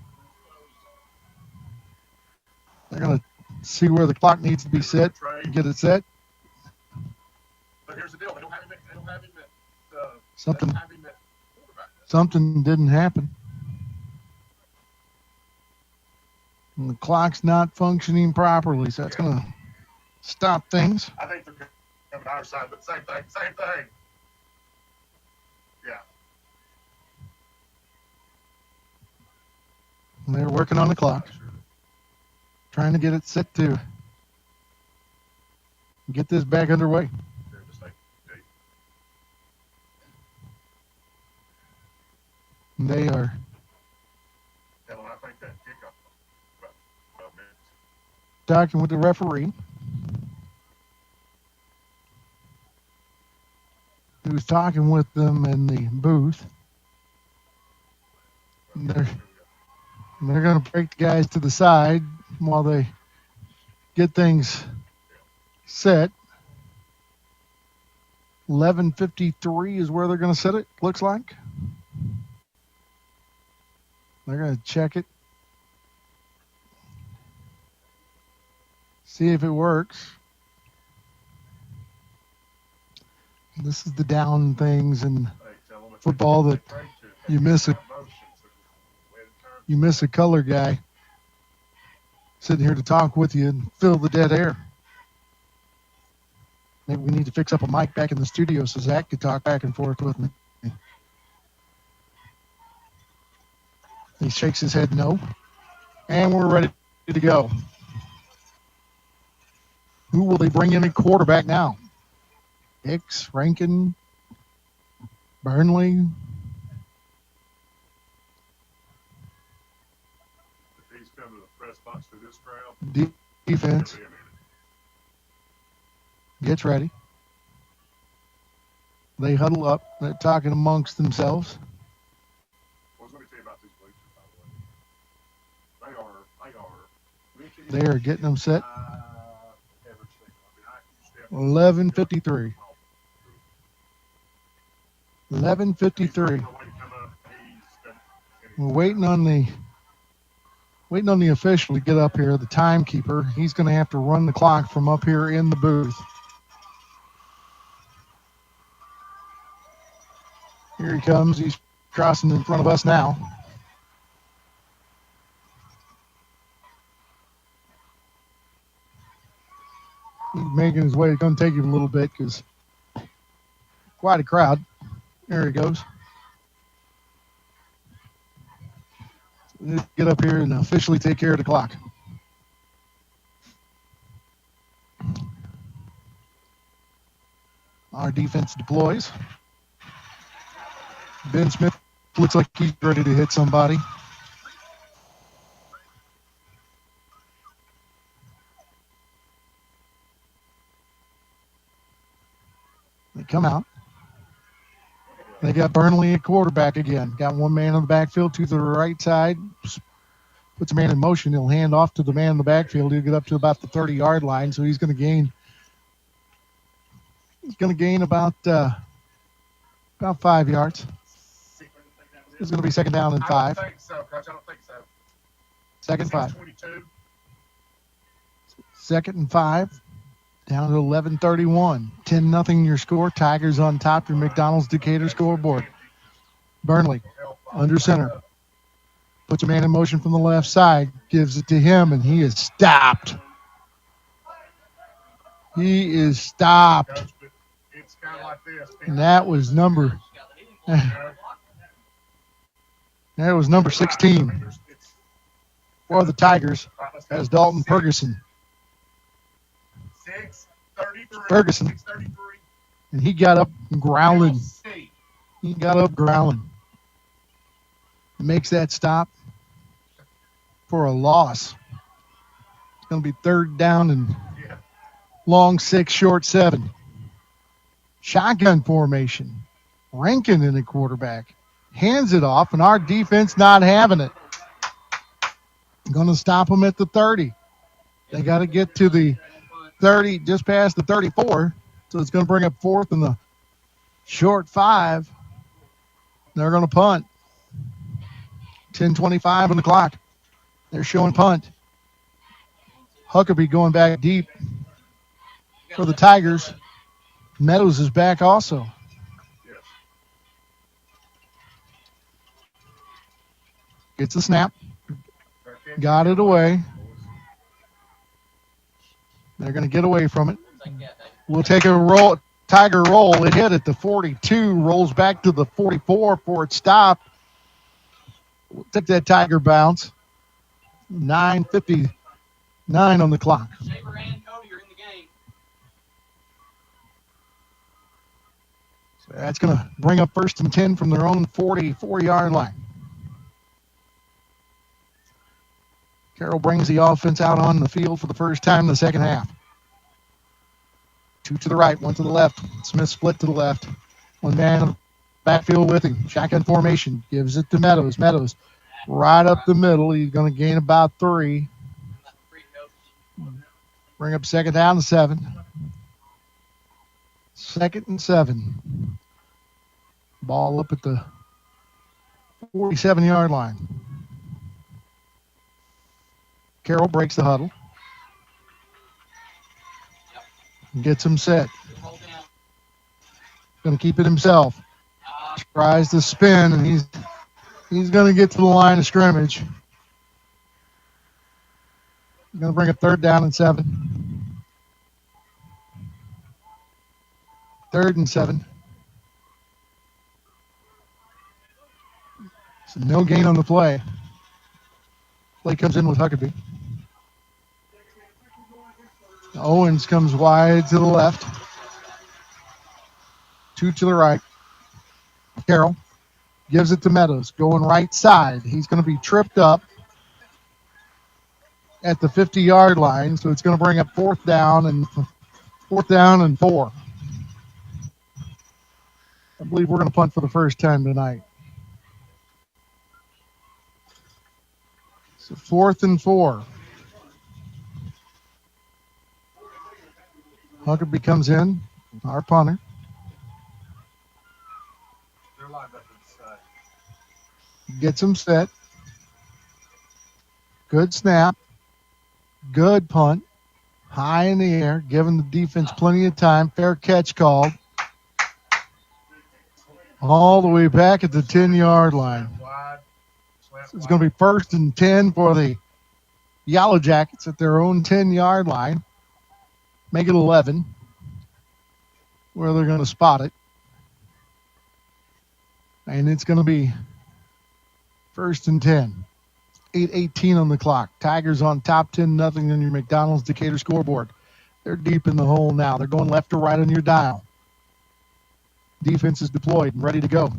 see where the clock needs to be set and get it set. But here's the deal: they don't have him Something didn't happen. And the clock's not functioning properly, so that's gonna stop things. I think they're coming our side, but same thing. Yeah. And they're working on the clock, trying to get it set to get this back underway. And they are talking with the referee, who's talking with them in the booth. And they're going to break the guys to the side while they get things set. 11:53 is where they're going to set it, looks like. They're going to check it. See if it works. This is the down things in football that you miss a color guy sitting here to talk with you and fill the dead air. Maybe we need to fix up a mic back in the studio so Zach could talk back and forth with me. He shakes his head no. And we're ready to go. Who will they bring in at quarterback now? Hicks, Rankin, Burnley. Defense gets ready. They huddle up. They're talking amongst themselves. They are getting them set. 11:53. 11:53. We're waiting on the official to get up here, the timekeeper. He's going to have to run the clock from up here in the booth. Here he comes. He's crossing in front of us now. He's making his way. It's going to take him a little bit because quite a crowd. There he goes. Let's get up here and officially take care of the clock. Our defense deploys. Ben Smith looks like he's ready to hit somebody. They come out. They got Burnley at quarterback again. Got one man on the backfield to the right side. Puts a man in motion. He'll hand off to the man in the backfield. He'll get up to about the 30-yard line, so he's going to gain. He's going to gain about 5 yards. It's going to be second down and 5. I don't think so, Coach. I don't think so. Second 5. 22. Second and 5. Down to 11:31. 10-0 your score. Tigers on top. Your McDonald's Decatur scoreboard. Burnley under center. Puts a man in motion from the left side. Gives it to him, and he is stopped. He is stopped. It's kind of like this. And that was number 16 for the Tigers. As Dalton Ferguson. 6:33. Ferguson. 6:33. And he got up growling. Makes that stop for a loss. It's going to be third down and long 6, short 7. Shotgun formation. Rankin in the quarterback. Hands it off, and our defense not having it. Going to stop them at the 30. They got to get to the 30, just past the 34. So it's going to bring up fourth and the short 5. They're going to punt. 10:25 on the clock. They're showing punt. Huckabee going back deep for the Tigers. Meadows is back also. Gets the snap. Got it away. They're going to get away from it. We'll take a roll. Tiger roll. It hit at the 42. Rolls back to the 44 for its stop. We'll take that Tiger bounce. 9:59 on the clock. So that's going to bring up 1st and 10 from their own 44-yard line. Carroll brings the offense out on the field for the first time in the second half. 2 to the right, 1 to the left. Smith split to the left. One man in the backfield with him. Shotgun formation. Gives it to Meadows. Meadows right up the middle. He's going to gain about 3. Bring up second down and 7. 2nd and 7. Ball up at the 47-yard line. Carroll breaks the huddle. Gets him set. Going to keep it himself. Tries to spin, and he's going to get to the line of scrimmage. Going to bring a 3rd down and 7. 3rd and 7. So no gain on the play. Play comes in with Huckabee. Owens comes wide to the left. 2 to the right. Carroll gives it to Meadows. Going right side. He's going to be tripped up. at the 50-yard line, so it's going to bring up fourth down and 4. I believe we're going to punt for the first time tonight. So 4th and 4. Huckabee comes in, our punter. They're lined up inside. Gets him set. Good snap. Good punt. High in the air, giving the defense plenty of time. Fair catch called. All the way back at the 10-yard line. So it's going to be 1st and 10 for the Yellow Jackets at their own 10-yard line. Make it 11, where they're going to spot it. And it's going to be 1st and 10. 8:18 on the clock. Tigers on top, 10-0 on your McDonald's Decatur scoreboard. They're deep in the hole now. They're going left or right on your dial. Defense is deployed and ready to go.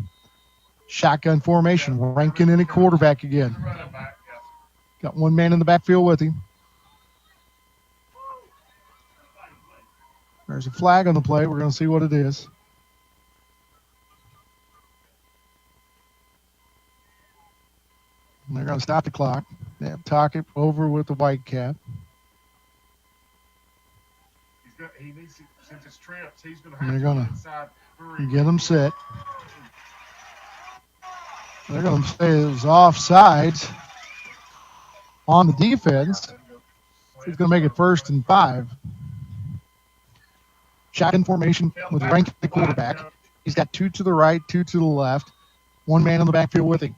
Shotgun formation. Rankin in at quarterback again. Got one man in the backfield with him. There's a flag on the play. We're going to see what it is. And they're going to stop the clock. They have Tockett over with the white cap. He needs to, since it's trips, he's going to And have they're to going inside to get them set. They're going to say it was offsides on the defense. He's going to make it 1st and 5. Shotgun formation with Rankin the quarterback. He's got 2 to the right, 2 to the left. One man in the backfield with him.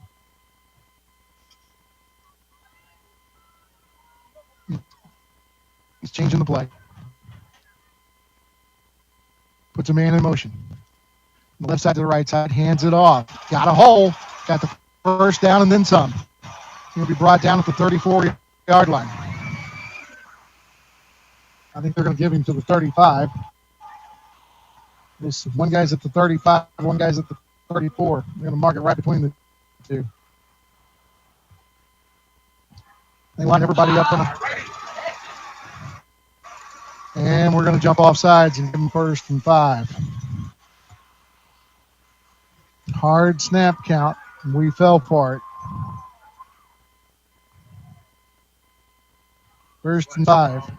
He's changing the play. Puts a man in motion. The left side to the right side, hands it off. Got a hole. Got the first down and then some. He'll be brought down at the 34-yard line. I think they're going to give him to the 35. This one guy's at the 35, one guy's at the 34. They're going to mark it right between the two. They line everybody up on and we're going to jump off sides and give them 1st and 5. Hard snap count. We fell for it. 1st and 5.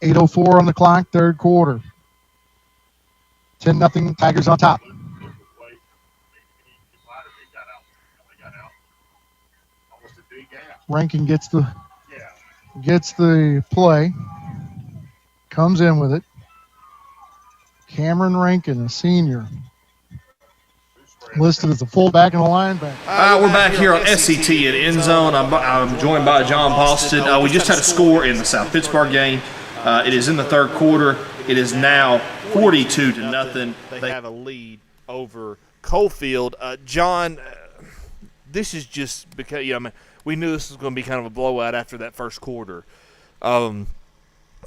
8:04 on the clock, 3rd quarter. 10-0, Tigers on top. Rankin gets the play. Comes in with it. Cameron Rankin, a senior. Listed as a fullback and a linebacker. We're back here on SET at End Zone. I'm joined by John Boston. We just had a score in the South Pittsburgh game. It is in the 3rd quarter. It is now 42-0. They have a lead over Coalfield. John, this is just because we knew this was going to be kind of a blowout after that 1st quarter.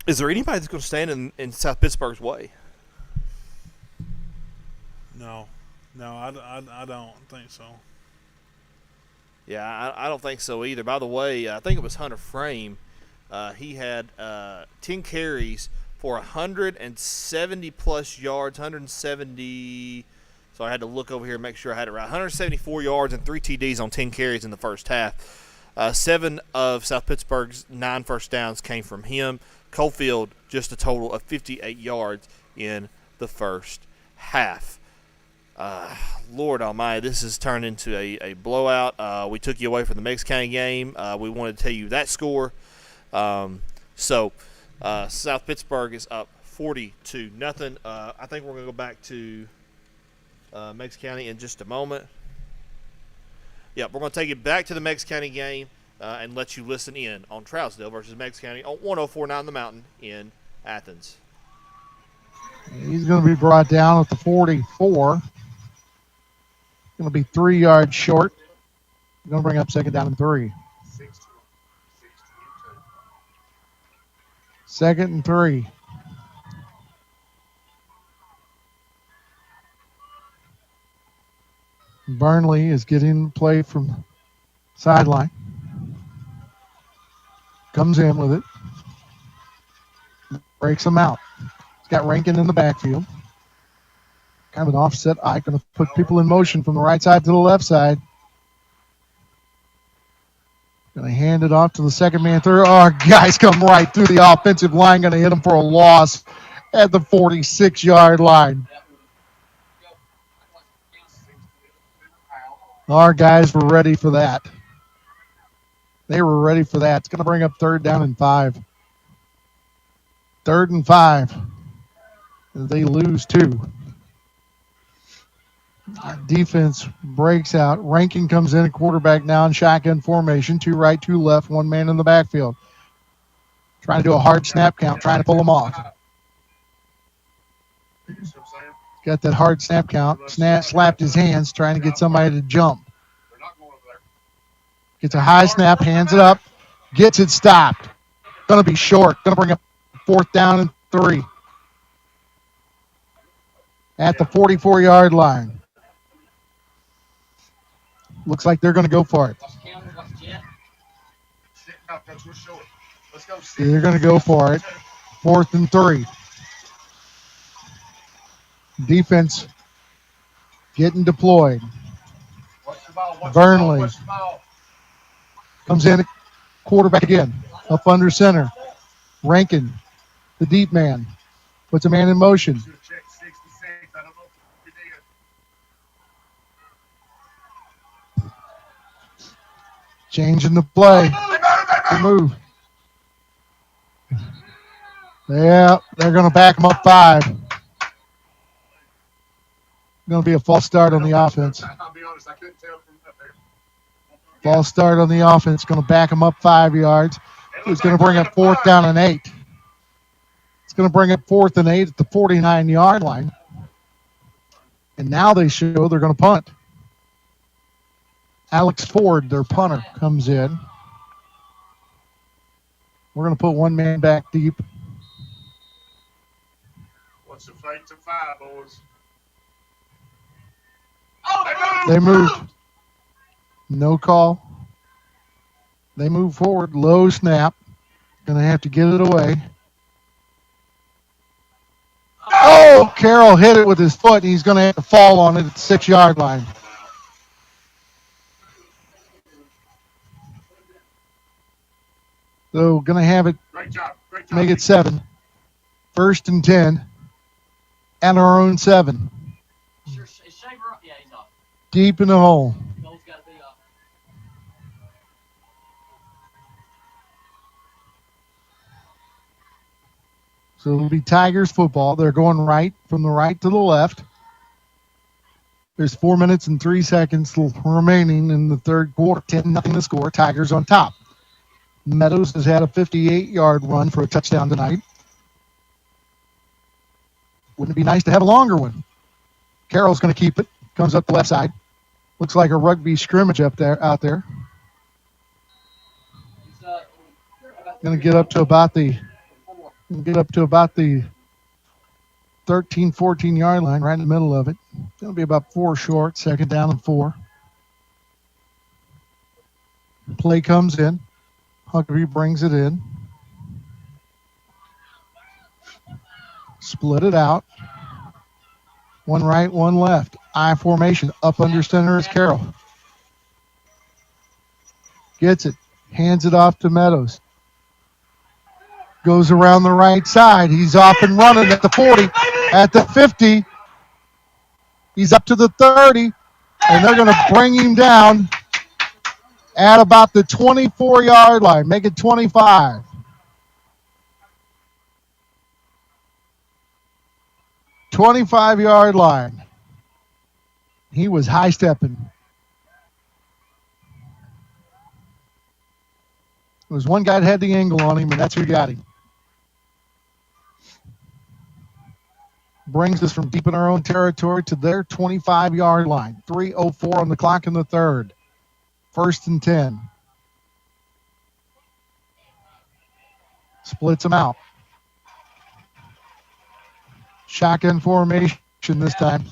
Is there anybody that's going to stand in South Pittsburgh's way? No, I don't think so. Yeah, I don't think so either. By the way, I think it was Hunter Frame. He had 10 carries for 170-plus yards, 170 – so I had to look over here and make sure I had it right. 174 yards and 3 TDs on 10 carries in the first half. 7 of South Pittsburgh's 9 first downs came from him. Coalfield just a total of 58 yards in the first half. Lord Almighty, this has turned into a blowout. We took you away from the Meigs County game. We wanted to tell you that score. So South Pittsburgh is up 40-0. I think we're going to go back to Meigs County in just a moment. Yeah, we're going to take it back to the Meigs County game and let you listen in on Trousdale versus Meigs County on 104.9 The Mountain in Athens. He's going to be brought down at the 44. Going to be 3 yards short. Going to bring up 2nd down and 3. 2nd and 3. Burnley is getting play from Sideline. Comes in with it. Breaks him out. He's got Rankin in the backfield. Kind of an offset eye. Going to put people in motion from the right side to the left side. Going to hand it off to the second man through. Oh, guys come right through the offensive line. Going to hit him for a loss at the 46-yard line. Our guys were ready for that. They were ready for that. It's going to bring up 3rd down and 5. 3rd and 5. They lose 2. Defense breaks out. Rankin comes in at quarterback now in shotgun formation. 2 right, 2 left, 1 man in the backfield. Trying to do a hard snap count, trying to pull them off. Got that hard snap count. Slapped his hands, trying to get somebody to jump. Gets a high snap, hands it up, gets it stopped. Going to be short. Going to bring up 4th down and 3. At the 44-yard line. Looks like they're going to go for it. They're going to go for it. 4th and 3. Defense getting deployed. Burnley comes in at quarterback again. Up under center. Rankin, the deep man. Puts a man in motion. Changing the play. The move. Yeah, they're going to back them up 5. Going to be a false start on the offense. I'll be honest, I couldn't tell from up there. False start on the offense. Going to back them up 5 yards. It's going to bring up 4th down and 8. It's going to bring up 4th and 8 at the 49-yard line. And now they show they're going to punt. Alex Ford, their punter, comes in. We're going to put 1 man back deep. What's the fate to 5, boys? They move. No call. They move forward. Low snap. Going to have to get it away. Oh, Carroll hit it with his foot. And he's going to have to fall on it at the 6-yard line. So going to have it. Great job. Make it 7. 1st and 10. And our own 7. Deep in the hole. So it'll be Tigers football. They're going right from the right to the left. There's 4 minutes and 3 seconds remaining in the 3rd quarter. 10-0 to score. Tigers on top. Meadows has had a 58-yard run for a touchdown tonight. Wouldn't it be nice to have a longer one? Carroll's going to keep it. Comes up the left side. Looks like a rugby scrimmage out there. Going to get up to about the 13, 14-yard line, right in the middle of it. Going to be about 4 short, 2nd down and 4. Play comes in. Huckabee brings it in. Split it out. 1 right, 1 left. I formation. Up under center is Carroll. Gets it. Hands it off to Meadows. Goes around the right side. He's off and running at the 40. At the 50. He's up to the 30. And they're going to bring him down at about the 24-yard line. Make it 25. $25-yard line. He was high stepping. There was one guy that had the angle on him, and that's who got him. Brings us from deep in our own territory to their 25-yard line. 3:04 on the clock in the 3rd. 1st and 10. Splits them out. Shotgun formation this time.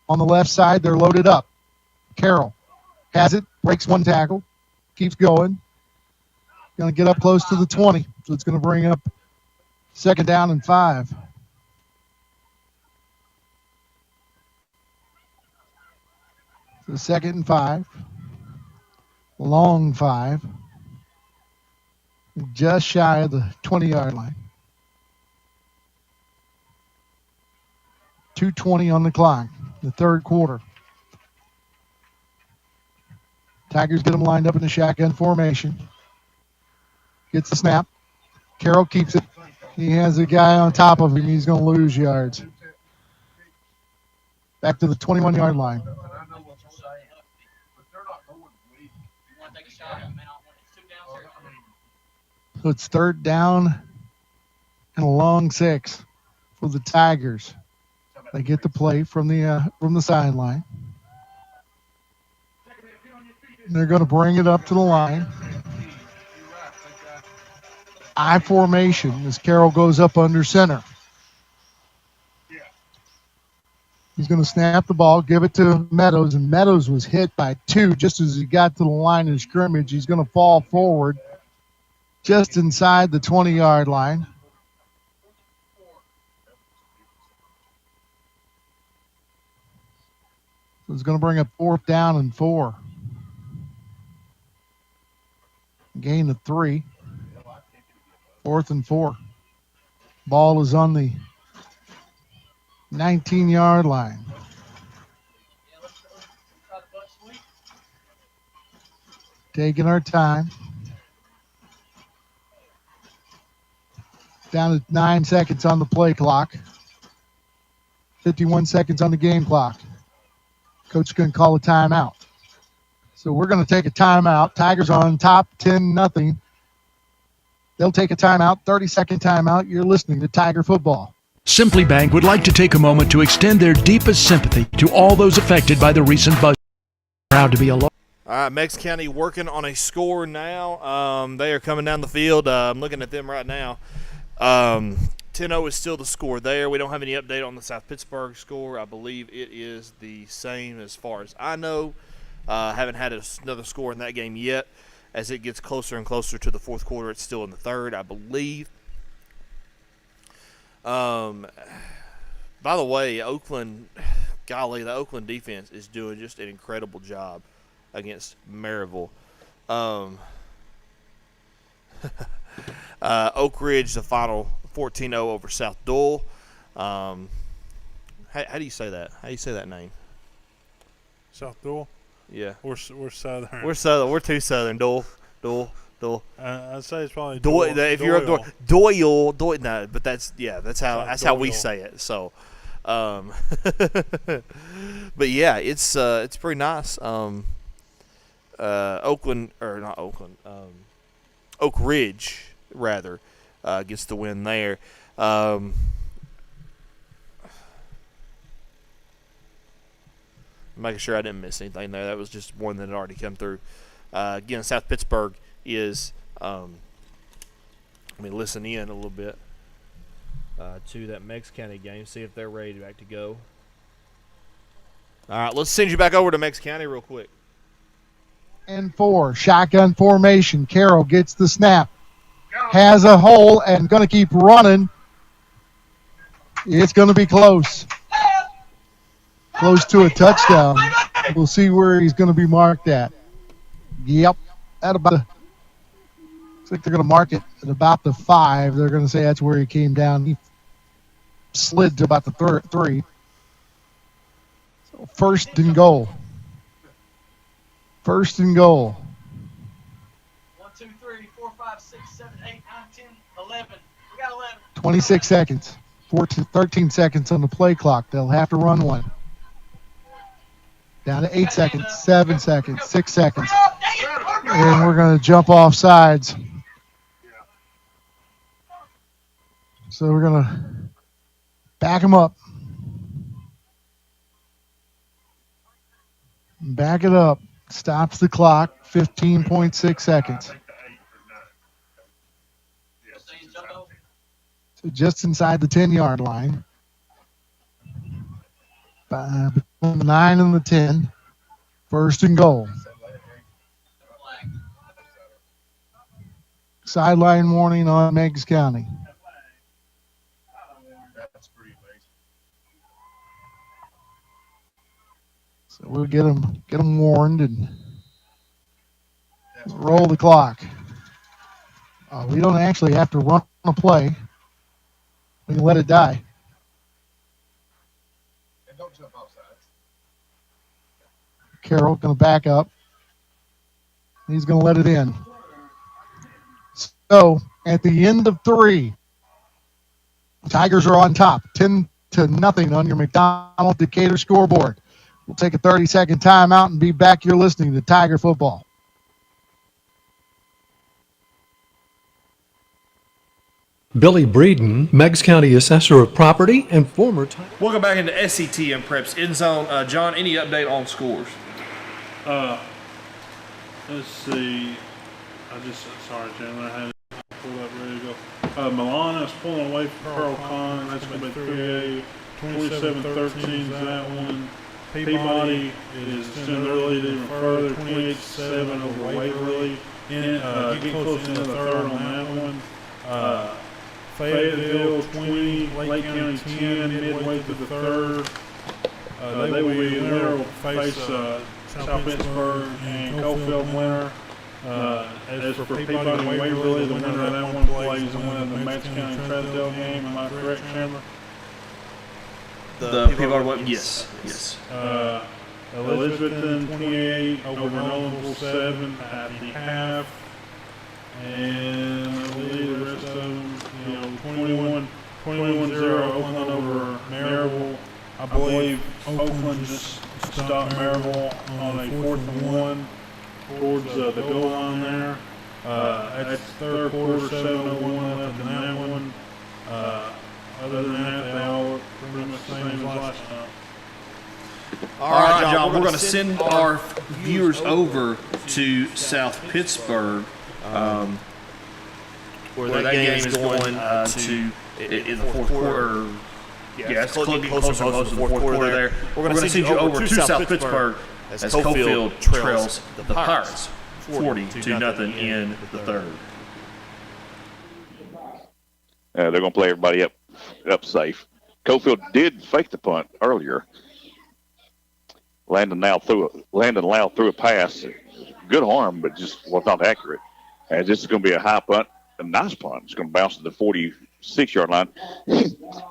On the left side, they're loaded up. Carroll Has it, breaks one tackle, keeps going. Going to get up close to the 20, so it's going to bring up 2nd down and 5. So 2nd and 5. Long 5. Just shy of the 20-yard line. 2:20 on the clock, the third quarter. Tigers get them lined up in the shotgun formation. Gets the snap. Carroll keeps it. He has a guy on top of him. He's going to lose yards. Back to the 21-yard line. So it's 3rd down and a long 6 for the Tigers. They get the play from the sideline. They're going to bring it up to the line. I formation as Carroll goes up under center. He's going to snap the ball, give it to Meadows, and Meadows was hit by 2 just as he got to the line of scrimmage. He's going to fall forward just inside the 20-yard line. So it's going to bring up 4th down and 4. Gain of 3. 4th and 4. Ball is on the 19-yard line. Taking our time. Down to 9 seconds on the play clock. 51 seconds on the game clock. Coach is going to call a timeout. So we're going to take a timeout. Tigers on top 10-0. They'll take a timeout, 30-second timeout. You're listening to Tiger Football. Simply Bank would like to take a moment to extend their deepest sympathy to all those affected by the recent bus. Proud to be a. All right, Meigs County working on a score now. They are coming down the field. I'm looking at them right now. 10-0 is still the score there. We don't have any update on the South Pittsburgh score. I believe it is the same as far as I know. Haven't had another score in that game yet. As it gets closer and closer to the fourth quarter, it's still in the third, I believe. By the way, Oakland, golly, the Oakland defense is doing just an incredible job against Maryville. Oak Ridge, the final 14-0 over South Dole. How do you say that? How do you say that name? South Dole? Yeah. We're southern. We're southern. We're too southern. Dole. I'd say it's probably Doyle. If you're up Doyle. No, but that's how we say it. So, but yeah, it's pretty nice. Oak Ridge rather gets the win there. Making sure I didn't miss anything there. That was just one that had already come through. Again, South Pittsburgh is let me listen in a little bit to that Meigs County game, see if they're ready to go. All right, let's send you back over to Meigs County real quick. And 4, shotgun formation. Carroll gets the snap. Has a hole and going to keep running. It's going to be close. Close to a touchdown. We'll see where he's going to be marked at. Yep. Looks like they're going to mark it at about the 5. They're going to say that's where he came down. He slid to about the 3. So 1st and goal. 1st and goal. 1, 2, 3, 4, 5, 6, 7, 8, 9, 10, 11. We got 11. 26 seconds. 13 seconds on the play clock. They'll have to run one. Down to 8 seconds, 7 seconds, 6 seconds. And we're going to jump off sides. So we're going to back him up. Back it up. Stops the clock. 15.6 seconds. So just inside the 10-yard line. Between the 9 and the 10. 1st and goal. sideline warning on Meigs County. That's pretty amazing. So we'll get them warned and roll the clock. We don't actually have to run a play. We can let it die. And don't jump outside. Carroll going to back up. He's going to let it in. So at the end of 3, Tigers are on top, 10-0 on your McDonald Decatur scoreboard. We'll take a 30-second timeout and be back. You're listening to Tiger Football. Billy Breeden, Meigs County Assessor of Property and former Tiger. Welcome back into SETN Preps End Zone. John, any update on scores? Let's see. Sorry, Chandler, I had it pulled up ready to go. Milana's pulling away from Pearl Con. That's going to be 3-8. 27-13 is that one. Peabody is extending their lead even further. 28-7 over Waverly. Getting close into the third on that one. Fayetteville 20, Lake County 10, midway through the third. They will face South Pittsburgh and Cofield winner. As for Peabody and Waverly, the winner of that one plays the winner of the Meigs County Tresdale game. Am I correct, Chandler? The Peabody, yes. Elizabethton 28 over Nolanville 7 at the half. And I believe the rest of them, 21-0 Oakland over Maryville. I believe Oakland just stopped Maryville on a 4th and 1 towards the goal line there. That's third quarter, 7:01 left in that one. Other than that, they all look pretty much the same as last time. All right, John, we're going to send our viewers over to South Pittsburgh, where that game is going to in the fourth quarter. Yeah, it's getting closer to the fourth quarter there. We're going to send you over to South Pittsburgh as Cofield trails the Pirates 40-0 in the third. They're going to play everybody up safe. Cofield did fake the punt earlier. Landon Lau threw a pass. Good arm, but just was not accurate. And this is going to be a high punt, a nice punt. It's going to bounce to the 46-yard line.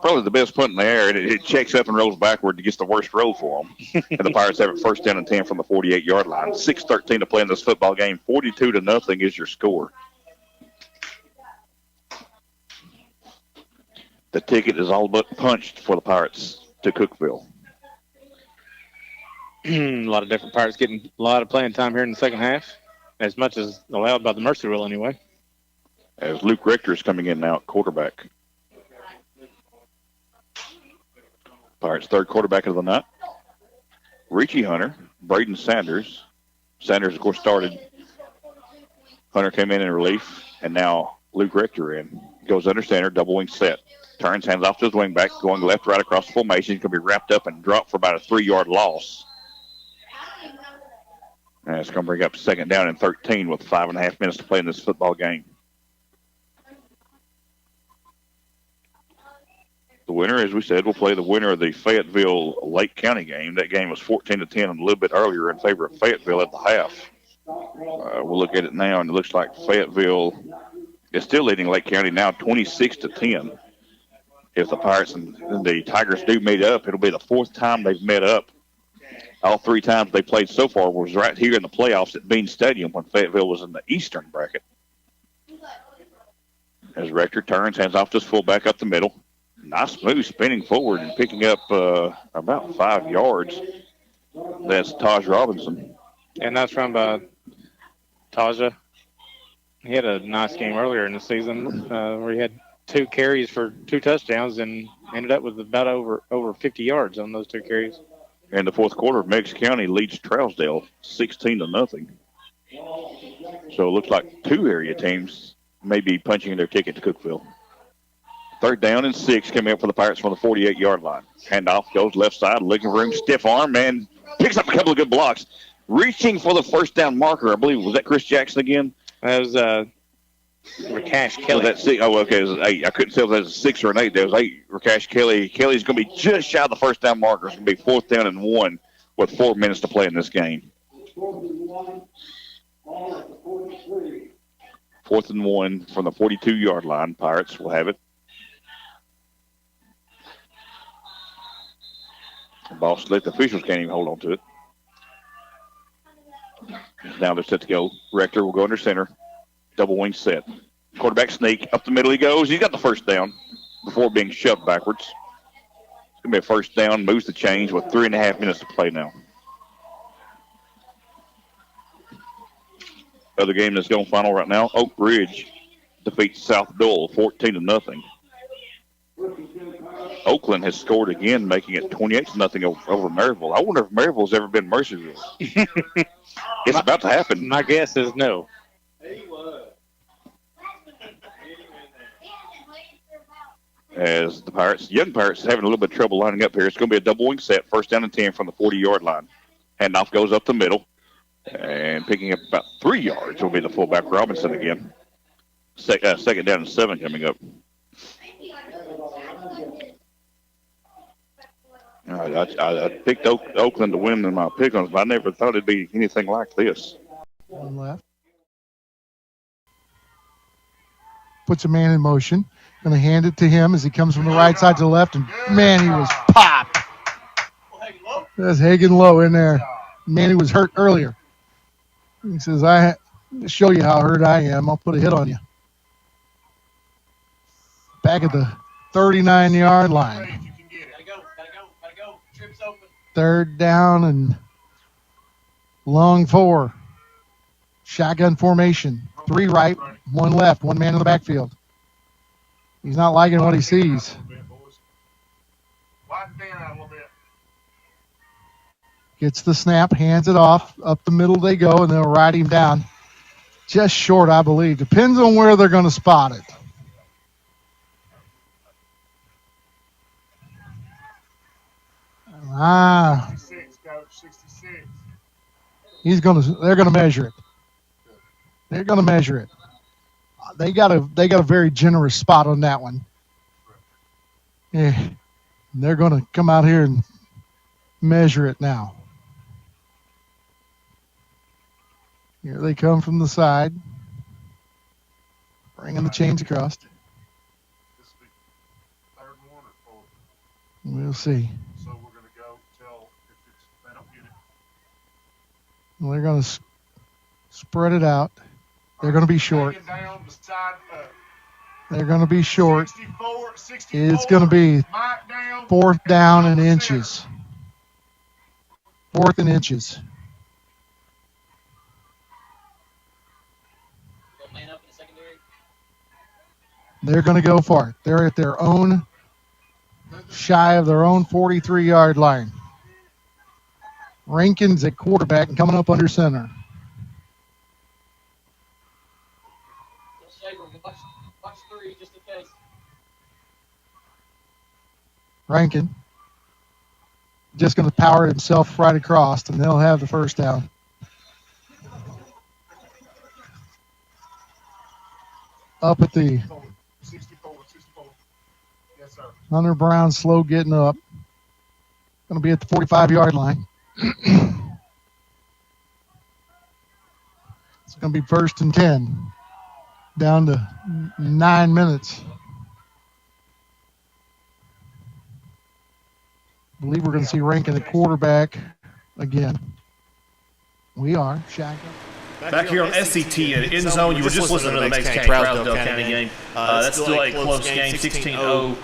Probably the best punt in the air. It checks up and rolls backward and gets the worst roll for them. And the Pirates have it first down and 10 from the 48-yard line. 6:13 to play in this football game. 42-0 is your score. The ticket is all but punched for the Pirates to Cookeville. A lot of different Pirates getting a lot of playing time here in the second half, as much as allowed by the mercy rule anyway. As Luke Richter is coming in now at quarterback. Pirates' third quarterback of the night. Richie Hunter, Braden Sanders. Sanders, of course, started. Hunter came in relief, and now Luke Richter in. Goes under center, double wing set. Turns, hands off to his wing back, going left, right across the formation. He's going to be wrapped up and dropped for about a 3-yard loss. And it's going to bring up second down and 13 with 5.5 minutes to play in this football game. The winner, as we said, will play the winner of the Fayetteville-Lake County game. That game was 14-10 a little bit earlier in favor of Fayetteville at the half. We'll look at it now, and it looks like Fayetteville is still leading Lake County now 26-10. If the Pirates and the Tigers do meet up, it'll be the fourth time they've met up. All 3 times they played so far was right here in the playoffs at Bean Stadium when Fayetteville was in the eastern bracket. As Rector turns, hands off to his fullback up the middle. Nice move, spinning forward and picking up about 5 yards. That's Taj Robinson. And that's from Taja. He had a nice game earlier in the season where he had 2 carries for 2 touchdowns and ended up with about over 50 yards on those 2 carries. In the fourth quarter, Meigs County leads Trousdale 16-0. So it looks like 2 area teams may be punching their ticket to Cookeville. Third down and 6 coming up for the Pirates from the 48-yard line. Handoff goes left side, looking room, stiff arm, and picks up a couple of good blocks. Reaching for the first down marker, I believe. Was that Chris Jackson again? That was Rakash Kelly. Was that 6? Oh, okay. It was 8. I couldn't tell if that was a 6 or an 8. There was 8. Rakash Kelly. Kelly's going to be just shy of the first down marker. It's going to be 4th down and 1 with 4 minutes to play in this game. 4th and 1 from the 42-yard line. Pirates will have it. The ball slipped. The officials can't even hold on to it. Now they're set to go. Rector will go under center. Double wing set. Quarterback sneak. Up the middle he goes. He's got the first down before being shoved backwards. It's going to be a first down. Moves the chains with 3.5 minutes to play now. Other game that's going final right now. Oak Ridge defeats South Dole 14-0. Oakland has scored again, making it 28-0 over Maryville. I wonder if Maryville's ever been Mercyville. It's about to happen. My guess is no. As the Pirates, young Pirates, having a little bit of trouble lining up here. It's going to be a double wing set, 1st down and 10 from the 40-yard line. Handoff goes up the middle, and picking up about 3 yards will be the fullback Robinson again. 2nd down and 7 coming up. I picked Oakland to win in my pick-ons, but I never thought it'd be anything like this. One left. Puts a man in motion. Going to hand it to him as he comes from the right side to the left, and man, he was popped. That's Hagen Lowe in there. Man, he was hurt earlier. He says, "I show you how hurt I am. I'll put a hit on you." Back at the 39-yard line. 3rd down and long 4. Shotgun formation. 3 right, 1 left, 1 man in the backfield. He's not liking what he sees. Gets the snap, hands it off. Up the middle they go, and they'll ride him down. Just short, I believe. Depends on where they're going to spot it. They're gonna measure it. They're gonna measure it. They got a very generous spot on that one. Yeah. They're gonna come out here and measure it now. Here they come from the side. Bringing the chains across. We'll see. So we're going to go till if they don't get it. Well, they're going to spread it out. They're going to be short. They're going to be short. 64, it's going to be 4th down and inches. 4th and inches. They're going to go for it. They're at their own, shy of their own 43-yard line. Rankin's at quarterback and coming up under center. Watch 3 just in case. Rankin just going to power himself right across, and they'll have the first down. Up at the 64. Yes, sir. Hunter Brown slow getting up. Going to be at the 45-yard line. It's going to be 1st and 10. Down to 9 minutes. I believe we're going to see Rankin at quarterback again. We are. Shaka. Back here on SETN, in zone, you were just listening to the Meigs County Trousdale County game. That's still a close game, 16-0.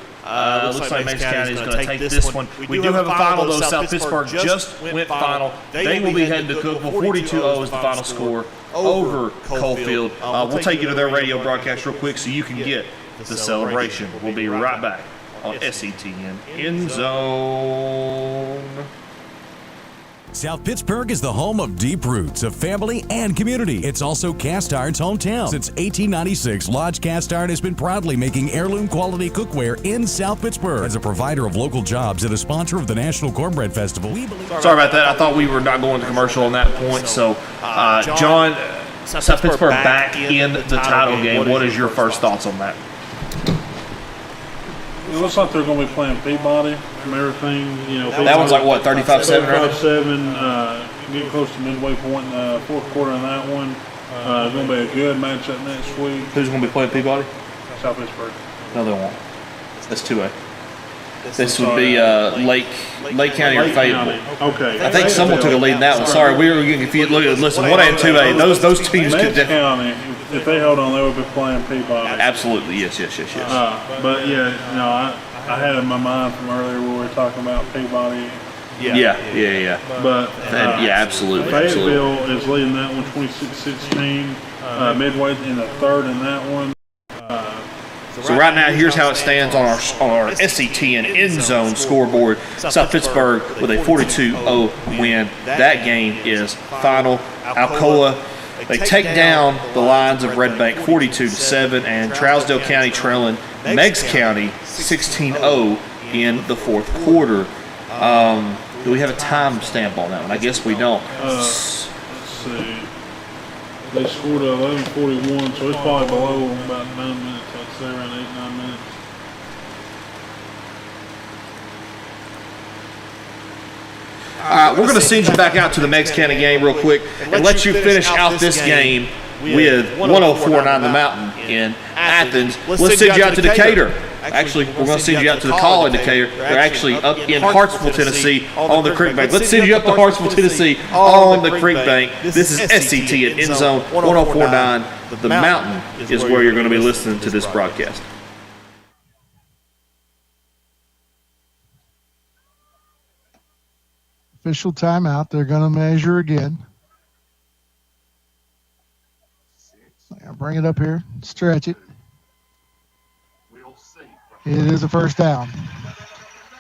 Looks like Meigs County is going to take this one. We do have a final, though. South Pittsburgh just went final. They will be heading to Cookeville. 42-0 is the final score over Coalfield. We'll take you to their radio broadcast real quick so you can get the celebration. We'll be right back on SETN in zone. South Pittsburgh is the home of deep roots of family and community. It's also Cast Iron's hometown. Since 1896, Lodge Cast Iron has been proudly making heirloom quality cookware in South Pittsburgh. As a provider of local jobs and a sponsor of the National Cornbread Festival, we believe... Sorry about that. I thought we were not going to commercial on that point. So, John, South Pittsburgh back in the title game. What is your first thoughts on that? It looks like they're going to be playing Peabody from everything. That one's like what, 35-7, right? 35-7. Getting close to midway point in the fourth quarter in that one. Going to be a good matchup next week. Who's going to be playing Peabody? South Pittsburgh. No, they won't. That's 2A. This would be Lake County or Fayetteville. Okay. I think someone took a lead in that one. Sorry, we were getting confused. Listen, 1A and 2A, those teams could definitely. County, if they held on, they would be playing Peabody. Absolutely, yes. But yeah, I had in my mind from earlier where we were talking about Peabody. Yeah. But absolutely. Fayetteville is leading that one 26-16. Midway in the third in that one. So right now, here's how it stands on our SETN end zone scoreboard. South Pittsburgh with a 42-0 win. That game is final. Alcoa, they take down the Lions of Red Bank 42-7, and Trousdale County trailing Meigs County 16-0 in the fourth quarter. Do we have a time stamp on that one? I guess we don't. Let's see. They scored 11:41, so it's probably below about 9 minutes. I'd say around 8-9 minutes. All right, we're going to send you back out to the Meigs County game real quick and let you finish out this game with 104.9 The Mountain in Athens. Let's send you out to Decatur. Actually, we're going to send you out to the call in Decatur. They're actually up in Hartsville, Tennessee on the Creek Bank. Let's send you up to Hartsville, Tennessee on the Creek Bank. This is SET at End Zone 104.9. The Mountain is where you're going to be listening to this broadcast. Official timeout. They're going to measure again. I'll bring it up here. Stretch it. It is a first down.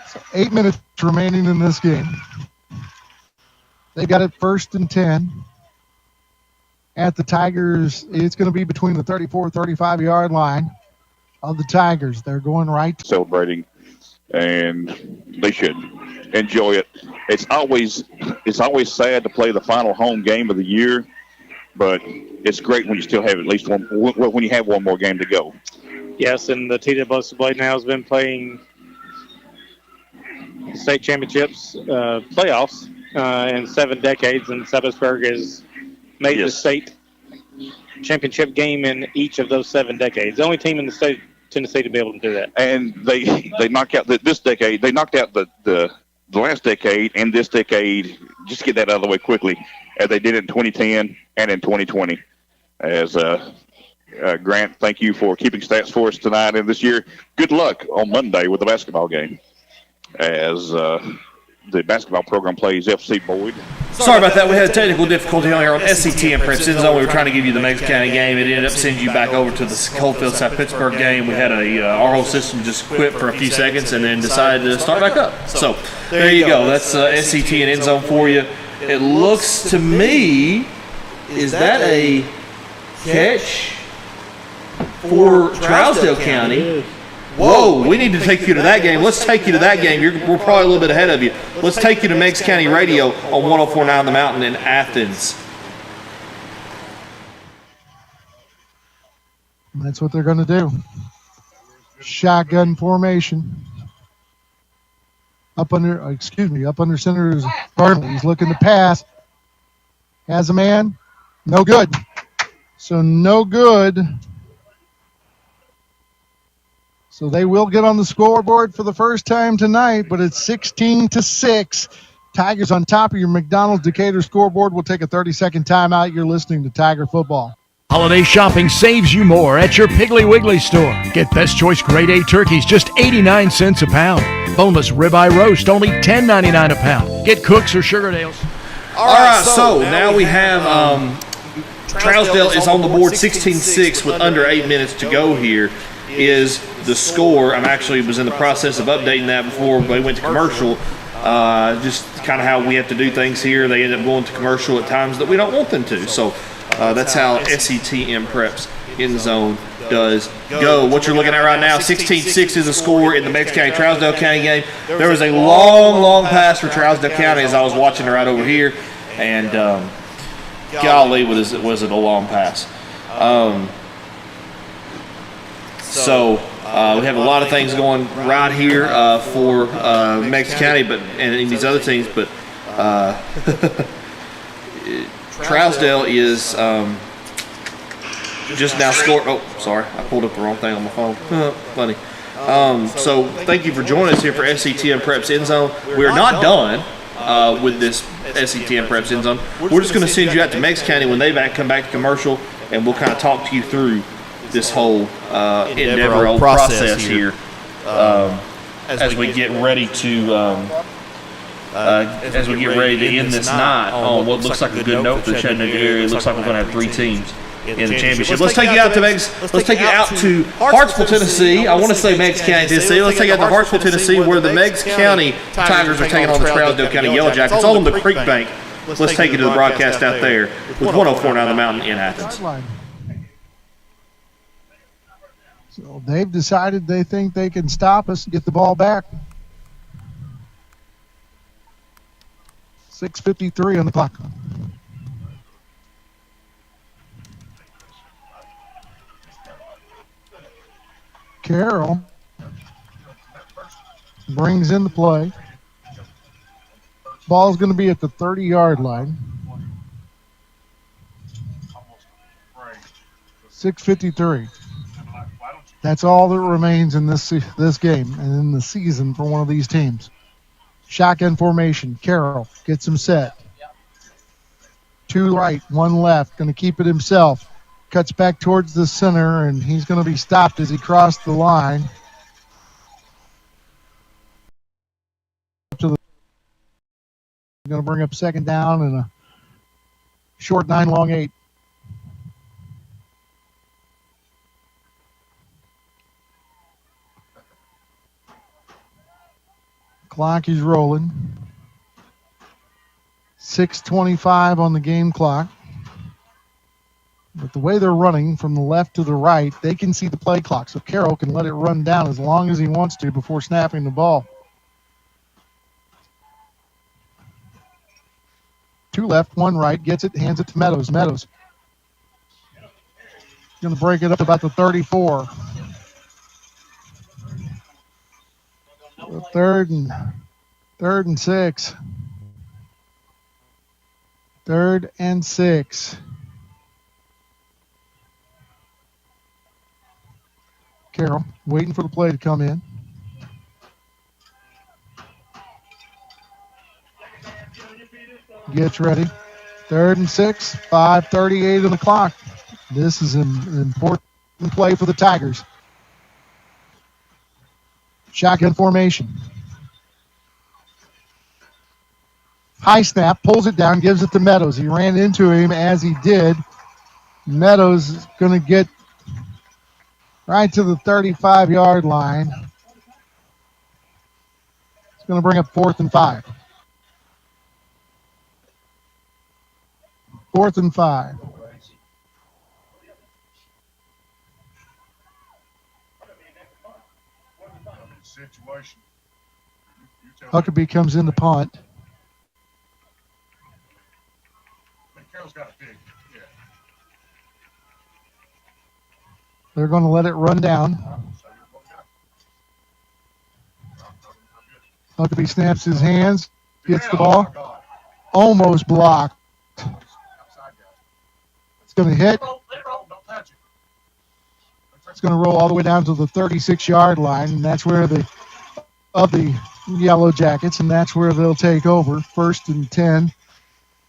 So 8 minutes remaining in this game. They got it 1st and 10. At the Tigers, it's going to be between the 34-35-yard line of the Tigers. They're going right. Celebrating, and they should enjoy it. It's always sad to play the final home game of the year, but it's great when you still have at least one, when you have one more game to go. Yes, and the TSSAA now has been playing state championships, playoffs in 7 decades, and South Pittsburgh has made the state championship game in each of those 7 decades. The only team in the state of Tennessee to be able to do that. And they knocked out this decade. They knocked out the last decade and this decade. Just to get that out of the way quickly, as they did it in 2010 and in 2020. As Grant, thank you for keeping stats for us tonight and this year. Good luck on Monday with the basketball game, as the basketball program plays FC Boyd. Sorry about that. We had a technical difficulty on here on SETN Prep End Zone. We were trying to give you the Meigs County game. It ended up sending you back over to the Coalfield South Pittsburgh game. We had our whole system just quit for a few seconds and then decided to start back up. So there you go. That's SETN End Zone for you. It looks to me, is that a catch for Trousdale County? Whoa, we need to take you to that game. Let's take you to that game. We're probably a little bit ahead of you. Let's take you to Meigs County Radio on 104.9 The Mountain in Athens. That's what they're going to do. Shotgun formation. Up under center is Bartley. He's looking to pass. Has a man. No good. So no good. So they will get on the scoreboard for the first time tonight, but it's 16-6. Tigers on top of your McDonald's Decatur scoreboard. We'll take a 30-second timeout. You're listening to Tiger Football. Holiday shopping saves you more at your Piggly Wiggly store. Get Best Choice Grade A turkeys just 89 cents a pound. Boneless ribeye roast only $10.99 a pound. Get Cooks or Sugardales. All right, so now we have Trousdale is on the board 16-6 with under 8 minutes to go here. Is the score. I actually was in the process of updating that before we went to commercial. Just kind of how we have to do things here. They end up going to commercial at times that we don't want them to. So that's how SETN Preps End Zone does go. What you're looking at right now, 16-6 is the score in the Meigs County Trousdale County game. There was a long pass for Trousdale County as I was watching it right over here, and golly, was it a long pass. So we have a lot of things going right here for Meigs County, and in these other teams, but Trousdale is just now scored. Oh, sorry, I pulled up the wrong thing on my phone. Funny. So thank you for joining us here for SETN Preps End Zone. We are not done with this SETN Preps End Zone. We're just going to send you out to Meigs County when they come back to commercial, and we'll kind of talk to you through this whole endeavor process here as we get ready to end this night on what looks like a good note for the Chattanooga area. It looks like we're going to have 3 teams in the championship. Let's take you out to Meigs. Let's take you out to Hartsville, Tennessee. I want to say Meigs County, Tennessee. Let's take you out to Hartsville, Tennessee, where the Meigs County Tigers are taking on the Trousdale County Yellow Jackets, all on the creek bank. Let's take you to the broadcast out there with 104.9 The Mountain in Athens. So they've decided they think they can stop us and get the ball back. 6:53 on the clock. Carroll brings in the play. Ball's going to be at the 30-yard line. 6:53. That's all that remains in this game and in the season for one of these teams. Shotgun formation. Carroll gets him set. 2 right, 1 left. Going to keep it himself. Cuts back towards the center, and he's going to be stopped as he crossed the line. Going to bring up 2nd down and a short 9, long 8. Clock is rolling. 6:25 on the game clock. But the way they're running from the left to the right, they can see the play clock, so Carroll can let it run down as long as he wants to before snapping the ball. 2 left, 1 right, gets it, hands it to Meadows. Meadows going to break it up about the 34. Third and 6. 3rd and 6. Carroll waiting for the play to come in. Gets ready. 3rd and 6. 5:38 on the clock. This is an important play for the Tigers. Shotgun formation. High snap, pulls it down, gives it to Meadows. He ran into him as he did. Meadows is going to get right to the 35-yard line. It's going to bring up 4th and 5. 4th and 5. Huckabee comes in to punt. They're going to let it run down. Huckabee snaps his hands, gets the ball, almost blocked. It's going to hit. It's going to roll all the way down to the 36-yard line, and that's where the Yellow Jackets, and that's where they'll take over. 1st and 10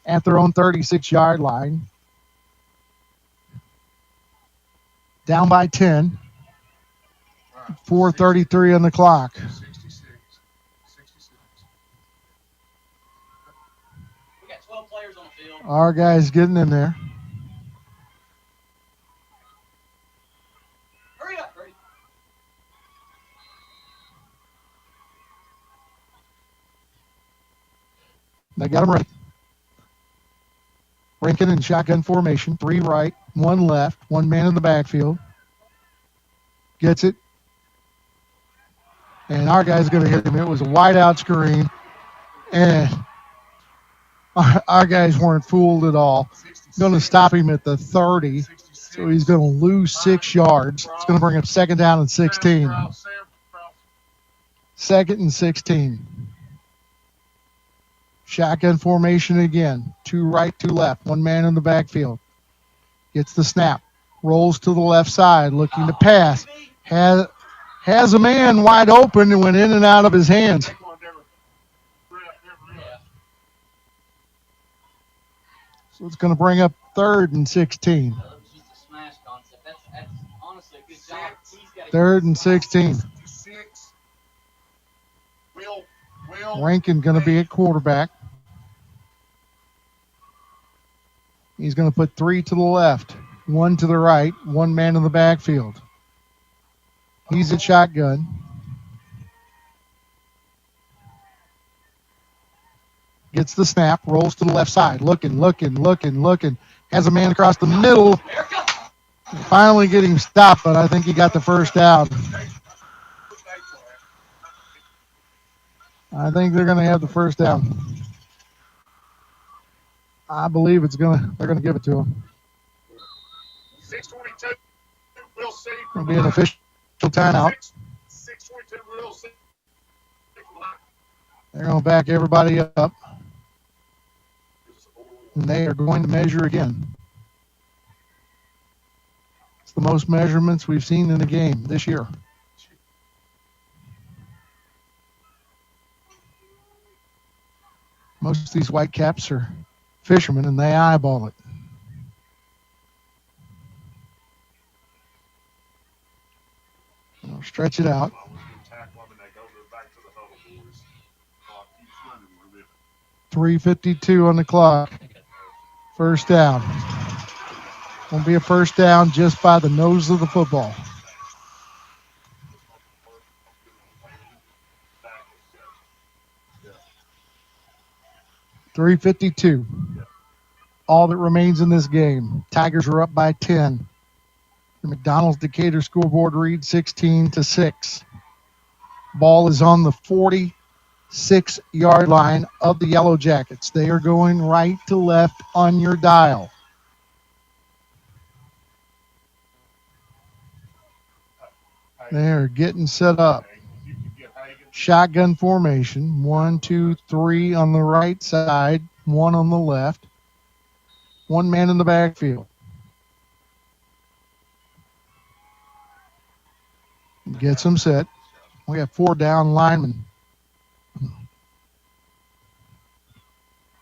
at their own 36-yard line. Down by 10. 4:33 on the clock. We got 12 players on the field. Our guys getting in there. Hurry up, Brady. They got him ready. Rankin in shotgun formation. 3 right, 1 left, 1 man in the backfield. Gets it. And our guy's going to hit him. It was a wide out screen. And our guys weren't fooled at all. going to stop him at the 30, so he's going to lose 6 yards. It's going to bring up 2nd down and 16. 2nd and 16. Shotgun formation again. 2 right, 2 left. 1 man in the backfield. Gets the snap. Rolls to the left side, looking to pass. Has a man wide open and went in and out of his hands. So it's going to bring up 3rd and 16. 3rd and 16. Rankin going to be at quarterback. He's going to put 3 to the left, 1 to the right, 1 man in the backfield. He's at shotgun. Gets the snap, rolls to the left side, looking. Has a man across the middle. Finally getting stopped, but I think he got the first down. I think they're going to have the first down. I believe they're going to give it to him. 6:22. We'll see. It'll be an official timeout. 6:22. We'll see. They're going to back everybody up. And they are going to measure again. It's the most measurements we've seen in a game this year. Most of these white caps are fishermen, and they eyeball it. I'll stretch it out. 3:52 on the clock. First down. Won't be a first down just by the nose of the football. .352. All that remains in this game. Tigers are up by 10. The McDonald's Decatur scoreboard reads 16-6. Ball is on the 46-yard line of the Yellow Jackets. They are going right to left on your dial. They're getting set up. Shotgun formation. 1, 2, 3 on the right side. 1 on the left. 1 man in the backfield. Gets them set. We got 4 down linemen.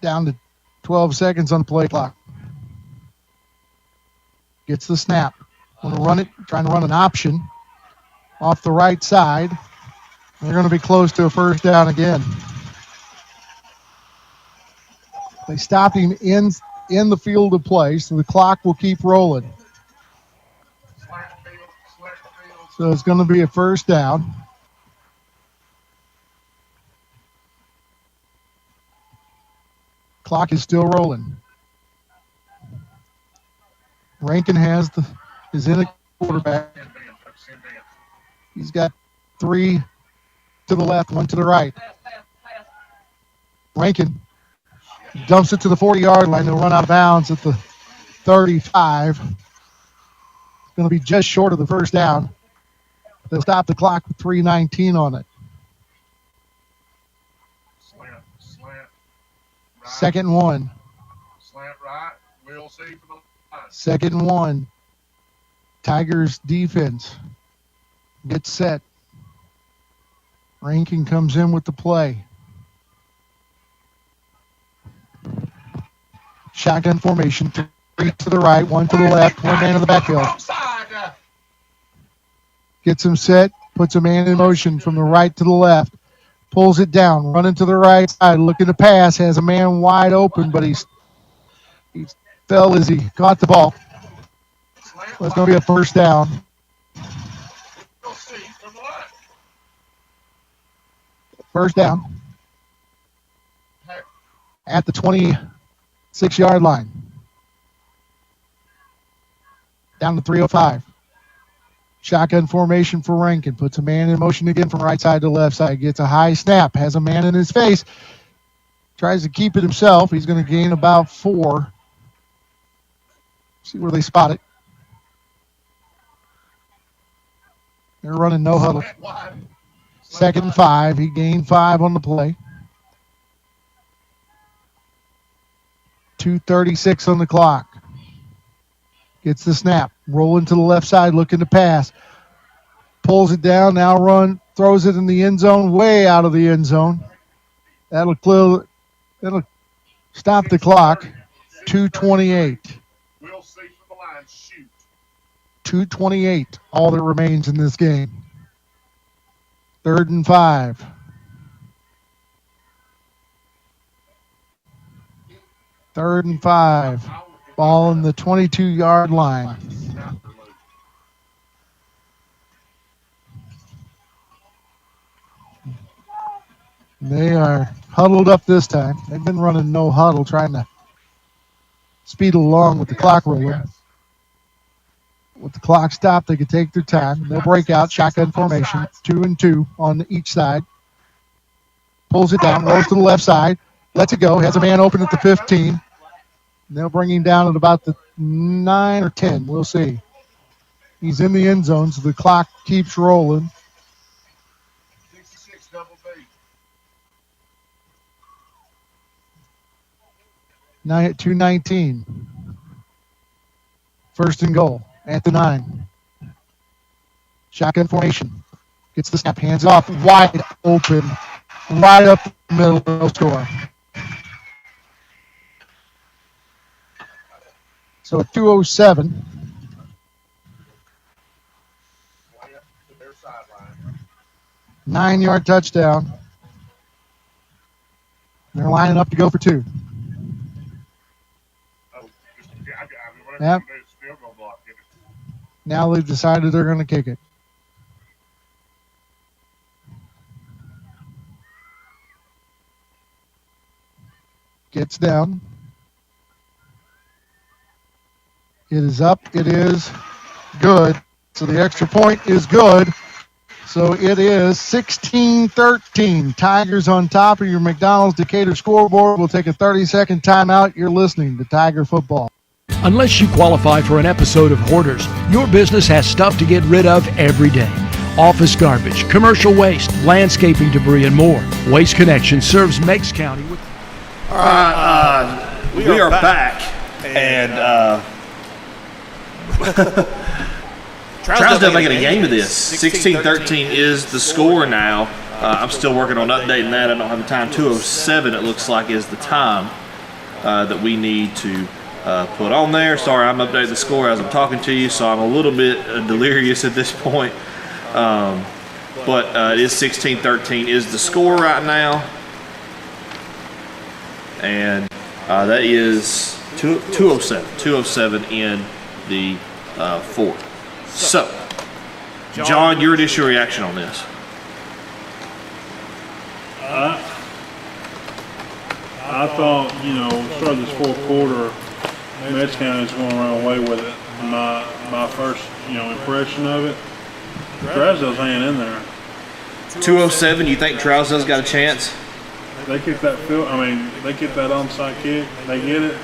Down to 12 seconds on the play clock. Gets the snap. Want to run it. Trying to run an option off the right side. They're going to be close to a first down again. They stopped him in the field of play, so the clock will keep rolling. So it's going to be a first down. Clock is still rolling. Rankin is in a quarterback. He's got 3 to the left, 1 to the right. Rankin dumps it to the 40-yard line. They'll run out of bounds at the 35. It's going to be just short of the first down. They'll stop the clock with 3:19 on it. Slant. 2nd and 1. Slant right. We'll see for the line. 2nd and 1. Tigers defense gets set. Rankin comes in with the play. Shotgun formation. 3 to the right, 1 to the left, 1 man in the backfield. Gets him set, puts a man in motion from the right to the left, pulls it down, running to the right side, looking to pass, has a man wide open, but he fell as he caught the ball. That's going to be a first down. First down at the 26-yard line. Down to 3:05. Shotgun formation for Rankin. Puts a man in motion again from right side to left side. Gets a high snap. Has a man in his face. Tries to keep it himself. He's going to gain about 4. See where they spot it. They're running no huddle. 2nd and 5. He gained 5 on the play. 2:36 on the clock. Gets the snap. Rolling to the left side, looking to pass. Pulls it down, now throws it in the end zone, way out of the end zone. That'll stop the clock. 2:28. We'll see from the line. Shoot. 2:28, all that remains in this game. 3rd and 5. Third and 5. Ball on the 22-yard line. They are huddled up this time. They've been running no huddle, trying to speed along with the clock rolling. With the clock stopped, they could take their time. They'll break out, shotgun formation, 2 and 2 on each side. Pulls it down, rolls to the left side, lets it go, has a man open at the 15. They'll bring him down at about the 9 or 10. We'll see. He's in the end zone, so the clock keeps rolling. 66 double B. Now at 2:19. 1st and goal at the 9. Shotgun formation. Gets the snap, hands off, wide open, right up the middle, no score. So at 2:07. Their sideline. 9-yard touchdown. They're lining up to go for 2. Yep. Now they've decided they're going to kick it. Gets down. It is up. It is good. So the extra point is good. So it is 16-13. Tigers on top of your McDonald's Decatur scoreboard. We'll take a 30-second timeout. You're listening to Tiger Football. Unless you qualify for an episode of Hoarders, your business has stuff to get rid of every day. Office garbage, commercial waste, landscaping debris, and more. Waste Connection serves Meigs County with... All right, we are back. And Trousdale making a game of this. 16-13 is the score now. I'm still working on updating that. I don't have the time. 2:07 it looks like is the time that we need to put on there. Sorry, I'm updating the score as I'm talking to you, so I'm a little bit delirious at this point. But it is 16-13 is the score right now. And that is 2:07 in the fourth. So, John, your initial reaction on this? I thought, start this fourth quarter, Meigs County is going to run away with it. My first, impression of it. Trousdale's hanging in there. 2:07, you think Trousdale's got a chance? They kick that they kick that onside kick. They get it.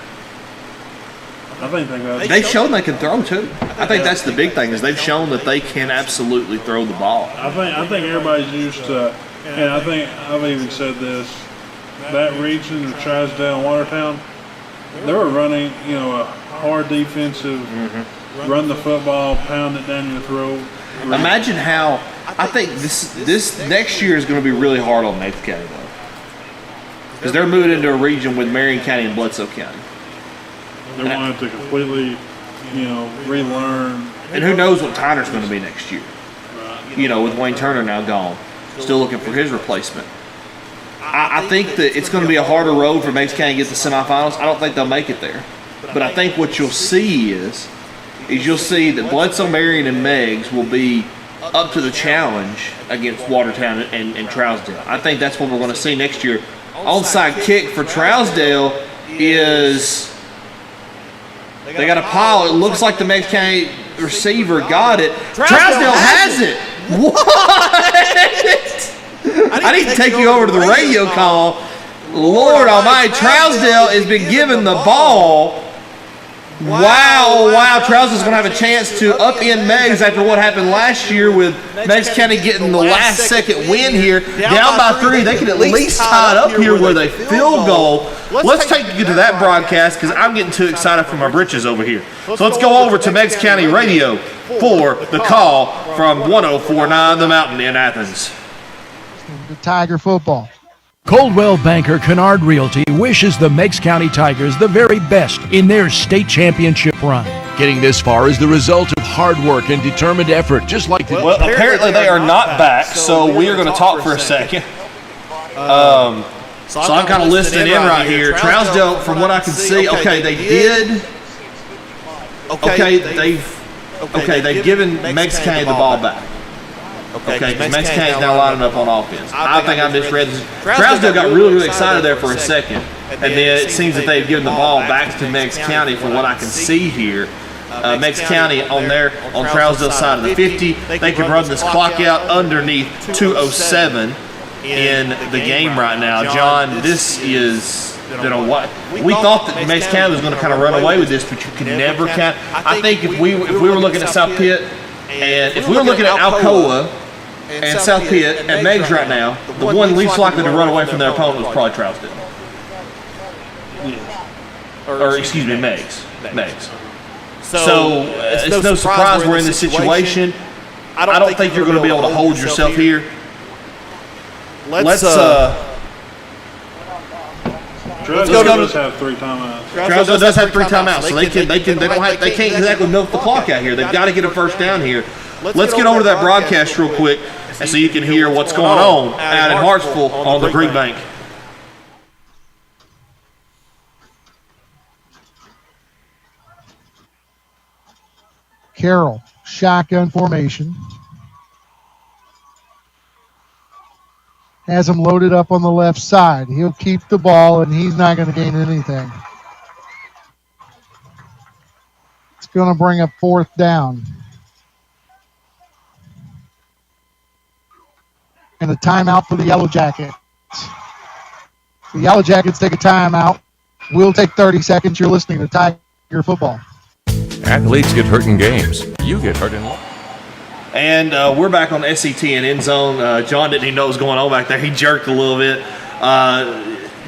I think they got it. They've shown they can throw too. I think that's the big thing is they've shown that they can absolutely throw the ball. I think everybody's used to, and I think I've even said this. That region of Trousdale and Watertown, they were running, a hard defensive, run the football, pound it down your throat. Imagine how I think this next year is going to be really hard on Meigs County though, because they're moving into a region with Marion County and Bledsoe County. They're going to have to completely, relearn. And who knows what Tyner's going to be next year? With Wayne Turner now gone, still looking for his replacement. I think that it's going to be a harder road for Meigs County to get to the semifinals. I don't think they'll make it there. But I think what you'll see is you'll see that Bledsoe, Marion, and Meigs will be up to the challenge against Watertown and Trousdale. I think that's what we're going to see next year. Onside kick for Trousdale is they got a pile. It looks like the Meigs County receiver got it. Trousdale has it. What? I need to take you over to the radio call. Lord Almighty, Trousdale has been given the ball. Wow. Trousdale's going to have a chance to upend Meigs after what happened last year with Meigs County getting the last-second win here. Down by 3. They can at least tie it up here with a field goal. Let's take you to that broadcast because I'm getting too excited for my britches over here. So let's go over to Meigs County Radio for the call from 104.9 The Mountain in Athens. The Tiger football. Coldwell Banker Kennard Realty wishes the Meigs County Tigers the very best in their state championship run. Getting this far is the result of hard work and determined effort, just like the... Well, apparently they are not back, so we are going to talk for a second. So I'm kind of listening in right here. Trousdale, from what I can see, okay, they did... Okay, they've given Meigs County the ball back. Okay, because Meigs County's now lining up on offense. I think I misread this. Trousdale got really excited there for a second, and then it seems that they've given the ball back to Meigs County from what I can see here. Meigs County on Trousdale's side of the 50, they can run this clock out underneath 2:07 in the game right now. John, this is... we thought that Meigs County was going to kind of run away with this, but you can never count. I think if we were looking at South Pitt, and if we were looking at Alcoa and South Pitt and Meigs right now, the one least likely to run away from their opponent was probably Trousdale. Or excuse me, Meigs. So it's no surprise we're in this situation. I don't think you're going to be able to hold yourself here. Let's Trousdale does have 3 timeouts. Trousdale does have 3 timeouts, so they can't exactly milk the clock out here. They've got to get a first down here. Let's get over to that broadcast real quick, and so you can hear what's going on out in Hartsville on the Green Bank. Carroll, shotgun formation. Has him loaded up on the left side. He'll keep the ball, and he's not going to gain anything. It's going to bring up 4th down. And a timeout for the Yellow Jackets. The Yellow Jackets take a timeout. We'll take 30 seconds. You're listening to Tiger Football. Athletes get hurt in games. You get hurt in life. And we're back on SETN end zone. John didn't even know what was going on back there. He jerked a little bit.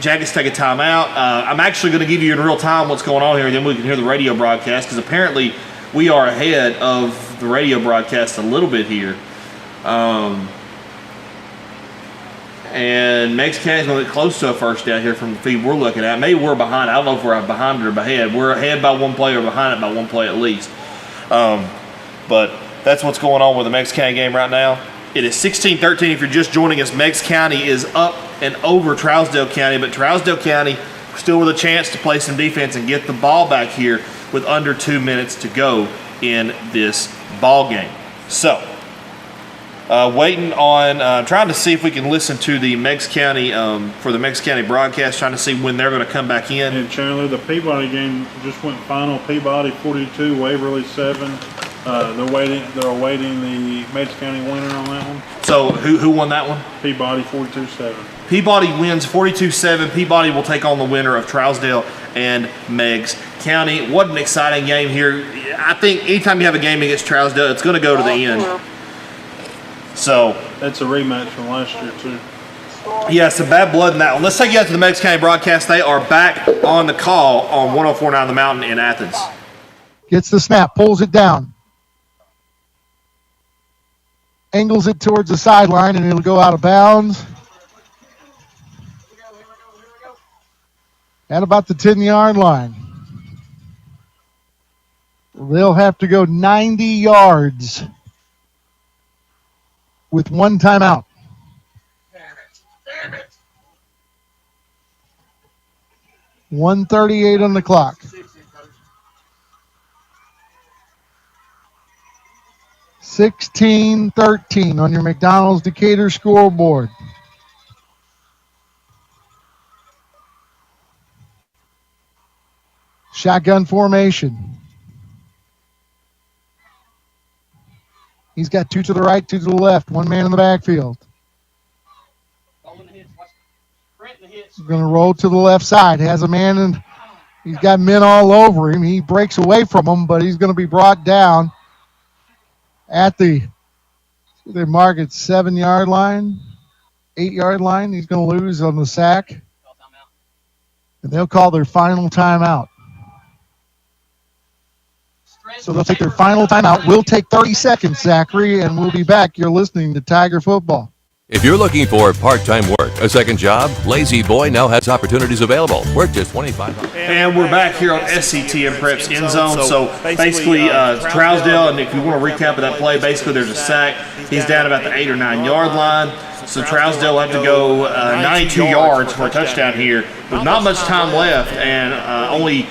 Jackets take a timeout. I'm actually going to give you in real time what's going on here, and then we can hear the radio broadcast, because apparently we are ahead of the radio broadcast a little bit here. And Meigs County's going to get close to a first down here from the feed we're looking at. Maybe we're behind. I don't know if we're behind or ahead. We're ahead by 1 play or behind it by 1 play at least. But that's what's going on with the Meigs County game right now. It is 16-13 if you're just joining us. Meigs County is up and over Trousdale County, but Trousdale County still with a chance to play some defense and get the ball back here with under 2 minutes to go in this ball game. So, waiting on, trying to see if we can listen to the Meigs County, for the Meigs County broadcast, trying to see when they're going to come back in. And Chandler, the Peabody game just went final. Peabody 42, Waverly 7. They're awaiting the Meigs County winner on that one. So who won that one? Peabody 42-7. Peabody wins 42-7. Peabody will take on the winner of Trousdale and Meigs County. What an exciting game here. I think anytime you have a game against Trousdale, it's going to go to the end. So that's a rematch from last year too. Yeah, some bad blood in that one. Let's take you out to the Meigs County broadcast. They are back on the call on 104.9 The Mountain in Athens. Gets the snap, pulls it down. Angles it towards the sideline, and it'll go out of bounds. At about the 10-yard line. They'll have to go 90 yards with 1 timeout. Damn it. 1:38 on the clock. 16-13 on your McDonald's Decatur scoreboard. Shotgun formation. He's got 2 to the right, 2 to the left, 1 man in the backfield. He's going to roll to the left side. Has a man He's got men all over him. He breaks away from them, but he's going to be brought down at they mark at 7-yard line, 8-yard line. He's going to lose on the sack. And they'll call their final timeout. So they'll take their final timeout. We'll take 30 seconds, Zachary, and we'll be back. You're listening to Tiger Football. If you're looking for part-time work, a second job, Lazy Boy now has opportunities available. Work just $25. And we're back here on SETN Prep's end zone. So basically, Trousdale, and if you want to recap of that play, basically there's a sack. He's down about the 8 or 9 yard line. So Trousdale will have to go 92 yards for a touchdown here. With not much time left, and only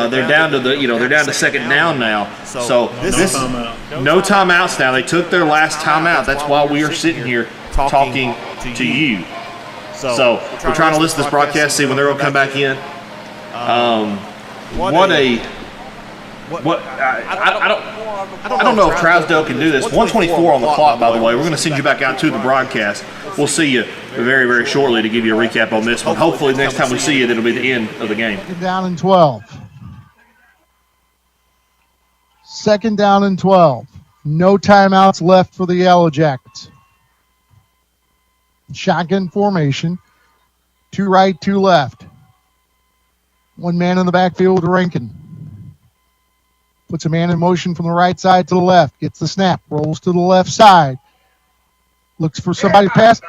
they're down to they're down to second down now. So this no timeouts now. They took their last timeout. That's why we are sitting here talking to you. So we're trying to listen to this broadcast, see when they're going to come back in. I don't know if Trousdale can do this. 124 on the clock, by the way. We're going to send you back out to the broadcast. We'll see you very, very shortly to give you a recap on this one. Hopefully, next time we see you, that'll be the end of the game. Second down and 12. Second down and 12. No timeouts left for the Yellow Jackets. Shotgun formation. 2 right, 2 left. 1 man in the backfield with Rankin. Puts a man in motion from the right side to the left. Gets the snap. Rolls to the left side. Looks for somebody to pass.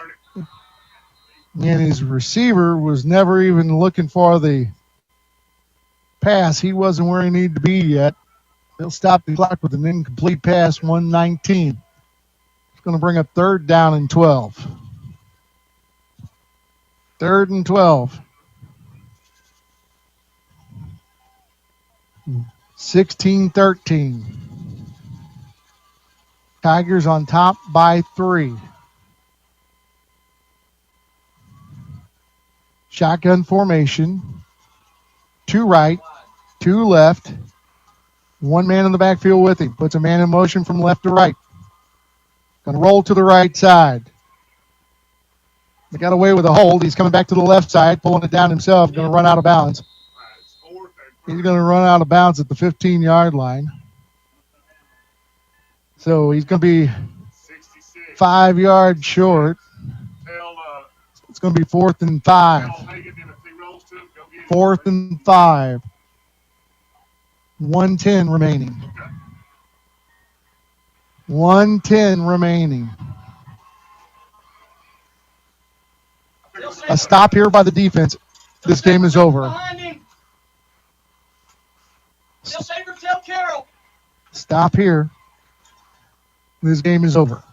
And his receiver was never even looking for the pass. He wasn't where he needed to be yet. They'll stop the clock with an incomplete pass, 119. It's going to bring up 3rd down and 12. 3rd and 12. 16-13. Tigers on top by 3. Shotgun formation. 2 right, 2 left. 1 man in the backfield with him. Puts a man in motion from left to right. Going to roll to the right side. They got away with a hold. He's coming back to the left side, pulling it down himself. Going to run out of bounds. He's going to run out of bounds at the 15-yard line. So he's going to be 5 yards short. It's going to be 4th and 5. 4th and 5. 110 remaining. 110 remaining. A stop here by the defense. This game is over. Stop here. This game is over.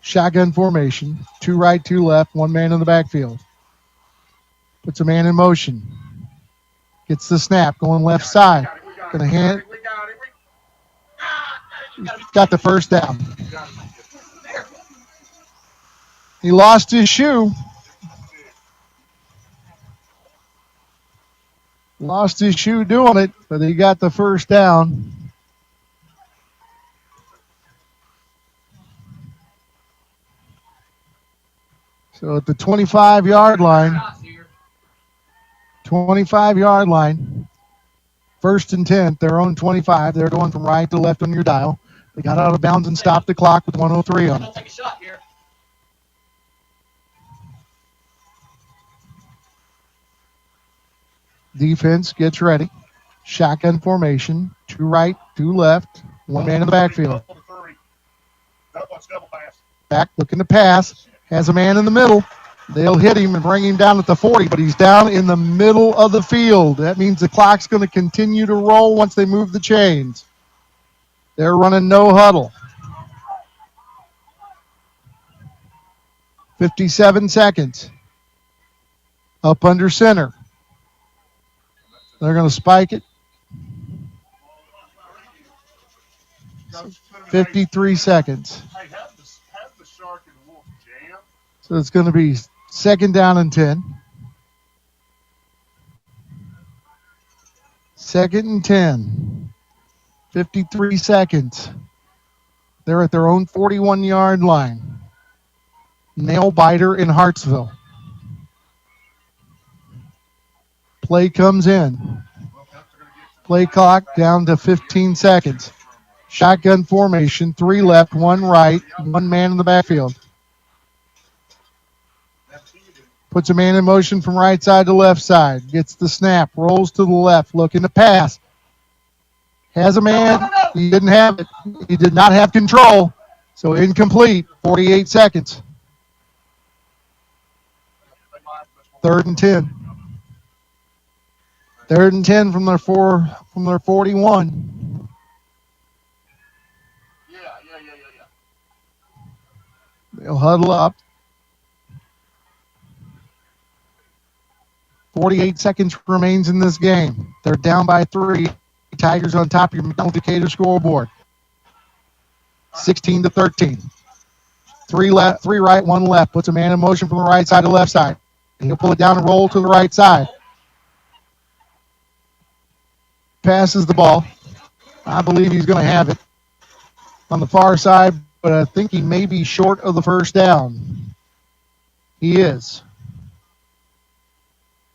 Shotgun formation. 2 right, 2 left. 1 man in the backfield. Puts a man in motion. Gets the snap. Going left side. Gonna hand. Got the first down. He lost his shoe. Lost his shoe doing it, but he got the first down. So at the 25-yard line, 25-yard line, 1st and 10, their own 25. They're going from right to left on your dial. They got out of bounds and stopped the clock with 103 on it. Take a shot here. Defense gets ready. Shotgun formation. 2 right, 2 left. 1 man in the backfield. Back looking to pass. Has a man in the middle. They'll hit him and bring him down at the 40, but he's down in the middle of the field. That means the clock's going to continue to roll once they move the chains. They're running no huddle. 57 seconds. Up under center. They're going to spike it. 53 seconds. So it's going to be 2nd down and 10. 2nd and 10. 53 seconds. They're at their own 41-yard line. Nail biter in Hartsville. Play comes in. Play clock down to 15 seconds. Shotgun formation, 3 left, 1 right, 1 man in the backfield. Puts a man in motion from right side to left side. Gets the snap, rolls to the left, looking to pass. Has a man. He didn't have it. He did not have control. So incomplete, 48 seconds. 3rd and 10. 3rd and 10 from their 41. They'll huddle up. 48 seconds remains in this game. They're down by 3. Tigers on top of your McDonald Decatur scoreboard. 16-13. 3 left, 3 right, 1 left. Puts a man in motion from the right side to left side. He'll pull it down and roll to the right side. Passes the ball. I believe he's going to have it on the far side, but I think he may be short of the first down. He is.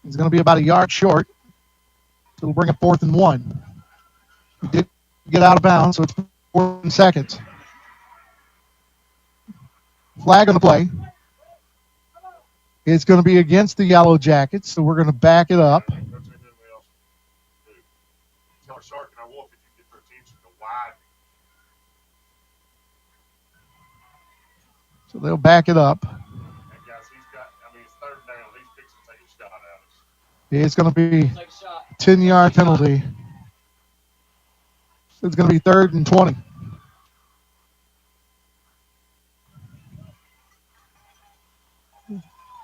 He's going to be about a yard short. So it'll bring up 4th and 1. He did get out of bounds, so it's 4 seconds. Flag on the play. It's going to be against the Yellow Jackets, so we're going to back it up. So they'll back it up. It's going to be a 10-yard penalty. So it's going to be 3rd and 20.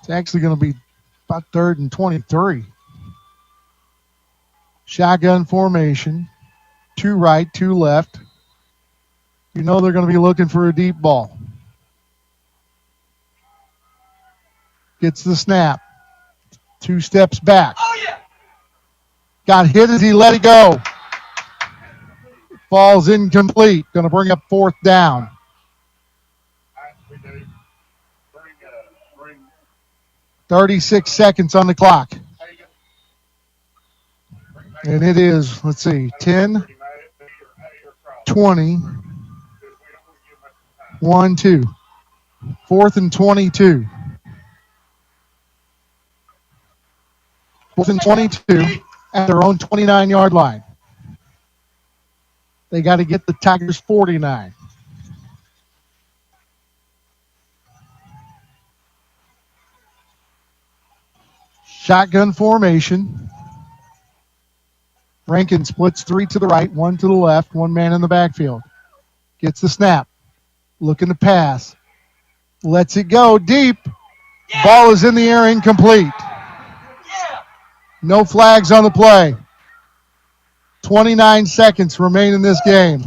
It's actually going to be about 3rd and 23. Shotgun formation. 2 right, 2 left. You know they're going to be looking for a deep ball. Gets the snap. 2 steps back. Oh, yeah. Got hit as he let it go. Falls incomplete. Going to bring up 4th down. 36 seconds on the clock. And it is, let's see, 10, 20, 1, 2. 4th and 22. 4th and 22 at their own 29-yard line. They got to get the Tigers 49. Shotgun formation. Rankin splits 3 to the right, 1 to the left, 1 man in the backfield. Gets the snap. Looking to pass. Lets it go deep. Yeah. Ball is in the air, incomplete. Yeah. No flags on the play. 29 seconds remain in this game.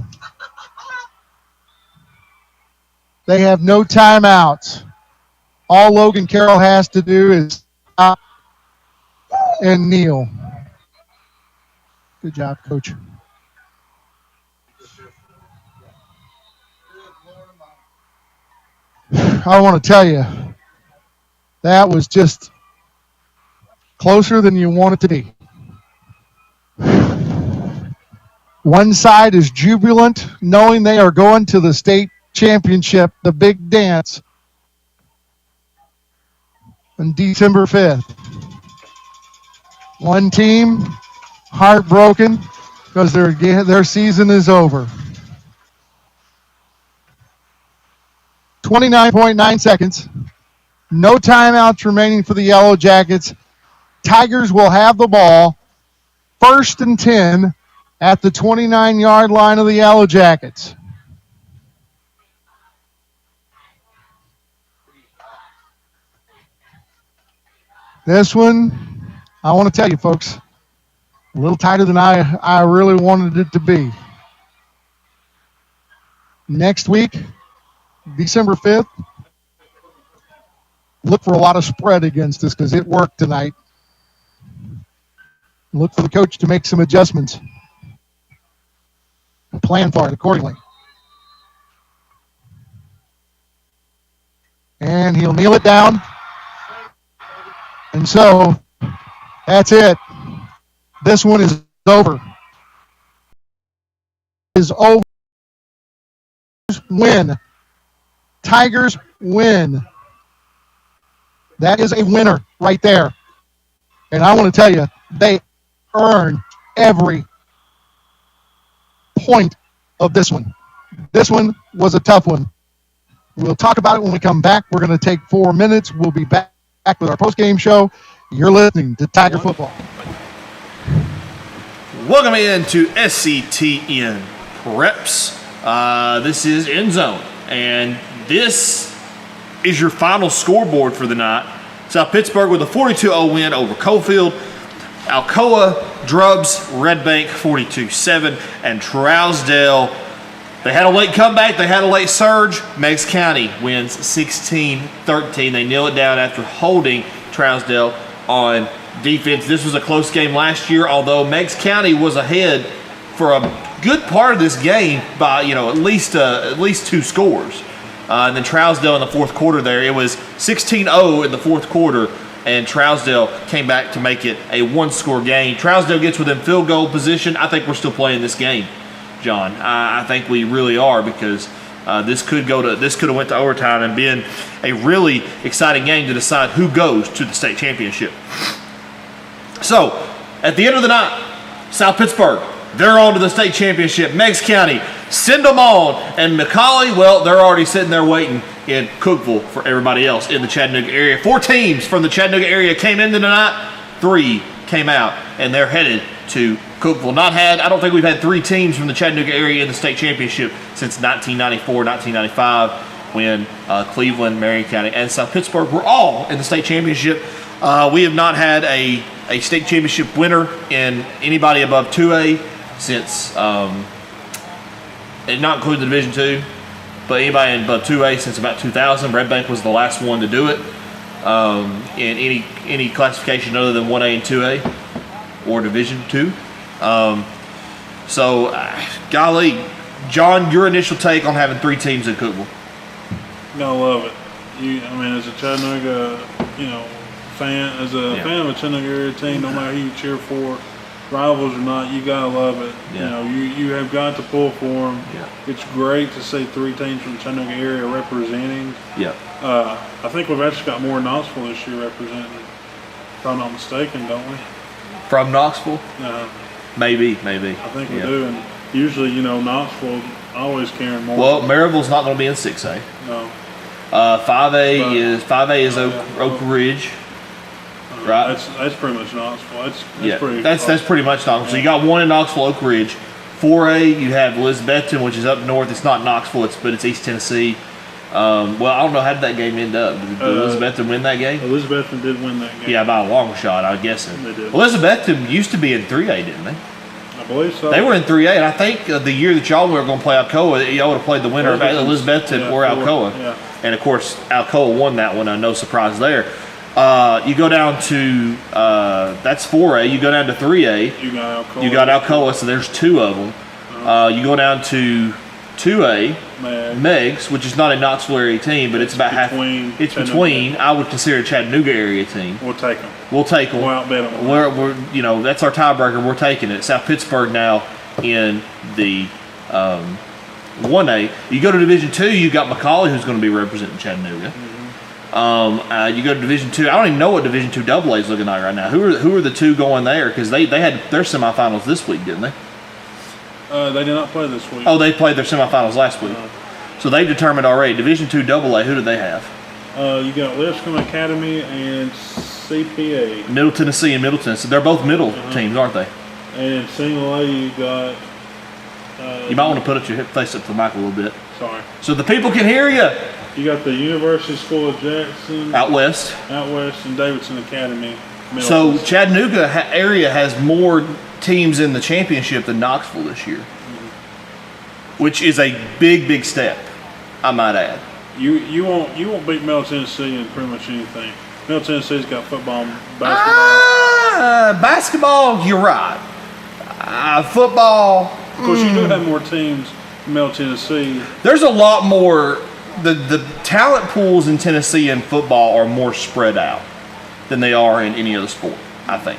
They have no timeouts. All Logan Carroll has to do is stop and kneel. Good job, Coach. I want to tell you, that was just closer than you want it to be. One side is jubilant, knowing they are going to the state championship, the big dance, on December 5th. One team heartbroken because their season is over. 29.9 seconds. No timeouts remaining for the Yellow Jackets. Tigers will have the ball. 1st and 10 at the 29-yard line of the Yellow Jackets. This one, I want to tell you, folks, a little tighter than I really wanted it to be. Next week, December 5th, look for a lot of spread against us because it worked tonight. Look for the coach to make some adjustments and plan for it accordingly. And he'll kneel it down. And so, that's it. This one is over. Is over. Win. Tigers win. That is a winner right there. And I want to tell you, they earned every point of this one. This one was a tough one. We'll talk about it when we come back. We're going to take 4 minutes. We'll be back with our post-game show. You're listening to Tiger Football. Welcome into SETN Preps. This is End Zone, and this is your final scoreboard for the night. South Pittsburg with a 42-0 win over Coalfield. Alcoa drubs Red Bank 42-7, and Trousdale, they had a late comeback, they had a late surge. Meigs County wins 16-13. They kneel it down after holding Trousdale on defense. This was a close game last year, although Meigs County was ahead for a good part of this game by at least 2 scores. And then Trousdale in the fourth quarter there, it was 16-0 in the fourth quarter, and Trousdale came back to make it a 1-score game. Trousdale gets within field goal position. I think we're still playing this game, John. I think we really are, because this could have went to overtime and been a really exciting game to decide who goes to the state championship. So, at the end of the night, South Pittsburg, they're on to the state championship. Meigs County, send them on. And McCallie, well, they're already sitting there waiting in Cookeville for everybody else in the Chattanooga area. 4 teams from the Chattanooga area came into tonight. 3 came out, and they're headed to Cookeville. I don't think we've had 3 teams from the Chattanooga area in the state championship since 1994, 1995, when Cleveland, Marion County, and South Pittsburg were all in the state championship. We have not had a state championship winner in anybody above 2A since, it not include the Division II, but anybody above 2A since about 2000. Red Bank was the last one to do it in any classification other than 1A and 2A or Division II. Golly, John, your initial take on having 3 teams in Cookeville? I love it. As a Chattanooga, fan, fan of a Chattanooga area team, no matter who you cheer for, rivals or not, you gotta love it. Yeah. You have got to pull for them. Yeah. It's great to see 3 teams from the Chattanooga area representing. Yeah. I think we've actually got more in Knoxville this year representing, if I'm not mistaken, don't we? From Knoxville? Maybe. I think we do, and usually, Knoxville always carrying more. Well, Maryville's not going to be in 6A. No. 5A is Oak Ridge. Right. That's pretty much Knoxville. That's pretty much Knoxville. So you got 1 in Knoxville, Oak Ridge. 4A, you have Elizabethton, which is up north. It's not Knoxville, but it's East Tennessee. Well, I don't know, how did that game end up? Did Elizabethton win that game? Elizabethton did win that game. Yeah, by a long shot, I'm guessing. They did. Elizabethton used to be in 3A, didn't they? I believe so. They were in 3A, and I think the year that y'all were going to play Alcoa, y'all would have played the winner of Elizabethton or Alcoa. Yeah. And, of course, Alcoa won that one. No surprise there. You go down to, that's 4A. You go down to 3A. You got Alcoa, so there's 2 of them. You go down to 2A, Meigs, which is not a Knoxville area team, but it's about half. It's between. I would consider a Chattanooga area team. We'll take them. We'll take them. We'll outbid them. We're that's our tiebreaker. We're taking it. South Pittsburg now in the 1A. You go to Division II, you got McCallie, who's going to be representing Chattanooga. You go to Division II. I don't even know what Division II AA is looking like right now. Who are the 2 going there? Because they had their semifinals this week, didn't they? They did not play this week. Oh, they played their semifinals last week. So they've determined already. Division II AA, who do they have? You got Lipscomb Academy and CPA. Middle Tennessee and Middle Tennessee. They're both middle teams, aren't they? And single A, you got... you might want to put your face up to the mic a little bit. Sorry. So the people can hear you. You got the University School of Jackson. Out west, and Davidson Academy. So Chattanooga area has more teams in the championship than Knoxville this year, which is a big step, I might add. You won't beat Middle Tennessee in pretty much anything. Middle Tennessee's got football and basketball. Basketball, you're right. Football. Of course, you do have more teams in Middle Tennessee. There's a lot more. The talent pools in Tennessee in football are more spread out than they are in any other sport, I think.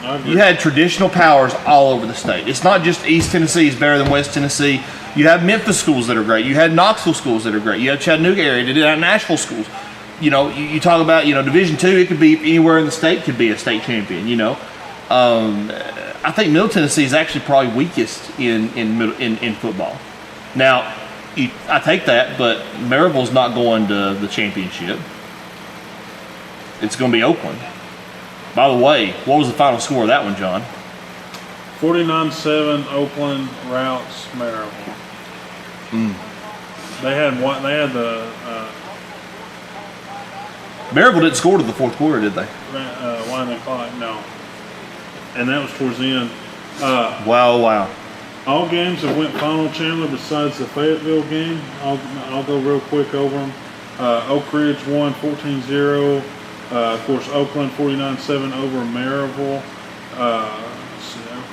You had traditional powers all over the state. It's not just East Tennessee is better than West Tennessee. You have Memphis schools that are great. You had Knoxville schools that are great. You have Chattanooga area. You have Nashville schools. You know, you talk about, you know, Division II, it could be anywhere in the state could be a state champion, you know. I think Middle Tennessee is actually probably weakest in football. Now, I take that, but Maryville's not going to the championship. It's going to be Oakland. By the way, what was the final score of that one, John? 49-7 Oakland routes Maryville. They had what? They had the. Maryville didn't score to the fourth quarter, did they? Winding clock, no. And that was towards the end. Wow. All games that went final, Chandler, besides the Fayetteville game. I'll go real quick over them. Oak Ridge won 14-0. Of course, Oakland 49-7 over Maryville.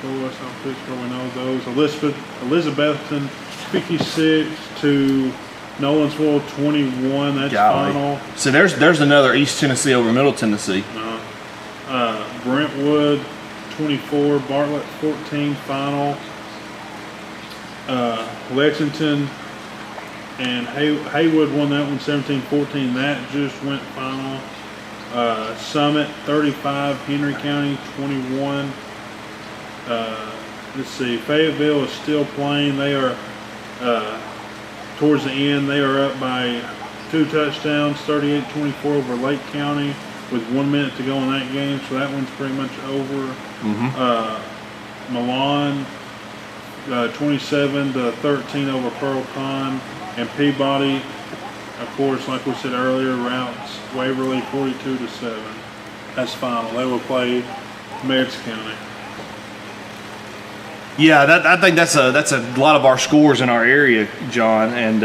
South Pittsburgh, we know those. Elizabethton 56 to Nolensville 21. That's final. So there's another East Tennessee over Middle Tennessee. Brentwood 24, Bartlett 14 final. Lexington and Haywood won that one 17-14. That just went final. Summit 35, Henry County 21. Let's see, Fayetteville is still playing. They are towards the end. They are up by 2 touchdowns, 38-24 over Lake County with 1 minute to go in that game. So that one's pretty much over. Milan 27-13 over Pearl Con, and Peabody, of course, like we said earlier, routes Waverly 42-7. That's final. They will play Meigs County. Yeah, I think that's a lot of our scores in our area, John. And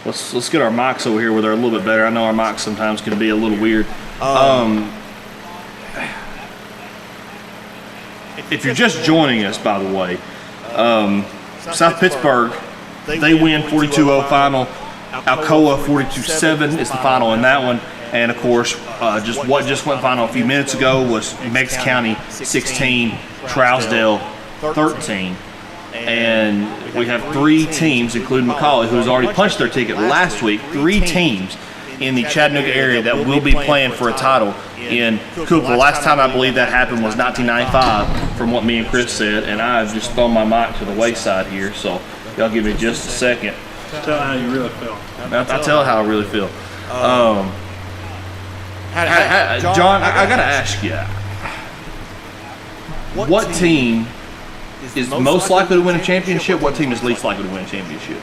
let's get our mics over here where they're a little bit better. I know our mics sometimes can be a little weird. If you're just joining us, by the way, South Pittsburgh, they win 42-0 final. Alcoa 42-7 is the final in that one. And of course, what just went final a few minutes ago was Meigs County 16, Trousdale 13. And we have 3 teams, including McCallie, who has already punched their ticket last week. 3 teams in the Chattanooga area that will be playing for a title in Cookville. Last time I believe that happened was 1995, from what me and Chris said. And I've just thrown my mic to the wayside here, so y'all give me just a second. Tell how you really feel. I'll tell how I really feel. John, I got to ask you, what team is most likely to win a championship? What team is least likely to win a championship?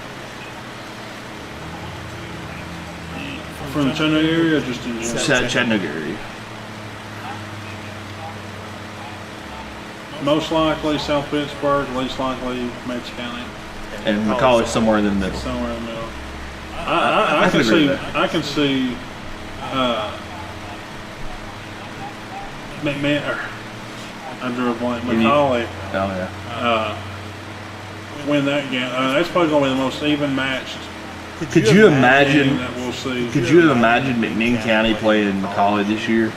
From the Chattanooga area or just in general? Chattanooga area. – Most likely South Pittsburgh, least likely Meigs County. And McCallie somewhere in the middle. Somewhere in the middle. I can see. I drew a blank. McCallie. Win that game. That's probably going to be the most even matched. Could you imagine? That we'll see. Could you imagine McMinn County playing McCallie this year?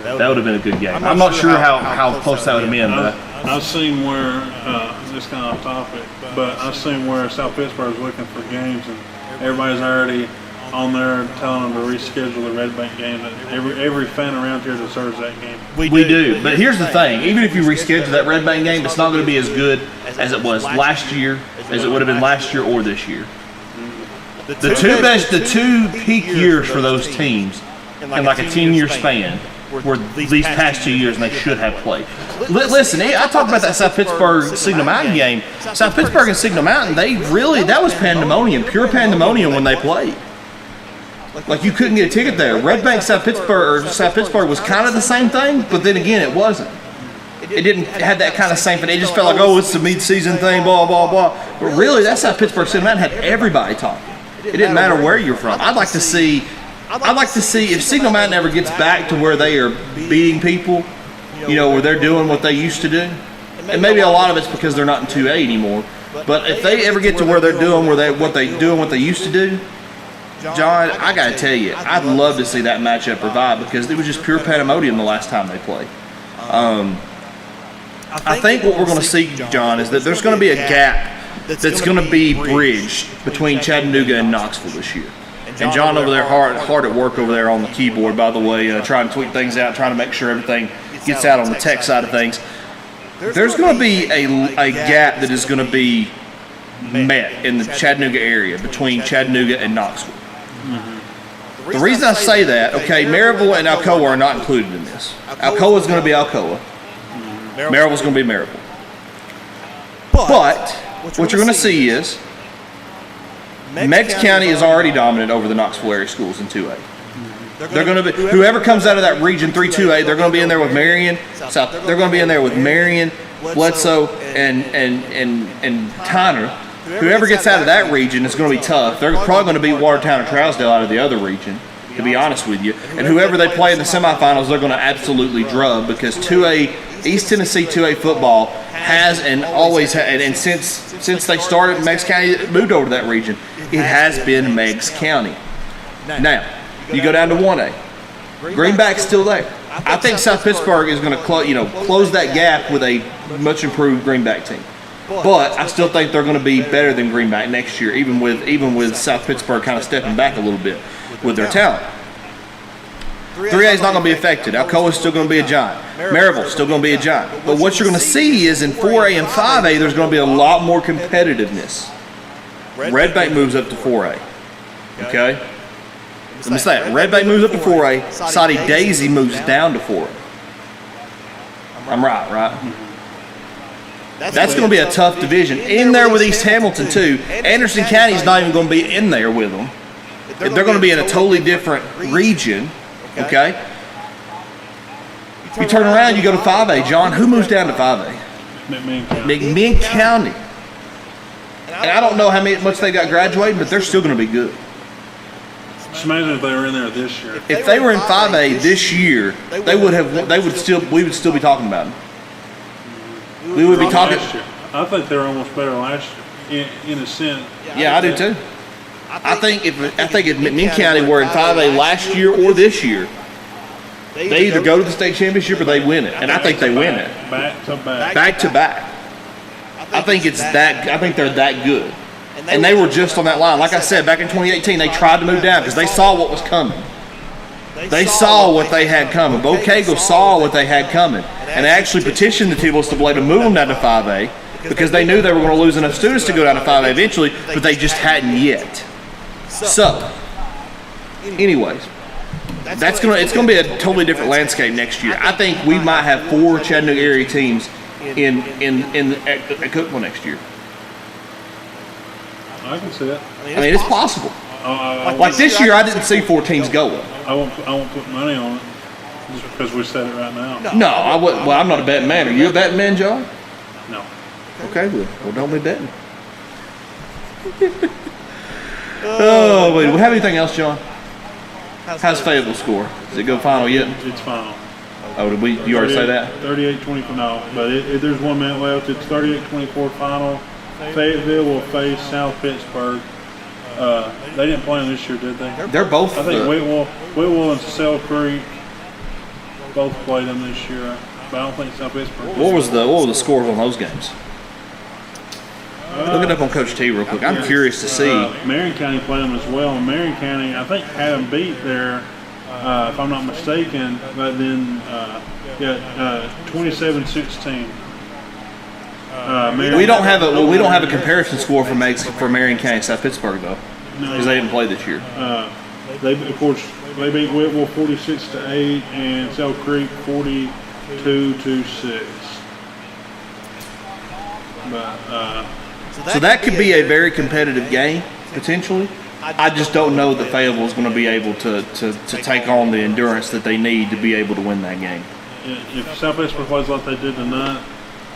That would have been a good game. I'm not sure how close that would have been, but I've seen where this kind of off topic, but I've seen where South Pittsburgh is looking for games, and everybody's already on there telling them to reschedule the Red Bank game. That every fan around here deserves that game. We do. But here's the thing: even if you reschedule that Red Bank game, it's not going to be as good as it was last year, as it would have been last year or this year. The two peak years for those teams in like a 10-year span were these past 2 years, and they should have played. Listen, I talked about that South Pittsburgh Signal Mountain game. South Pittsburgh and Signal Mountain, that was pandemonium, pure pandemonium when they played. Like, you couldn't get a ticket there. Red Bank South Pittsburgh was kind of the same thing, but then again, it wasn't. It didn't have that kind of same thing. It just felt like, oh, it's a mid-season thing, blah, blah, blah. But really, that South Pittsburgh Signal Mountain had everybody talking. It didn't matter where you're from. I'd like to see if Signal Mountain ever gets back to where they are beating people, where they're doing what they used to do. And maybe a lot of it's because they're not in 2A anymore. But if they ever get to where they're doing what they used to do, John, I got to tell you, I'd love to see that matchup revive because it was just pure pandemonium the last time they played. I think what we're going to see, John, is that there's going to be a gap that's going to be bridged between Chattanooga and Knoxville this year. And John over there hard at work over there on the keyboard, by the way, trying to tweak things out, trying to make sure everything gets out on the tech side of things. There's going to be a gap that is going to be met in the Chattanooga area between Chattanooga and Knoxville. The reason I say that, okay, Maryville and Alcoa are not included in this. Alcoa is going to be Alcoa. Maryville is going to be Maryville. But what you're going to see is Meigs County is already dominant over the Knoxville area schools in 2A. They're going to be, whoever comes out of that region 3-2A, they're going to be in there with Marion, South. They're going to be in there with Marion, Bledsoe, and Tyner. Whoever gets out of that region is going to be tough. They're probably going to beat Watertown or Trousdale out of the other region, to be honest with you. And whoever they play in the semifinals, they're going to absolutely drub, because 2A, East Tennessee 2A football has and always had, and since they started, Meigs County moved over to that region, it has been Meigs County. Now, you go down to 1A. Greenback's still there. I think South Pittsburgh is going to close that gap with a much improved Greenback team. But I still think they're going to be better than Greenback next year, even with South Pittsburgh kind of stepping back a little bit with their talent. 3A is not going to be affected. Alcoa is still going to be a giant. Maryville is still going to be a giant. But what you're going to see is in 4A and 5A, there's going to be a lot more competitiveness. Red Bank moves up to 4A. Okay? Let me say it. Red Bank moves up to 4A. Soddy Daisy moves down to 4A. I'm right? That's going to be a tough division. In there with East Hamilton, too. Anderson County is not even going to be in there with them. They're going to be in a totally different region. Okay? You turn around, you go to 5A. John, who moves down to 5A? McMinn County. And I don't know how much they got graduating, but they're still going to be good. Just imagine if they were in there this year. If they were in 5A this year, we would still be talking about them. We would be talking. I think they were almost better last year, in a sense. Yeah, I do too. I think if McMinn County were in 5A last year or this year, they either go to the state championship or they win it, and I think they win it. Back to back. I think it's that. I think they're that good, and they were just on that line. Like I said, back in 2018, they tried to move down because they saw what was coming. They saw what they had coming. Bo Cagle saw what they had coming, and they actually petitioned the NCAA to move them down to 5A because they knew they were going to lose enough students to go down to 5A eventually, but they just hadn't yet. So, anyways, it's going to be a totally different landscape next year. I think we might have 4 Chattanooga area teams at Cookeville next year. I can see it. I mean, it's possible. Like this year, I didn't see 4 teams going. I won't put money on it just because we said it right now. No, I wouldn't. Well, I'm not a betting man. Are you a betting man, John? No. Okay, well, don't be betting. Oh, wait. Do we have anything else, John? How's Fayetteville score? Does it go final yet? It's final. Oh, did you already say that? 38-24. No, but there's 1 minute left. It's 38-24 final. Fayetteville will face South Pittsburgh. They didn't play them this year, did they? They're both. I think Whitwell and Cell Creek both played them this year, but I don't think South Pittsburgh. What was the scores on those games? Look it up on Coach T real quick. I'm curious to see. Marion County played them as well, and Marion County, I think, had them beat there, if I'm not mistaken. But then, 27-16. We don't have a comparison score for Marion County and South Pittsburgh though, because they didn't play this year. They beat Whitwell 46-8 and Cell Creek 42-6. But so that could be a very competitive game potentially. I just don't know that Fayetteville is going to be able to take on the endurance that they need to be able to win that game. If South Pittsburgh plays like they did tonight,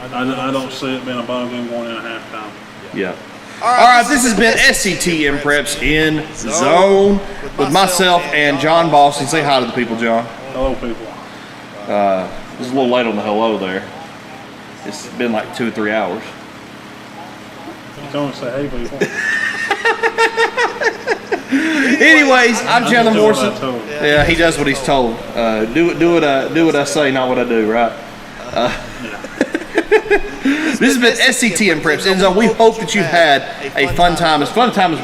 I don't see it being a ball game going in at halftime. Yeah. All right, this has been SETN Preps in Zone with myself and John Boston. Say hi to the people, John. Hello, people. It was a little late on the hello there. It's been like 2 or 3 hours. Don't say hey, people. Anyways, I'm Chandler Morrison. Yeah, he does what he's told. Do what I say, not what I do, right? This has been SETN Preps End Zone. We hope that you've had a fun time as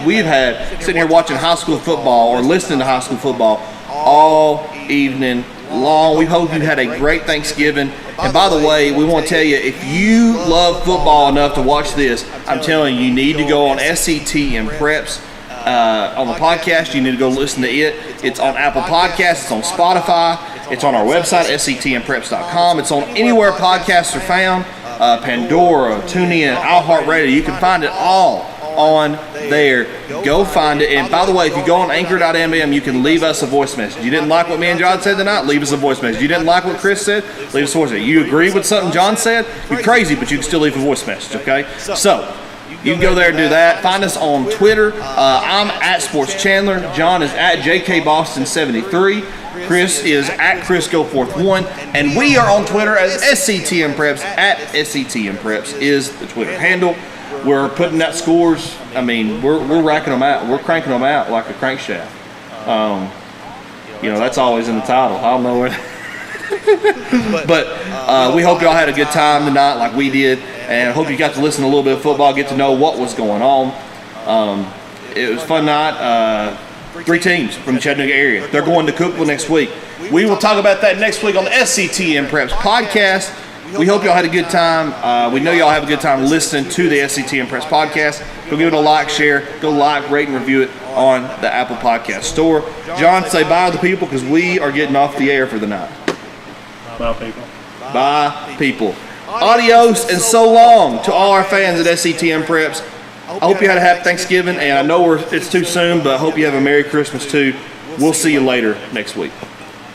we've had sitting here watching high school football or listening to high school football all evening long. We hope you had a great Thanksgiving. And by the way, we want to tell you, if you love football enough to watch this, I'm telling you, you need to go on SETN Preps on the podcast. You need to go listen to it. It's on Apple Podcasts. It's on Spotify. It's on our website, setnpreps.com. It's on anywhere podcasts are found. Pandora, TuneIn, iHeartRadio. You can find it all on there. Go find it. And by the way, if you go on anchor.fm, you can leave us a voice message. You didn't like what me and John said tonight? Leave us a voice message. You didn't like what Chris said? Leave us a voice message. You agree with something John said? You're crazy, but you can still leave a voice message, okay? So, you can go there and do that. Find us on Twitter. I'm at Sports Chandler. John is at JKBoston73. Chris is at ChrisGoForth1. And we are on Twitter as SCTM Preps. At SCTM Preps is the Twitter handle. We're putting out scores. I mean, we're racking them out. We're cranking them out like a crankshaft. That's always in the title. I don't know where. But we hope y'all had a good time tonight like we did. And I hope you got to listen to a little bit of football, get to know what was going on. It was a fun night. 3 teams from the Chattanooga area. They're going to Cookeville next week. We will talk about that next week on the SCTN Preps podcast. We hope y'all had a good time. We know y'all have a good time listening to the SCTN Preps podcast. Go give it a like, share. Go like, rate, and review it on the Apple Podcast Store. John, say bye to the people because we are getting off the air for the night. Bye, people. Bye, people. Adios and so long to all our fans at SCTN Preps. I hope you had a happy Thanksgiving, and I know it's too soon, but I hope you have a Merry Christmas too. We'll see you later next week.